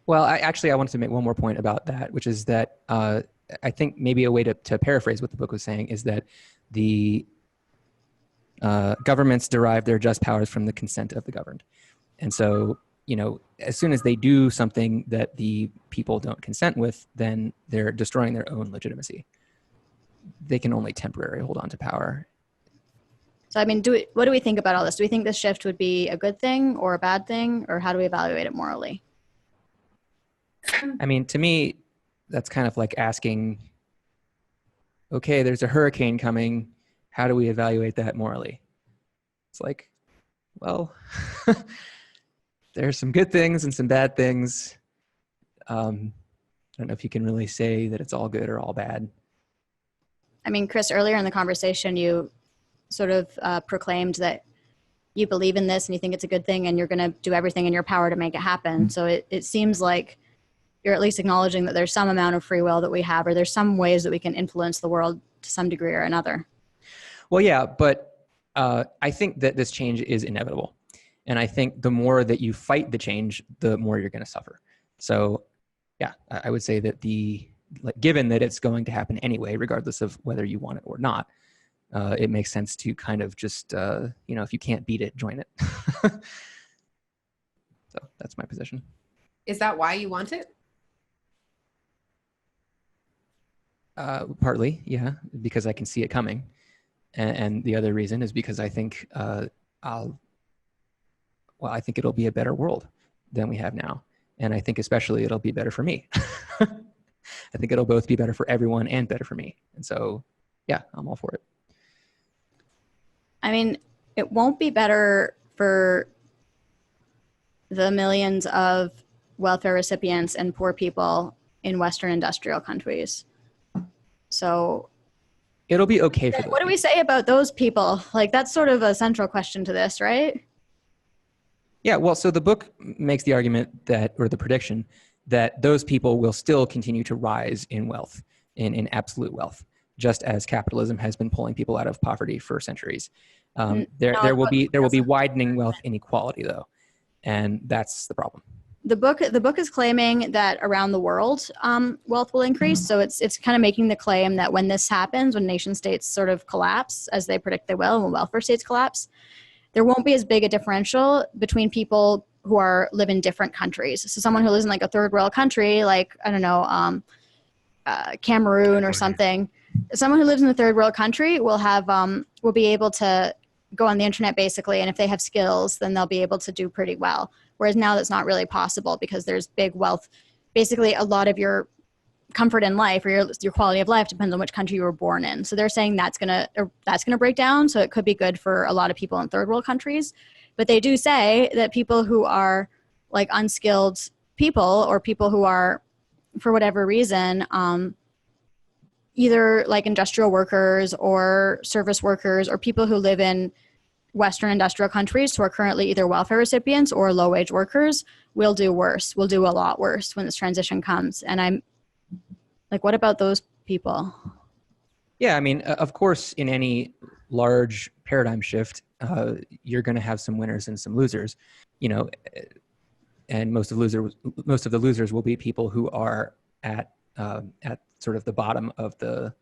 Well, I wanted to make one more point about that, which is that I think maybe a way to paraphrase what the book was saying is that the governments derive their just powers from the consent of the governed. And so, as soon as they do something that the people don't consent with, then they're destroying their own legitimacy. They can only temporarily hold on to power. So, I mean, what do we think about all this? Do we think this shift would be a good thing or a bad thing, or how do we evaluate it morally? I mean, to me, that's kind of like asking, okay, there's a hurricane coming. How do we evaluate that morally? It's like, well, there's some good things and some bad things. I don't know if you can really say that it's all good or all bad. I mean, Chris, earlier in the conversation, you sort of proclaimed that you believe in this and you think it's a good thing and you're going to do everything in your power to make it happen. So it seems like you're at least acknowledging that there's some amount of free will that we have, or there's some ways that we can influence the world to some degree or another. Well, yeah, but I think that this change is inevitable. And I think the more that you fight the change, the more you're going to suffer. So yeah, I would say that given that it's going to happen anyway, regardless of whether you want it or not, it makes sense to kind of just, if you can't beat it, join it. So that's my position. Is that why you want it? Partly, yeah, because I can see it coming. And the other reason is because I think I think it'll be a better world than we have now. And I think especially it'll be better for me. I think it'll both be better for everyone and better for me. And so, yeah, I'm all for it. I mean, it won't be better for the millions of welfare recipients and poor people in Western industrial countries. So it'll be okay for them. What do we say about those people? Like, that's sort of a central question to this, right? Yeah, well, so the book makes the argument or the prediction that those people will still continue to rise in wealth, in absolute wealth, just as capitalism has been pulling people out of poverty for centuries. There will be widening wealth inequality, though, and that's the problem. The book is claiming that around the world, wealth will increase. So it's kind of making the claim that when this happens, when nation states sort of collapse, as they predict they will, and when welfare states collapse, there won't be as big a differential between people who live in different countries. So someone who lives in like a third world country, like, I don't know, Cameroon or something, someone who lives in a third world country will be able to go on the internet basically. And if they have skills, then they'll be able to do pretty well. Whereas now that's not really possible because there's big wealth. Basically, a lot of your comfort in life or your quality of life depends on which country you were born in. So they're saying that's gonna break down. So it could be good for a lot of people in third world countries. But they do say that people who are like unskilled people or people who are, for whatever reason, either like industrial workers or service workers or people who live in Western industrial countries who are currently either welfare recipients or low-wage workers will do worse, will do a lot worse when this transition comes. And I'm like, what about those people? Yeah, I mean, of course, in any large paradigm shift, you're going to have some winners and some losers, and most of the losers will be people who are at sort of the bottom of the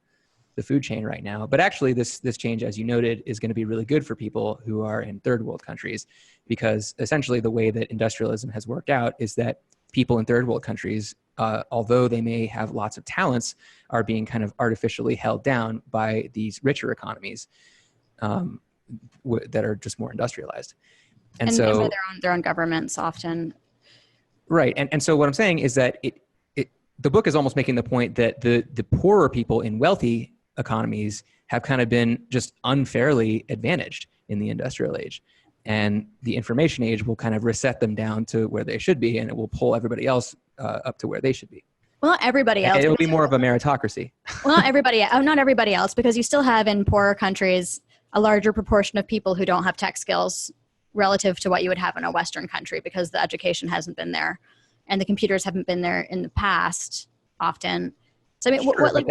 food chain right now. But actually this change, as you noted, is going to be really good for people who are in third world countries, because essentially the way that industrialism has worked out is that people in third world countries, although they may have lots of talents, are being kind of artificially held down by these richer economies that are just more industrialized. And so their own governments often. Right. And so what I'm saying is that the book is almost making the point that the poorer people in wealthy economies have kind of been just unfairly advantaged in the industrial age. And the information age will kind of reset them down to where they should be, and it will pull everybody else up to where they should be. Well, not everybody else. And it'll be more of a meritocracy. Well, not everybody else, because you still have in poorer countries a larger proportion of people who don't have tech skills relative to what you would have in a Western country, because the education hasn't been there and the computers haven't been there in the past often. So I mean, sure, what about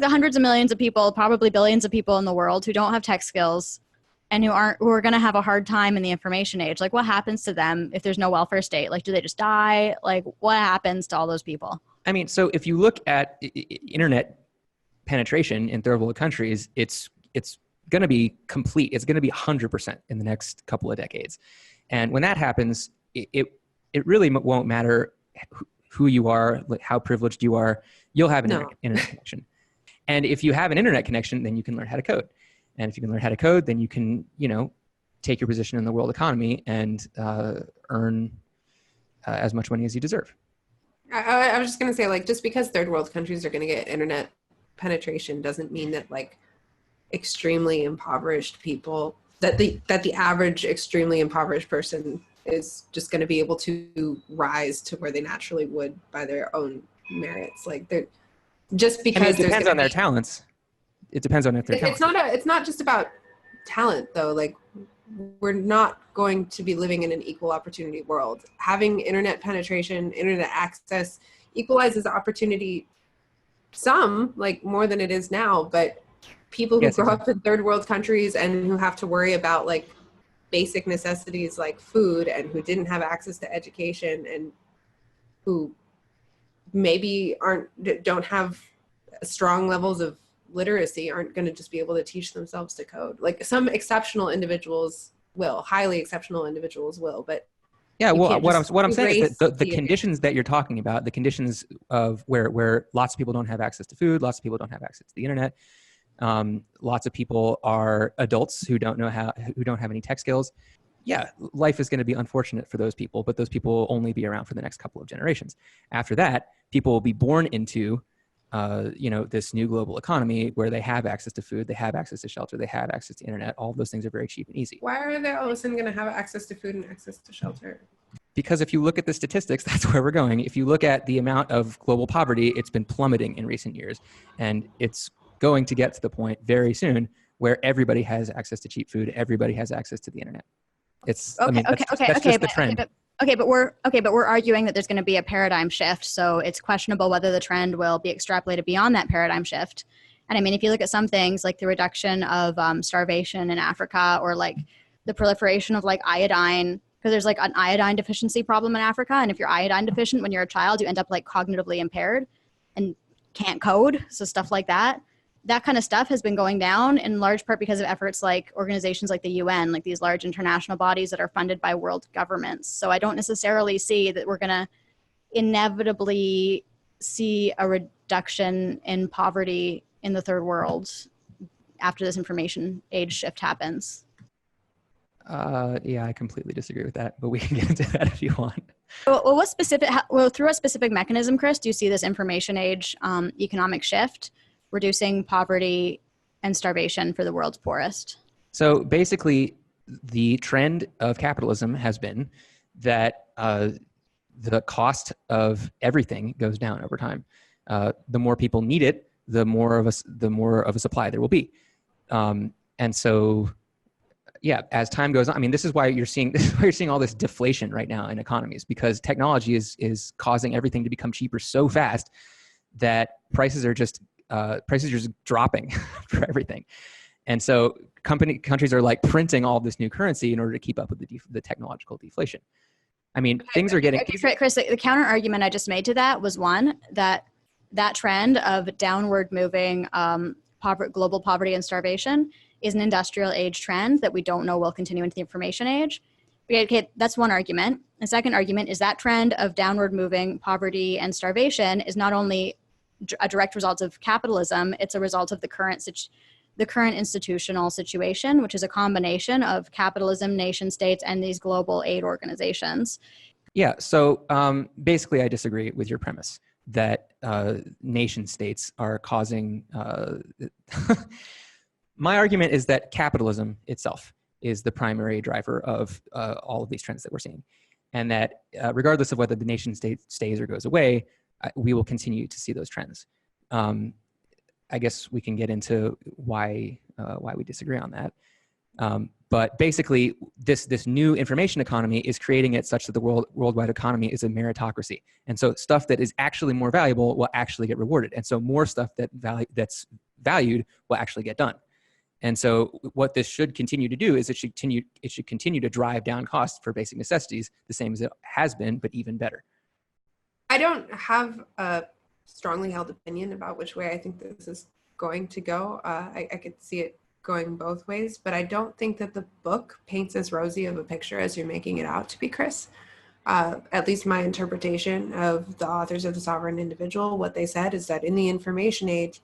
the hundreds of millions of people, probably billions of people in the world who don't have tech skills and who are going to have a hard time in the information age? Like, what happens to them if there's no welfare state? Like, do they just die? Like, what happens to all those people? I mean, so if you look at internet penetration in third world countries, it's going to be complete. It's going to be 100% in the next couple of decades. And when that happens, it really won't matter who you are, how privileged you are. You'll have an internet connection. And if you have an internet connection, then you can learn how to code. And if you can learn how to code, then you can, take your position in the world economy and earn as much money as you deserve. I was just going to say, like, just because third world countries are going to get internet penetration doesn't mean that, like, extremely impoverished people, that the average extremely impoverished person is just going to be able to rise to where they naturally would by their own merits. Like, they're just because it depends on their talents. It depends on if they're talented. It's not just about talent though. Like, we're not going to be living in an equal opportunity world. Having internet penetration, internet access equalizes opportunity some, like more than it is now, but people who Yes, grow exactly. up in third world countries and who have to worry about like basic necessities like food, and who didn't have access to education, and who maybe don't have strong levels of literacy, aren't going to just be able to teach themselves to code. Like, some exceptional individuals will, highly exceptional individuals will, but Yeah, you well, can't just what I'm saying is erase that the the conditions that you're talking about, the conditions of where lots of people don't have access to food, lots of people don't have access to the internet, lots of people are adults who don't have any tech skills. Yeah, life is going to be unfortunate for those people, but those people will only be around for the next couple of generations. After that, people will be born into this new global economy where they have access to food, they have access to shelter, they have access to internet. All of those things are very cheap and easy. Why are they all of a sudden going to have access to food and access to shelter? Because if you look at the statistics, that's where we're going. If you look at the amount of global poverty, it's been plummeting in recent years. And it's going to get to the point very soon where everybody has access to cheap food, everybody has access to the internet. That's just the trend. But we're arguing that there's going to be a paradigm shift. So it's questionable whether the trend will be extrapolated beyond that paradigm shift. And I mean, if you look at some things like the reduction of starvation in Africa, or like the proliferation of like iodine, because there's like an iodine deficiency problem in Africa. And if you're iodine deficient when you're a child, you end up like cognitively impaired and can't code. So stuff like that. That kind of stuff has been going down in large part because of efforts like organizations like the UN, like these large international bodies that are funded by world governments. So I don't necessarily see that we're going to inevitably see a reduction in poverty in the third world after this information age shift happens. Yeah, I completely disagree with that, but we can get into that if you want. Well, through what specific mechanism, Chris, do you see this information age economic shift reducing poverty and starvation for the world's poorest? So basically, the trend of capitalism has been that the cost of everything goes down over time. The more people need it, the more of a supply there will be. And so, yeah, as time goes on, I mean, this is why you're seeing all this deflation right now in economies, because technology is causing everything to become cheaper so fast that prices are just dropping for everything. And so countries are like printing all this new currency in order to keep up with the technological deflation. I mean, things are getting... Chris, the counter argument I just made to that was one, that trend of downward moving global poverty and starvation is an industrial age trend that we don't know will continue into the information age. Okay, that's one argument. The second argument is that trend of downward moving poverty and starvation is not only a direct result of capitalism, it's a result of the current institutional situation, which is a combination of capitalism, nation states, and these global aid organizations. Yeah, so basically I disagree with your premise that nation states are causing... My argument is that capitalism itself is the primary driver of all of these trends that we're seeing. And that regardless of whether the nation state stays or goes away, we will continue to see those trends. I guess we can get into why we disagree on that. But basically, this new information economy is creating it such that the worldwide economy is a meritocracy. And so stuff that is actually more valuable will actually get rewarded. And so more stuff that's valued will actually get done. And so what this should continue to do is it should continue to drive down costs for basic necessities, the same as it has been, but even better. I don't have a strongly held opinion about which way I think this is going to go. I could see it going both ways, but I don't think that the book paints as rosy of a picture as you're making it out to be, Chris. At least my interpretation of the authors of The Sovereign Individual, what they said is that in the information age,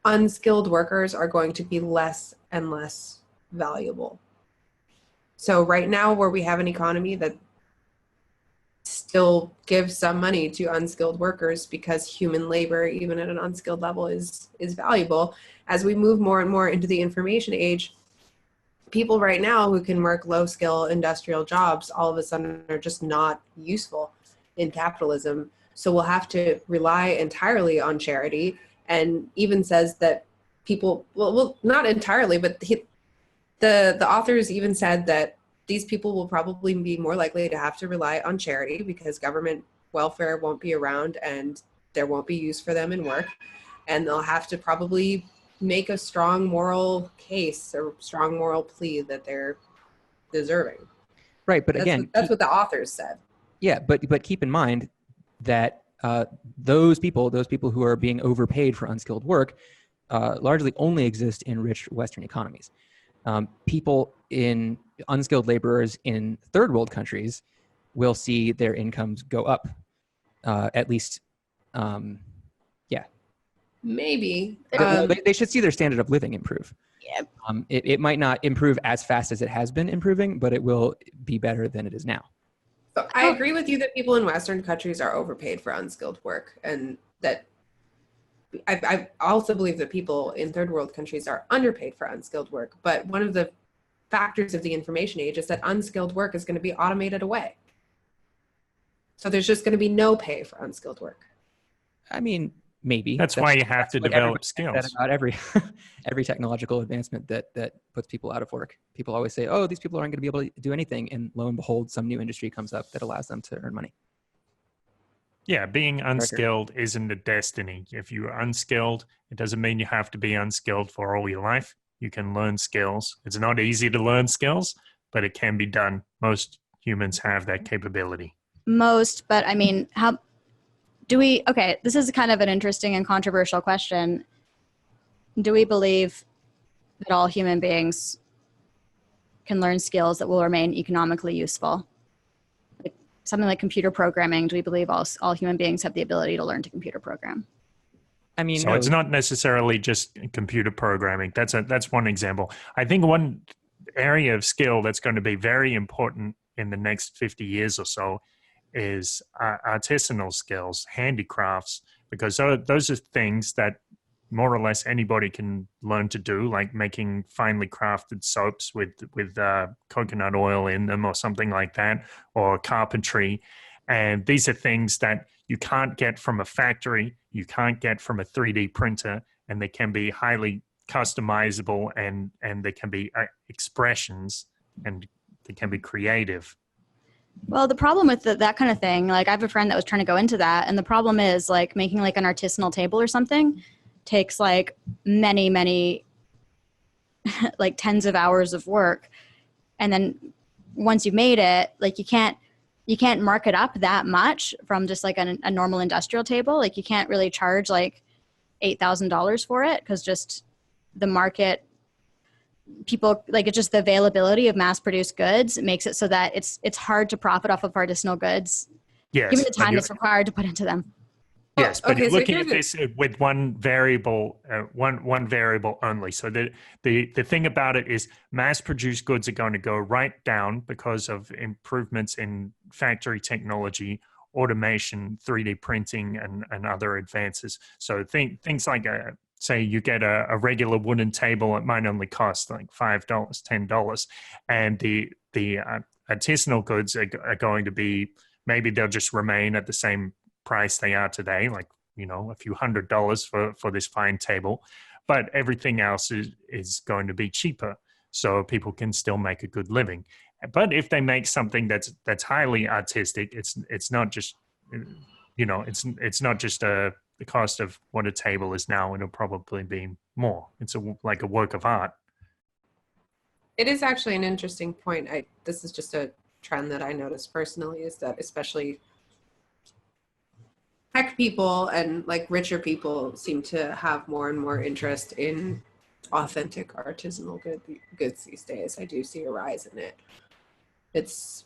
unskilled workers are going to be less and less valuable. So right now, where we have an economy that still gives some money to unskilled workers because human labor, even at an unskilled level, is valuable. As we move more and more into the information age, people right now who can work low-skill industrial jobs all of a sudden are just not useful in capitalism. So we'll have to rely entirely on charity, and even says that people, well not entirely, but The authors even said that these people will probably be more likely to have to rely on charity because government welfare won't be around and there won't be use for them in work. And they'll have to probably make a strong moral case or strong moral plea that they're deserving. Right, but That's again, that's what the authors said. yeah, but keep in mind that those people who are being overpaid for unskilled work largely only exist in rich Western economies. People in unskilled laborers in third world countries will see their incomes go up, at least. Maybe. They should see their standard of living improve. Yeah. It might not improve as fast as it has been improving, but it will be better than it is now. So I agree with you that people in Western countries are overpaid for unskilled work, and that I also believe that people in third world countries are underpaid for unskilled work. But one of the factors of the information age is that unskilled work is going to be automated away. So there's just going to be no pay for unskilled work. I mean, maybe. That's why you have to what develop everybody says skills. about every technological advancement that puts people out of work. People always say, "Oh, these people aren't going to be able to do anything," and lo and behold, some new industry comes up that allows them to earn money. Yeah, being unskilled isn't a destiny. If you're unskilled, it doesn't mean you have to be unskilled for all your life. You can learn skills. It's not easy to learn skills, but it can be done. Most humans have that capability. Most, but I mean, how do we, okay, this is kind of an interesting and controversial question. Do we believe that all human beings can learn skills that will remain economically useful? Like something like computer programming, do we believe all human beings have the ability to learn to computer program? I mean, So no, it's not necessarily just computer programming. That's one example. I think one area of skill that's going to be very important in the next 50 years or so is artisanal skills, handicrafts, because those are things that more or less anybody can learn to do, like making finely crafted soaps with coconut oil in them or something like that, or carpentry. And these are things that you can't get from a factory, you can't get from a 3D printer, and they can be highly customizable and they can be expressions and they can be creative. Well, the problem with that kind of thing, like I have a friend that was trying to go into that, and the problem is like making like an artisanal table or something takes like many like tens of hours of work, and then once you've made it, like you can't mark it up that much from just like a normal industrial table. Like you can't really charge like $8,000 for it because just the market, people like it's just the availability of mass-produced goods makes it so that it's hard to profit off of artisanal goods, Yes, given the time that's required to put into them. yes, but Okay, you're so looking at here's this with one variable, one variable only. So the thing about it is, mass-produced goods are going to go right down because of improvements in factory technology, automation, 3D printing, and other advances. So things like say you get a regular wooden table, it might only cost like $5, $10, and the artisanal goods are going to be, maybe they'll just remain at the same price they are today, like, you know, a few $100s for this fine table, but everything else is going to be cheaper, so people can still make a good living. But if they make something that's highly artistic, it's not just, you know, it's not just the cost of what a table is now. It'll probably be more. It's like a work of art. It is actually an interesting point. This is just a trend that I noticed personally, is that especially tech people and like richer people seem to have more and more interest in authentic artisanal goods these days. I do see a rise in it. It's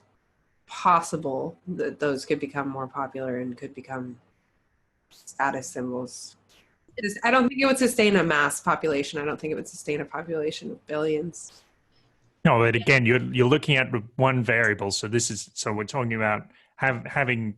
possible that those could become more popular and could become status symbols. I don't think it would sustain a mass population. I don't think it would sustain a population of billions. No, but again, you're looking at one variable. So we're talking about having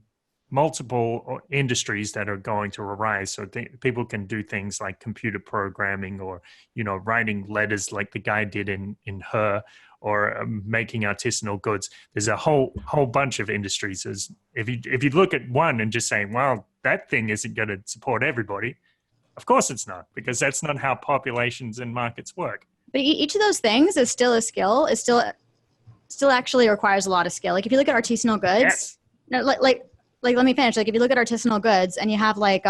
multiple industries that are going to arise. So people can do things like computer programming, or, you know, writing letters like the guy did in Her, or making artisanal goods. There's a whole bunch of industries. If you look at one and just saying, well, that thing isn't going to support everybody, of course it's not, because that's not how populations and markets work. But each of those things is still a skill. It still actually requires a lot of skill. Like if you look at artisanal goods, Yes. no, like let me finish. Like if you look at artisanal goods and you have like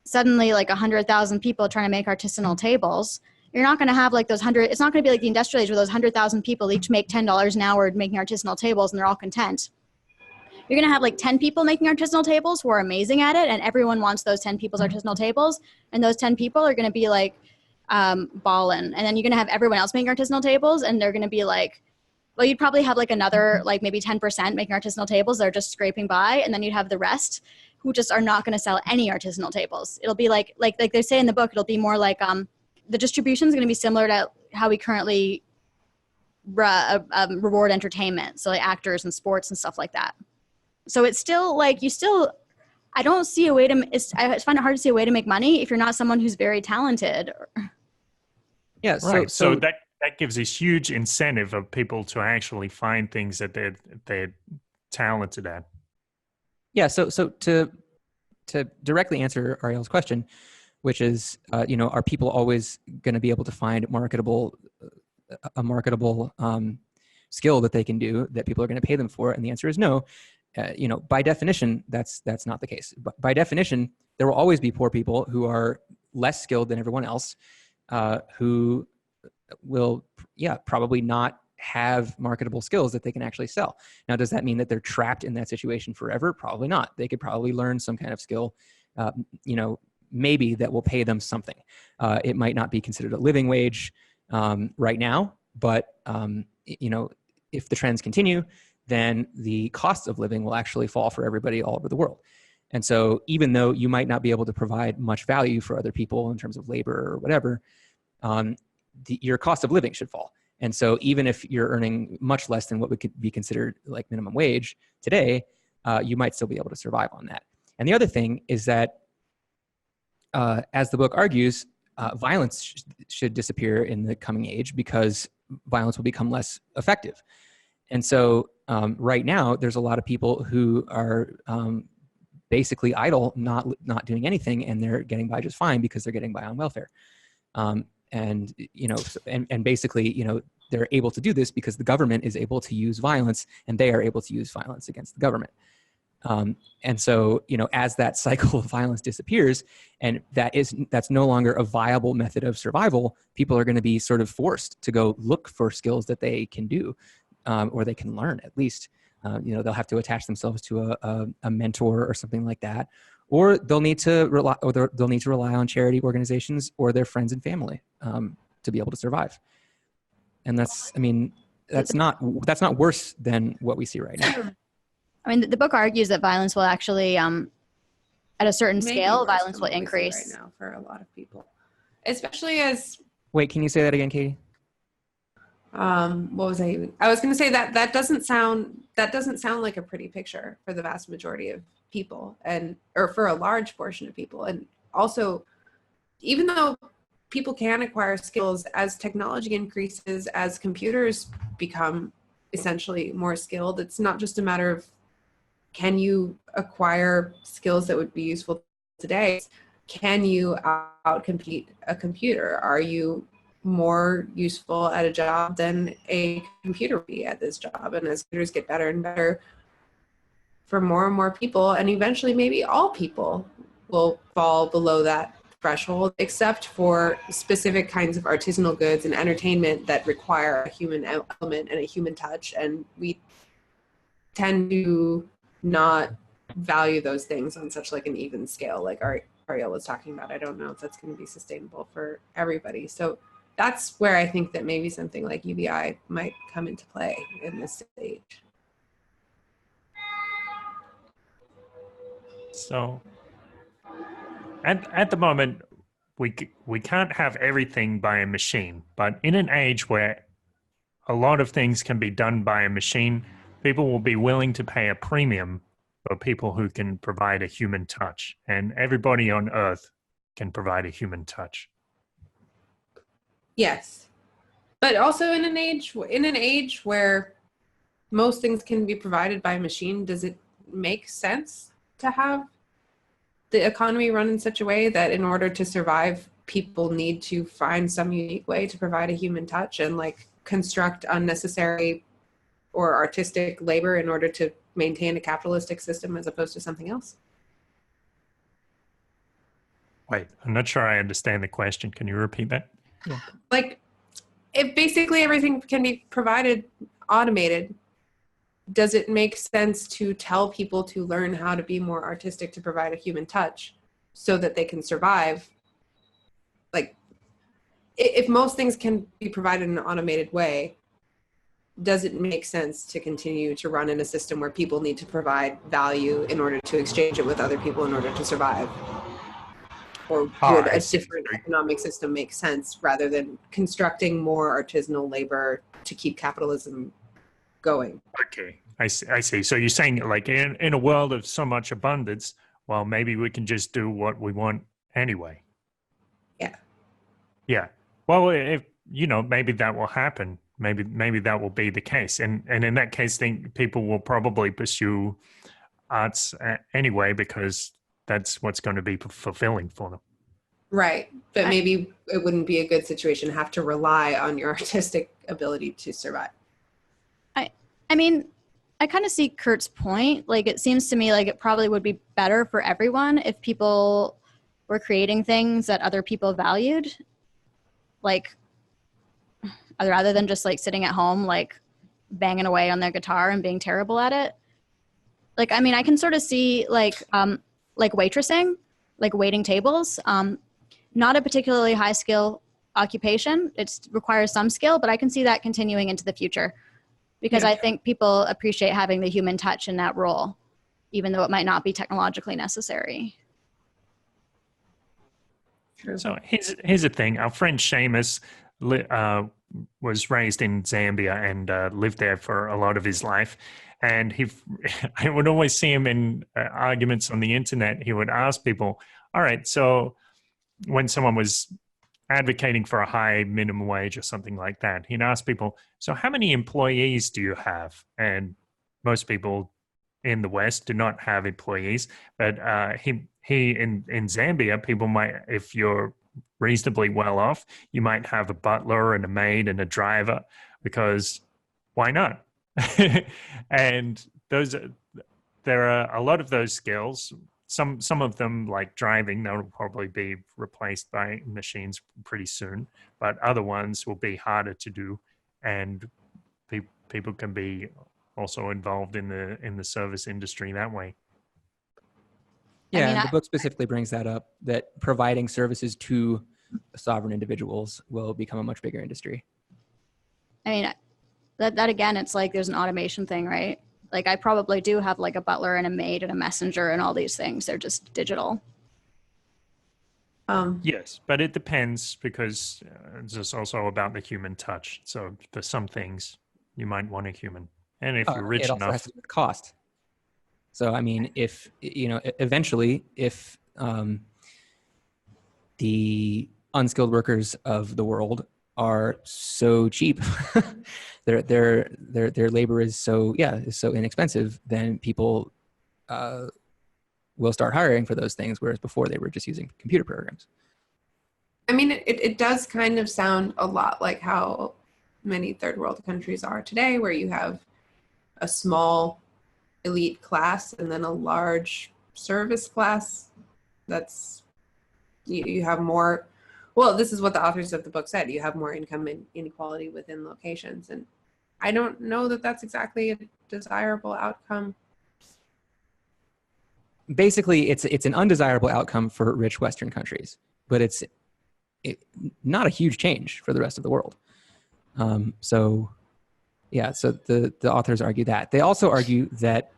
suddenly like 100,000 people trying to make artisanal tables, you're not going to have like those 100. It's not going to be like the industrial age where those 100,000 people each make $10 an hour making artisanal tables and they're all content. You're going to have like 10 people making artisanal tables who are amazing at it, and everyone wants those 10 people's artisanal tables, and those 10 people are going to be like ballin'. And then you're going to have everyone else making artisanal tables, and they're going to be like, well, you'd probably have like another like maybe 10% making artisanal tables that are just scraping by, and then you'd have the rest who just are not going to sell any artisanal tables. It'll be like they say in the book, it'll be more like the distribution is going to be similar to how we currently reward entertainment, so like actors and sports and stuff like that. So it's still like I don't see a way to. I find it hard to see a way to make money if you're not someone who's very talented. Yeah. Right. So that gives this huge incentive of people to actually find things that they're talented at. Yeah. So to directly answer Ariel's question, which is, are people always going to be able to find a marketable skill that they can do that people are going to pay them for? And the answer is no. By definition, that's not the case. But by definition, there will always be poor people who are less skilled than everyone else, who will, probably not have marketable skills that they can actually sell. Now, does that mean that they're trapped in that situation forever? Probably not. They could probably learn some kind of skill, maybe that will pay them something. It might not be considered a living wage right now, but if the trends continue, then the cost of living will actually fall for everybody all over the world. And so even though you might not be able to provide much value for other people in terms of labor or whatever, your cost of living should fall. And so even if you're earning much less than what would be considered like minimum wage today, you might still be able to survive on that. And the other thing is that, as the book argues, violence should disappear in the coming age because violence will become less effective. And so right now, there's a lot of people who are basically idle, not doing anything, and they're getting by just fine because they're getting by on welfare. And basically, they're able to do this because the government is able to use violence, and they are able to use violence against the government. And so, as that cycle of violence disappears, and that's no longer a viable method of survival, people are going to be sort of forced to go look for skills that they can do. Or they can learn at least. They'll have to attach themselves to a mentor or something like that, or they'll need to rely on charity organizations or their friends and family to be able to survive. And that's not worse than what we see right now. I mean, the book argues that violence will actually, at a certain Maybe scale, worse violence than will what we see increase. right now for a lot of people, especially as. Wait, can you say that again, Katie? What was I was going to say that doesn't sound like a pretty picture for the vast majority of people, or for a large portion of people. And also, even though people can acquire skills as technology increases, as computers become essentially more skilled, it's not just a matter of can you acquire skills that would be useful today. Can you outcompete a computer? Are you more useful at a job than a computer would be at this job? And as computers get better and better for more and more people, and eventually maybe all people will fall below that threshold, except for specific kinds of artisanal goods and entertainment that require a human element and a human touch. And we tend to not value those things on such like an even scale, like Ariel was talking about. I don't know if that's going to be sustainable for everybody. So that's where I think that maybe something like UBI might come into play in this stage. So at the moment, we can't have everything by a machine, but in an age where a lot of things can be done by a machine, people will be willing to pay a premium for people who can provide a human touch, and everybody on Earth can provide a human touch. Yes, but also in an age where most things can be provided by a machine, does it make sense to have the economy run in such a way that in order to survive, people need to find some unique way to provide a human touch and like construct unnecessary or artistic labor in order to maintain a capitalistic system as opposed to something else. Wait, I'm not sure I understand the question. Can you repeat that? Like, if basically everything can be provided automated, does it make sense to tell people to learn how to be more artistic to provide a human touch so that they can survive? Like, if most things can be provided in an automated way, does it make sense to continue to run in a system where people need to provide value in order to exchange it with other people in order to survive? Or would a different economic system make sense rather than constructing more artisanal labor to keep capitalism going? Okay, I see. So you're saying like in a world of so much abundance, well, maybe we can just do what we want anyway. Yeah. Yeah. Well, if maybe that will happen. Maybe that will be the case, and in that case, then people will probably pursue arts anyway because that's what's going to be fulfilling for them. Right, but maybe it wouldn't be a good situation to have to rely on your artistic ability to survive. I mean, I kind of see Kurt's point. Like, it seems to me like it probably would be better for everyone if people were creating things that other people valued, like rather than just like sitting at home, like banging away on their guitar and being terrible at it. Like, I mean, I can sort of see like waitressing, like waiting tables, not a particularly high skill occupation. It requires some skill, but I can see that continuing into the future because I think people appreciate having the human touch in that role, even though it might not be technologically necessary. True. So here's the thing. Our friend Seamus was raised in Zambia and lived there for a lot of his life. And I would always see him in arguments on the internet. He would ask people, all right, so when someone was advocating for a high minimum wage or something like that, he'd ask people, so how many employees do you have? And most people in the West do not have employees. But he in Zambia, people might, if you're reasonably well off, you might have a butler and a maid and a driver because why not? And there are a lot of those skills. Some of them, like driving, they'll probably be replaced by machines pretty soon, but other ones will be harder to do, and people can be also involved in the service industry that way. Yeah, I mean, and the book specifically brings that up, that providing services to sovereign individuals will become a much bigger industry. I mean, that again, it's like there's an automation thing, right? Like I probably do have like a butler and a maid and a messenger and all these things. They're just digital. Yes, but it depends because it's just also about the human touch. So for some things, you might want a human. And if you're rich it also enough... has to do with cost. So, I mean, if, eventually, if the unskilled workers of the world are so cheap, their labor is so inexpensive, then people will start hiring for those things, whereas before they were just using computer programs. I mean, it does kind of sound a lot like how many third world countries are today, where you have a small elite class and then a large service class. That's, you have more, well, this is what the authors of the book said, you have more income inequality within locations. And I don't know that that's exactly a desirable outcome. Basically, it's an undesirable outcome for rich Western countries, but it's not a huge change for the rest of the world. So the authors argue that. They also argue that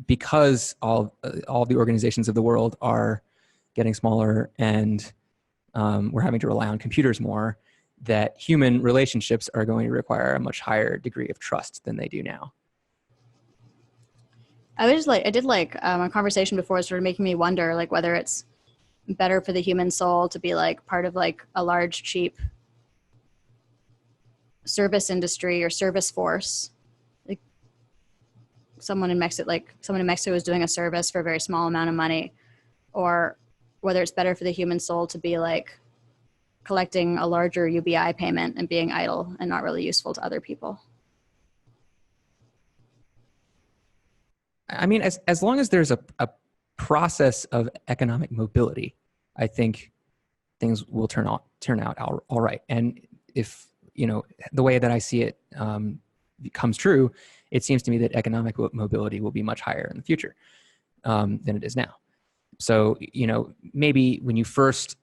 because all the organizations of the world are getting smaller and we're having to rely on computers more, that human relationships are going to require a much higher degree of trust than they do now. I did like a conversation before sort of making me wonder like whether it's better for the human soul to be like part of like a large, cheap service industry or service force. Like someone in Mexico is doing a service for a very small amount of money, or whether it's better for the human soul to be like collecting a larger UBI payment and being idle and not really useful to other people. I mean, as long as there's a process of economic mobility, I think things will turn out all right. And if, you know, the way that I see it comes true, it seems to me that economic mobility will be much higher in the future than it is now. So, you know, maybe when you first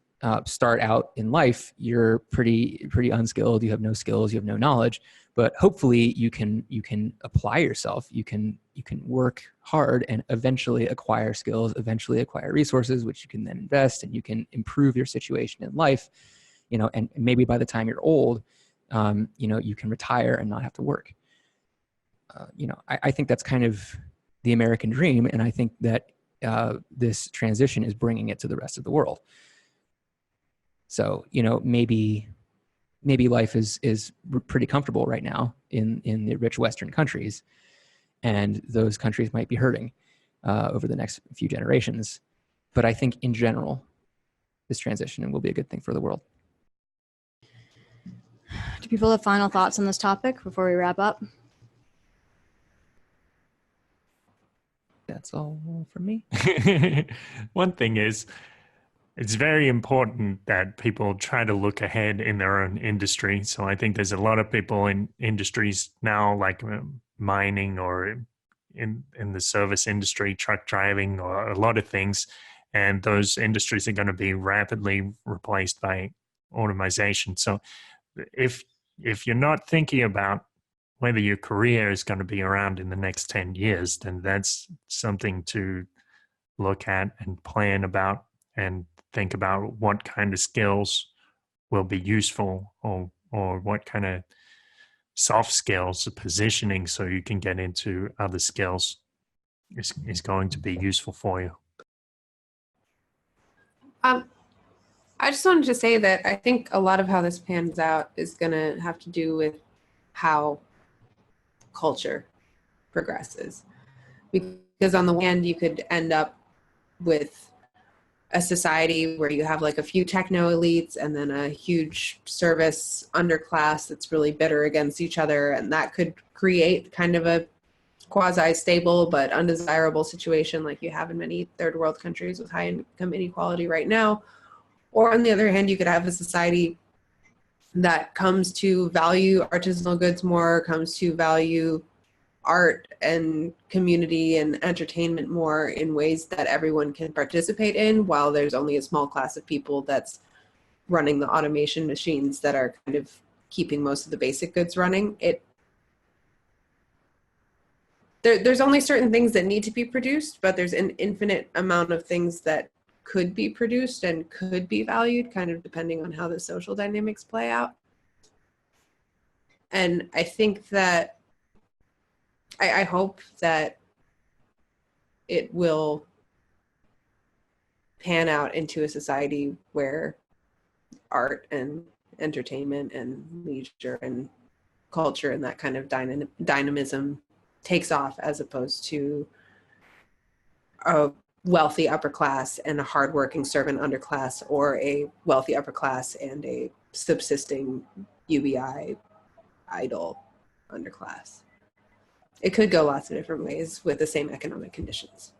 start out in life, you're pretty unskilled. You have no skills. You have no knowledge. But hopefully, you can apply yourself. You can work hard and eventually acquire skills. Eventually, acquire resources, which you can then invest, and you can improve your situation in life. You know, and maybe by the time you're old, you know, you can retire and not have to work. You know, I think that's kind of the American dream, and I think that this transition is bringing it to the rest of the world. So, you know, maybe life is pretty comfortable right now in the rich Western countries, and those countries might be hurting over the next few generations. But I think in general, this transition will be a good thing for the world. Do people have final thoughts on this topic before we wrap up? That's all from me. One thing is, it's very important that people try to look ahead in their own industry. So I think there's a lot of people in industries now, like mining or in the service industry, truck driving, or a lot of things. And those industries are going to be rapidly replaced by automation. So if you're not thinking about whether your career is going to be around in the next 10 years, then that's something to look at and plan about, and think about what kind of skills will be useful, or what kind of soft skills, positioning so you can get into other skills is going to be useful for you. I just wanted to say that I think a lot of how this pans out is going to have to do with how culture progresses. Because on the one hand, you could end up with a society where you have like a few techno elites and then a huge service underclass that's really bitter against each other. And that could create kind of a quasi-stable but undesirable situation like you have in many third world countries with high income inequality right now. Or on the other hand, you could have a society that comes to value artisanal goods more, comes to value art and community and entertainment more in ways that everyone can participate in, while there's only a small class of people that's running the automation machines that are kind of keeping most of the basic goods running. There's only certain things that need to be produced, but there's an infinite amount of things that could be produced and could be valued, kind of depending on how the social dynamics play out. And I think that I hope that it will pan out into a society where art and entertainment and leisure and culture and that kind of dynamism takes off, as opposed to a wealthy upper class and a hardworking servant underclass, or a wealthy upper class and a subsisting UBI idle underclass. It could go lots of different ways with the same economic conditions.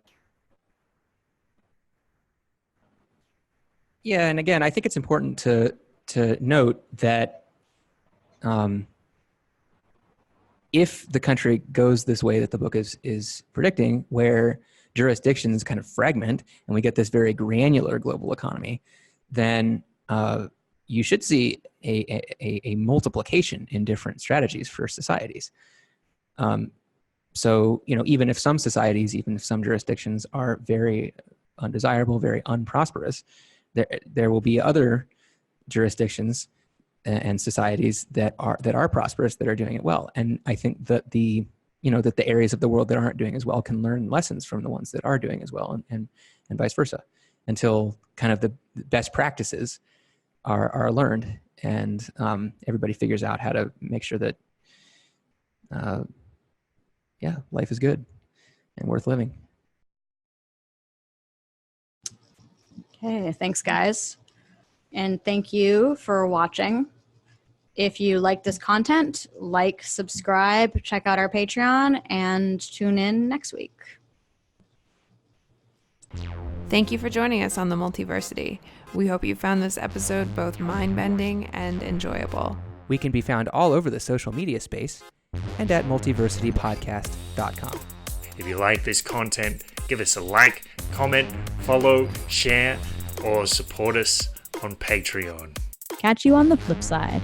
Yeah, and again, I think it's important to note that if the country goes this way that the book is predicting, where jurisdictions kind of fragment and we get this very granular global economy, then you should see a multiplication in different strategies for societies. So, you know, even if some societies, even if some jurisdictions are very undesirable, very unprosperous, there will be other jurisdictions and societies that are prosperous, that are doing it well. And I think that the areas of the world that aren't doing as well can learn lessons from the ones that are doing as well, and vice versa, until kind of the best practices are learned, and everybody figures out how to make sure that life is good and worth living. Okay. Okay, thanks, guys. And thank you for watching. If you like this content, like, subscribe, check out our Patreon, and tune in next week. Thank you for joining us on the Multiversity. We hope you found this episode both mind-bending and enjoyable. We can be found all over the social media space and at multiversitypodcast.com. If you like this content, give us a like, comment, follow, share, or support us on Patreon. Catch you on the flip side.